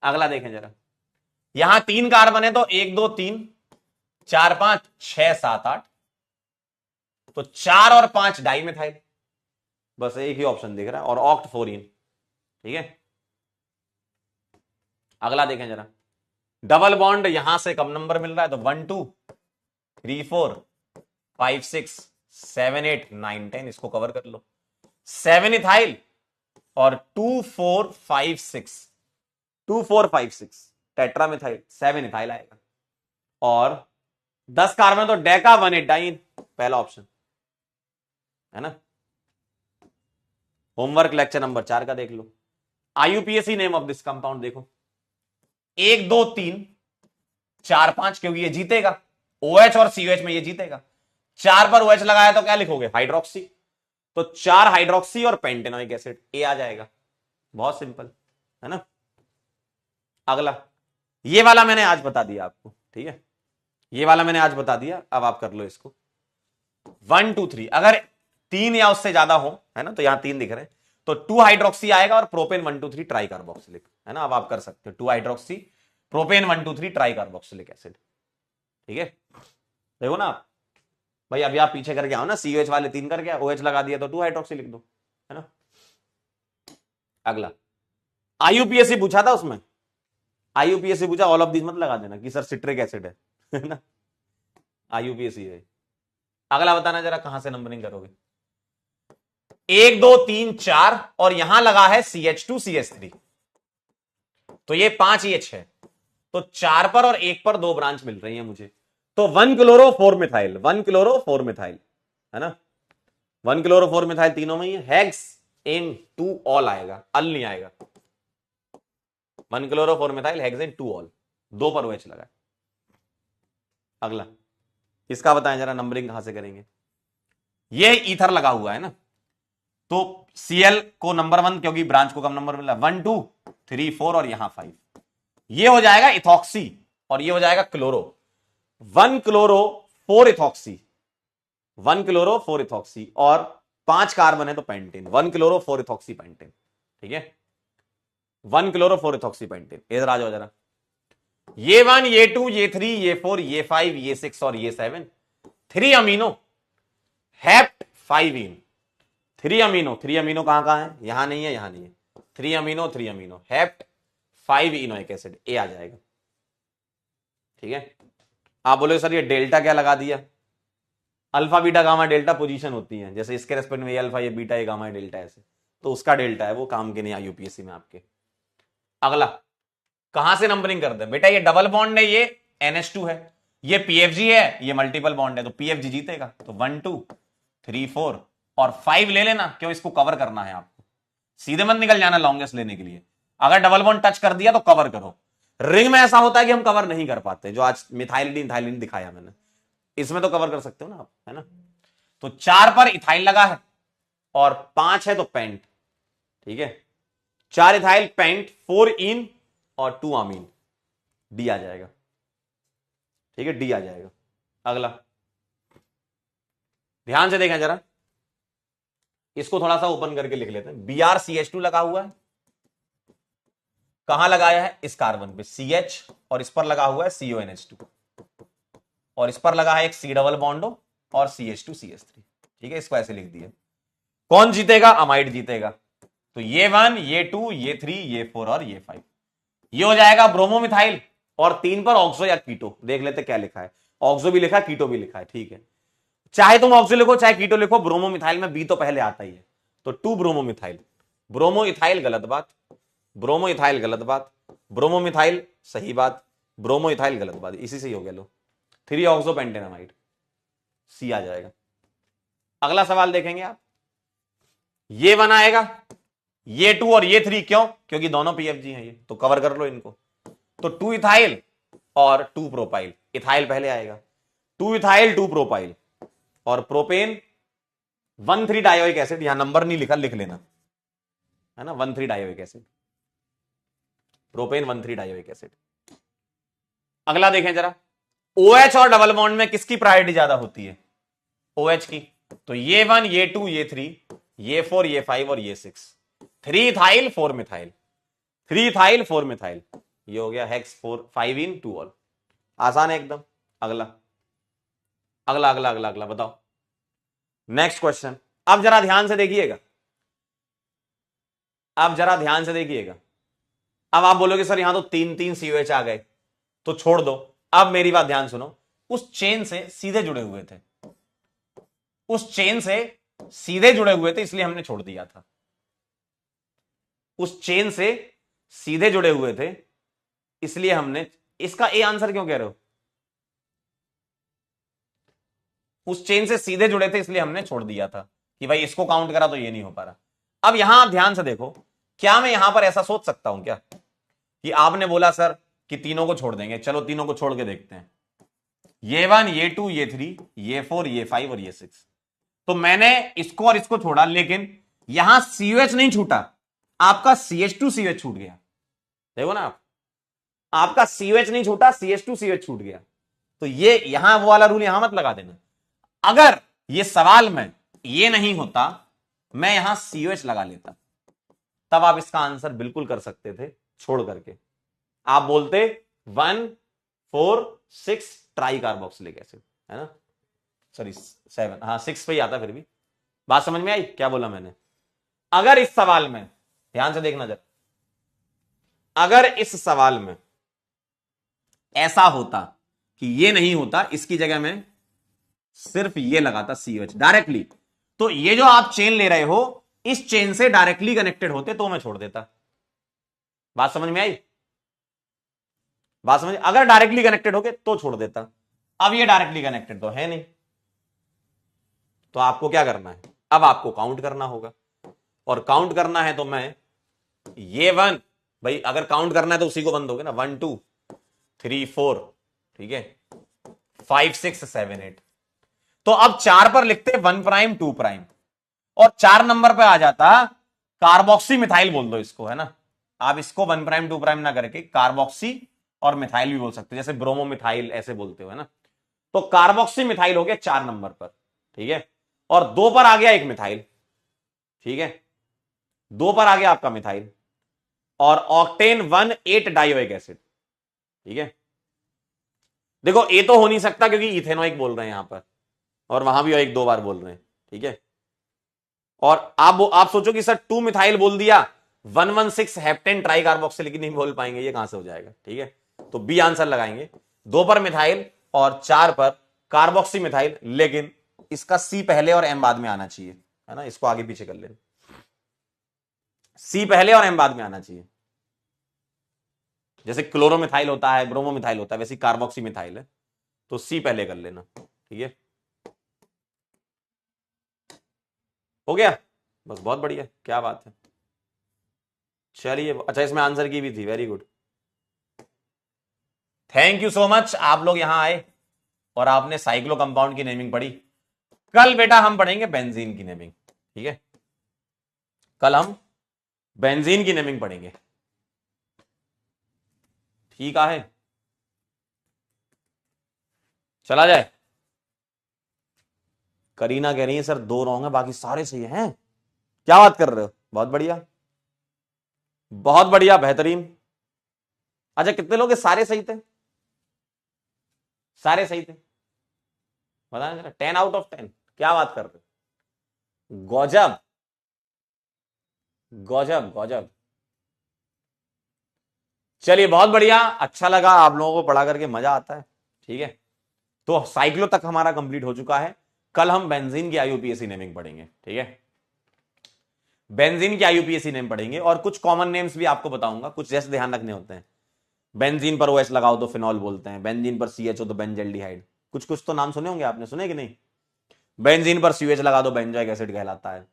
अगला देखें जरा, यहां 3 कार्बन है, तो 1 2 3 4 5 6 7 8, तो 4 और 5 डाइमिथाइल, बस एक ही ऑप्शन दिख रहा है, और ऑक्ट 4 इन, ठीक है। अगला देखें जरा, डबल बॉन्ड यहां से कम नंबर मिल रहा है, तो 1 2 3 4 5 6 7 8 9 10, इसको कवर कर लो। 7 इथाइल और 2 4 5 6 2 4 5 6 टेट्रा मिथाइल, 7 इथाइल आएगा, और 10 कार्बन, तो डेका 1 8 डाइन, पहला ऑप्शन, है ना। होमवर्क लेक्चर नंबर 4 का देख लो। IUPAC name of this compound देखो, 1 2 3 4 5, क्योंकि ये जीतेगा, OH और COH में ये जीतेगा। 4 पर OH लगाया तो क्या लिखोगे, हाइड्रोक्सी, तो 4 हाइड्रोक्सी और पेंटेनोइक एसिड, ए आ जाएगा, बहुत सिंपल, है ना। अगला, ये वाला मैंने आज बता दिया आपको, ठीक है, ये वाला मैंने आज बता दिया, अब आप कर लो इसको। 1 2 3, अगर 3 या उससे ज्यादा हो, है ना, तो यहां 3 दिख रहे हैं, तो 2 हाइड्रोक्सी आएगा, और प्रोपेन 1 2 3 ट्राई कार्बोक्सिलिक, है ना। अब आप कर सकते हो 2 hydroxy propane 1 2 3 try carboxylic acid, ठीक है। देखो ना आप भाई, अभी आप पीछे करके आओ ना, COH वाले 3 करके, OH लगा दिया तो 2 हाइड्रोक्सी लिख दो, है ना। अगला, आईयूपीएससी पूछा था, उसमें आईयूपीएससी पूछा, ऑल ऑफ दीज मत लगा देना कि सर सिट्रिक एसिड है ना, आईयूपीएससी है। अगला बताना जरा, कहां से नंबरिंग करोगे, 1 2 3 4, और यहां लगा है CH2CH3, तो ये 5 EH है, तो 4 पर और 1 पर 2 ब्रांच मिल रही है मुझे, तो 1 क्लोरो 4 मिथाइल, 1 क्लोरो 4 मिथाइल, है ना। 1 क्लोरो 4 मिथाइल तीनों में ही है, हेक्स इन 2 ऑल आएगा, अल नहीं आएगा। 1 क्लोरो 4 मिथाइल हेक्स इन 2 ऑल, 2 पर OH लगा, अगला इसका बताएं जरा, नंबरिंग कहां से करेंगे। ये ईथर लगा हुआ है ना, तो Cl को नंबर 1 क्योंकि ब्रांच को कम नंबर मिला, 1 2 3 4 और यहां 5, ये हो जाएगा इथॉक्सी और ये हो जाएगा chloro. 1 chloro 4 ethoxy, 1 chloro 4 ethoxy और 5 कार्बन है तो पेंटेन, 1 क्लोरो 4 इथॉक्सी पेंटेन। ठीक है, 1 क्लोरो 4 इथॉक्सी पेंटेन। इधर आ जाओ जरा, ये 1 ये 2 ये 3 ये 4 ये 5 ये 6 और ये 7, 3 अमीनो हेप्ट 5 इन। 3 अमीनो, 3 अमीनो कहां है, यहां नहीं है यहां नहीं है, 3 अमीनो हेप्ट 5 इनोइक एसिड, ए आ जाएगा। ठीक है, आप बोलोगे सर ये डेल्टा क्या लगा दिया, alpha beta gamma delta position होती है, जैसे इसके रेस्पेक्ट में ये अल्फा ये बीटा ये गामा ये डेल्टा ऐसे, तो उसका डेल्टा है, वो काम के नहीं आई यूपीएससी में आपके। अगला कहां से नंबरिंग करते हैं बेटा, ये डबल बॉन्ड है, ये NH2 है, ये PFG है, ये मल्टीपल बॉन्ड है, तो PFG जीतेगा। तो 1 2 3 4 और 5 ले लेना, क्यों, इसको कवर करना है आपको, सीधे मत निकल जाना लॉन्गेस्ट लेने के लिए। अगर डबल बॉन्ड टच कर दिया तो कवर करो। रिंग में ऐसा होता है कि हम कवर नहीं कर पाते, जो आज मिथाइलिन दिखाया मैंने, इसमें तो कवर कर सकते हो ना आप, है ना। तो 4 पर इथाइल लगा है और 5 है तो पेंट। ठीक है, 4 इथाइल पेंट, 4 इन और 2 अमीन, डी आ जाएगा। ठीक है, डी आ जाएगा। अगला ध्यान से देखें जरा, इसको थोड़ा सा ओपन करके लिख लेते हैं। BrCH2 लगा हुआ है, कहां लगाया है, इस कार्बन पे CH, और इस पर लगा हुआ है CONH2, और इस पर लगा है एक C डबल बॉन्डो और CH2CH3। ठीक है, इसको ऐसे लिख दिया। कौन जीतेगा, अमाइड जीतेगा। तो ये 1 ये 2 ये 3 ये 4 और ये 5, ये हो जाएगा ब्रोमोमिथाइल, और 3 पर ऑक्सो या कीटो, देख लेते क्या लिखा है, ऑक्सो भी लिखा है कीटो भी लिखा है। ठीक है, चाहे तुम ऑक्सो लिखो चाहे कीटो लिखो, ब्रोमोमिथाइल में बी तो पहले आता ही है, तो 2 ब्रोमोमिथाइल। ब्रोमोइथाइल गलत बात, ब्रोमोइथाइल गलत बात, ब्रोमोमिथाइल सही बात, ब्रोमोइथाइल गलत बात, इसी से ही हो गया। लो 3 ऑक्सो पेंटेनामाइड, सी आ जाएगा। अगला सवाल देखेंगे आप, ये 1 आएगा, ये 2 और ये 3, क्यों, क्योंकि दोनों PFG हैं ये, तो कवर कर लो इनको। तो 2 इथाइल और 2 प्रोपाइल, इथाइल पहले आएगा, 2 इथाइल 2 प्रोपाइल और प्रोपेन 1,3 डायोइक एसिड, यहां नंबर नहीं लिखा, लिख लेना, है ना, 1,3 dioic acid, propane 1,3 dioic acid. अगला देखें जरा, OH और डबल बॉन्ड में किसकी प्रायोरिटी ज्यादा होती है, OH की। तो ये 1 ये 2 ये 3 ये 4 ये 5 और ये 6, 3 इथाइल 4 मिथाइल, 3 इथाइल 4 मिथाइल, ये हो गया हेक्स 4 5 इन 2 ऑल, आसान है एकदम। अगला अगला अगला अगला अगला बताओ, नेक्स्ट क्वेश्चन। अब जरा ध्यान से देखिएगा, अब जरा ध्यान से देखिएगा। अब आप बोलोगे सर यहां तो 3 COH आ गए, तो छोड़ दो। अब मेरी बात ध्यान सुनो, उस चेन से सीधे जुड़े हुए थे, उस चेन से सीधे जुड़े हुए थे, इसलिए हमने छोड़ दिया था। उस चेन से सीधे जुड़े हुए थे इसलिए हमने, इसका ए आंसर क्यों कह रहे हो, उस चेन से सीधे जुड़े थे इसलिए हमने छोड़ दिया था कि भाई इसको काउंट करा तो ये नहीं हो पा रहा। अब यहां आप ध्यान से देखो, क्या मैं यहां पर ऐसा सोच सकता हूं क्या कि आपने बोला सर कि तीनों को छोड़ देंगे, चलो तीनों को छोड़ के देखते हैं, ये 1 ये 2 ये 3 ये 4 ये 5 और ये 6, तो मैंने इसको और इसको छोड़ा, लेकिन यहां COH नहीं छूटा, आपका CH2CH छूट गया। देखो ना आप, आपका COH नहीं छूटा, CH2CH छूट गया। तो ये यहां वो वाला रूल यहां मत लगा देना। अगर ये सवाल में ये नहीं होता, मैं यहां COH लगा लेता, तब आप इसका आंसर बिल्कुल कर सकते थे छोड़ करके। आप बोलते 1 4 6 ट्राई कार्बोक्सिलिक एसिड, है ना, सॉरी 7, हाँ 6 पे ही आता, फिर भी बात समझ में आई क्या बोला मैंने। अगर इस सवाल में ध्यान से देखना जरा, अगर इस सवाल में ऐसा होता कि ये नहीं होता, इसकी जगह में सिर्फ ये लगाता COH डायरेक्टली, तो ये जो आप चेन ले रहे हो इस चेन से डायरेक्टली कनेक्टेड होते तो मैं छोड़ देता। बात समझ में आई, बात समझ, अगर डायरेक्टली कनेक्टेड हो गए तो छोड़ देता। अब ये डायरेक्टली कनेक्टेड तो है नहीं, तो आपको क्या करना है, अब आपको काउंट करना होगा, और काउंट करना है तो मैं ये 1, भाई अगर काउंट करना है तो उसी को बंद हो गया ना, 1 2 3 4, ठीक है, 5 6 7 8। तो अब 4 पर लिखते 1 प्राइम 2 प्राइम, और 4 नंबर पे आ जाता कार्बोक्सी मिथाइल बोल दो इसको, है ना। आप इसको 1 प्राइम 2 प्राइम ना करके कार्बोक्सी और मिथाइल भी बोल सकते हो, जैसे ब्रोमो मिथाइल ऐसे बोलते हो, है ना। तो कार्बोक्सी मिथाइल हो गया 4 नंबर पर, ठीक है। और 2 पर आ गया एक मिथाइल, ठीक है, 2 पर आ गया आपका मिथाइल, और ऑक्टेन 1 8 डाइओइक एसिड, ठीक है। देखो ए तो हो नहीं सकता क्योंकि इथेनोइक बोल रहे हैं यहां पर, और वहां भी एक 2 बार बोल रहे हैं, ठीक है। और आप सोचो कि सर 2 मिथाइल बोल दिया, 116 हेप्टेन ट्राई कार्बोक्सिल की नहीं बोल पाएंगे, ये कहां से हो जाएगा, ठीक है। तो बी आंसर लगाएंगे, 2 पर मिथाइल और 4 पर कार्बोक्सी मिथाइल, लेकिन इसका सी पहले और एम बाद में आना चाहिए, है ना। इसको आगे पीछे कर लेना, सी पहले और एम बाद में आना चाहिए। जैसे क्लोरोमिथाइल होता है, ब्रोमोमिथाइल होता है, वैसे कार्बोक्सी मिथाइल है, तो सी पहले कर लेना, ठीक है। हो गया, बस बहुत बढ़िया, क्या बात है। चलिए, अच्छा इसमें आंसर की भी थी, very good, thank you so much. आप लोग यहां आए और आपने साइक्लो कंपाउंड की नेमिंग पढ़ी। कल बेटा हम पढ़ेंगे बेंजीन की नेमिंग, ठीक है। कल हम बेंजीन की नेमिंग पढ़ेंगे, ठीक है। चला जाए। करीना कह रही है सर 2 रॉन्ग है, बाकी सारे सही हैं। क्या बात कर रहे हो, बहुत बढ़िया, बहुत बढ़िया, बेहतरीन। अच्छा कितने लोग सारे सही थे, सारे सही थे, बताना जरा। 10 आउट ऑफ 10, क्या बात कर रहे हो, गजब गजब गजब। चलिए बहुत बढ़िया, अच्छा लगा आप लोगों को पढ़ा करके, मजा आता है, ठीक है। तो साइक्लो तक हमारा कंप्लीट हो चुका है। कल हम बेंजीन की आईयूपीएसी नेमिंग पढ़ेंगे, ठीक है। बेंजीन की आईयूपीएसी नेम पढ़ेंगे, और कुछ कॉमन नेम्स भी आपको बताऊंगा, कुछ जैसे ध्यान रखने होते हैं। बेंजीन पर ओएच लगाओ तो फिनॉल बोलते हैं, बेंजीन पर सीएचओ तो बेंजल्डिहाइड, कुछ कुछ तो नाम सुने होंगे आपने, सुने कि नहीं। बेंजीन पर सीएच लगा दो बेंजोइक एसिड कहलाता है,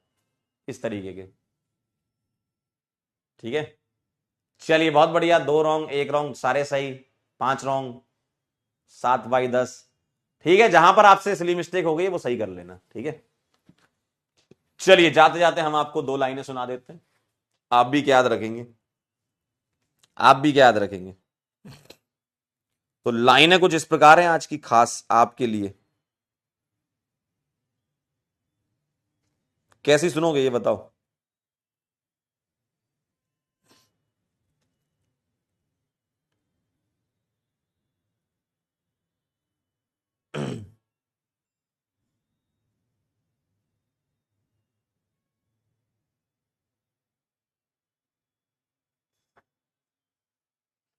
इस तरीके के, ठीक है। चलिए बहुत बढ़िया, 2 रॉन्ग 1 रॉन्ग, सारे सही, 5 रॉन्ग, 7/10, ठीक है। जहां पर आपसे इसलिए मिस्टेक हो गई वो सही कर लेना, ठीक है। चलिए जाते जाते हम आपको 2 लाइनें सुना देते हैं, आप भी क्या याद रखेंगे, आप भी क्या याद रखेंगे। तो लाइनें कुछ इस प्रकार हैं आज की खास आपके लिए, कैसी सुनोगे ये बताओ।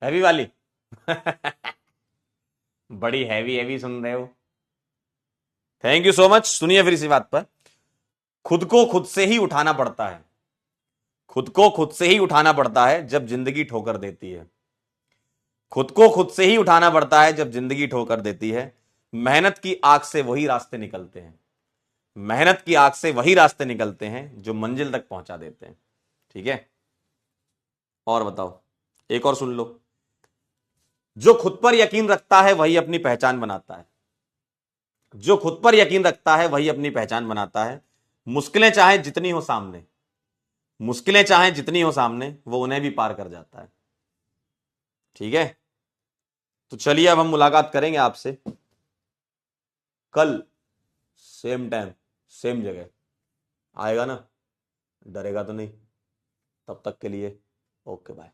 हैवी वाली बड़ी हैवी हैवी सुन रहे हो, थैंक यू सो मच। सुनिए फिर इसी बात पर, खुद को खुद से ही उठाना पड़ता है, खुद को खुद से ही उठाना पड़ता है जब जिंदगी ठोकर देती है, खुद को खुद से ही उठाना पड़ता है जब जिंदगी ठोकर देती है। मेहनत की आग से वही रास्ते निकलते हैं, मेहनत की आग से वही रास्ते निकलते हैं जो मंजिल तक पहुंचा देते हैं, ठीक है। और बताओ, एक और सुन लो, जो खुद पर यकीन रखता है वही अपनी पहचान बनाता है, जो खुद पर यकीन रखता है वही अपनी पहचान बनाता है। मुश्किलें चाहे जितनी हो सामने, मुश्किलें चाहे जितनी हो सामने, वो उन्हें भी पार कर जाता है, ठीक है। तो चलिए अब हम मुलाकात करेंगे आपसे कल, सेम टाइम सेम जगह, आएगा ना, डरेगा तो नहीं। तब तक के लिए ओके बाय।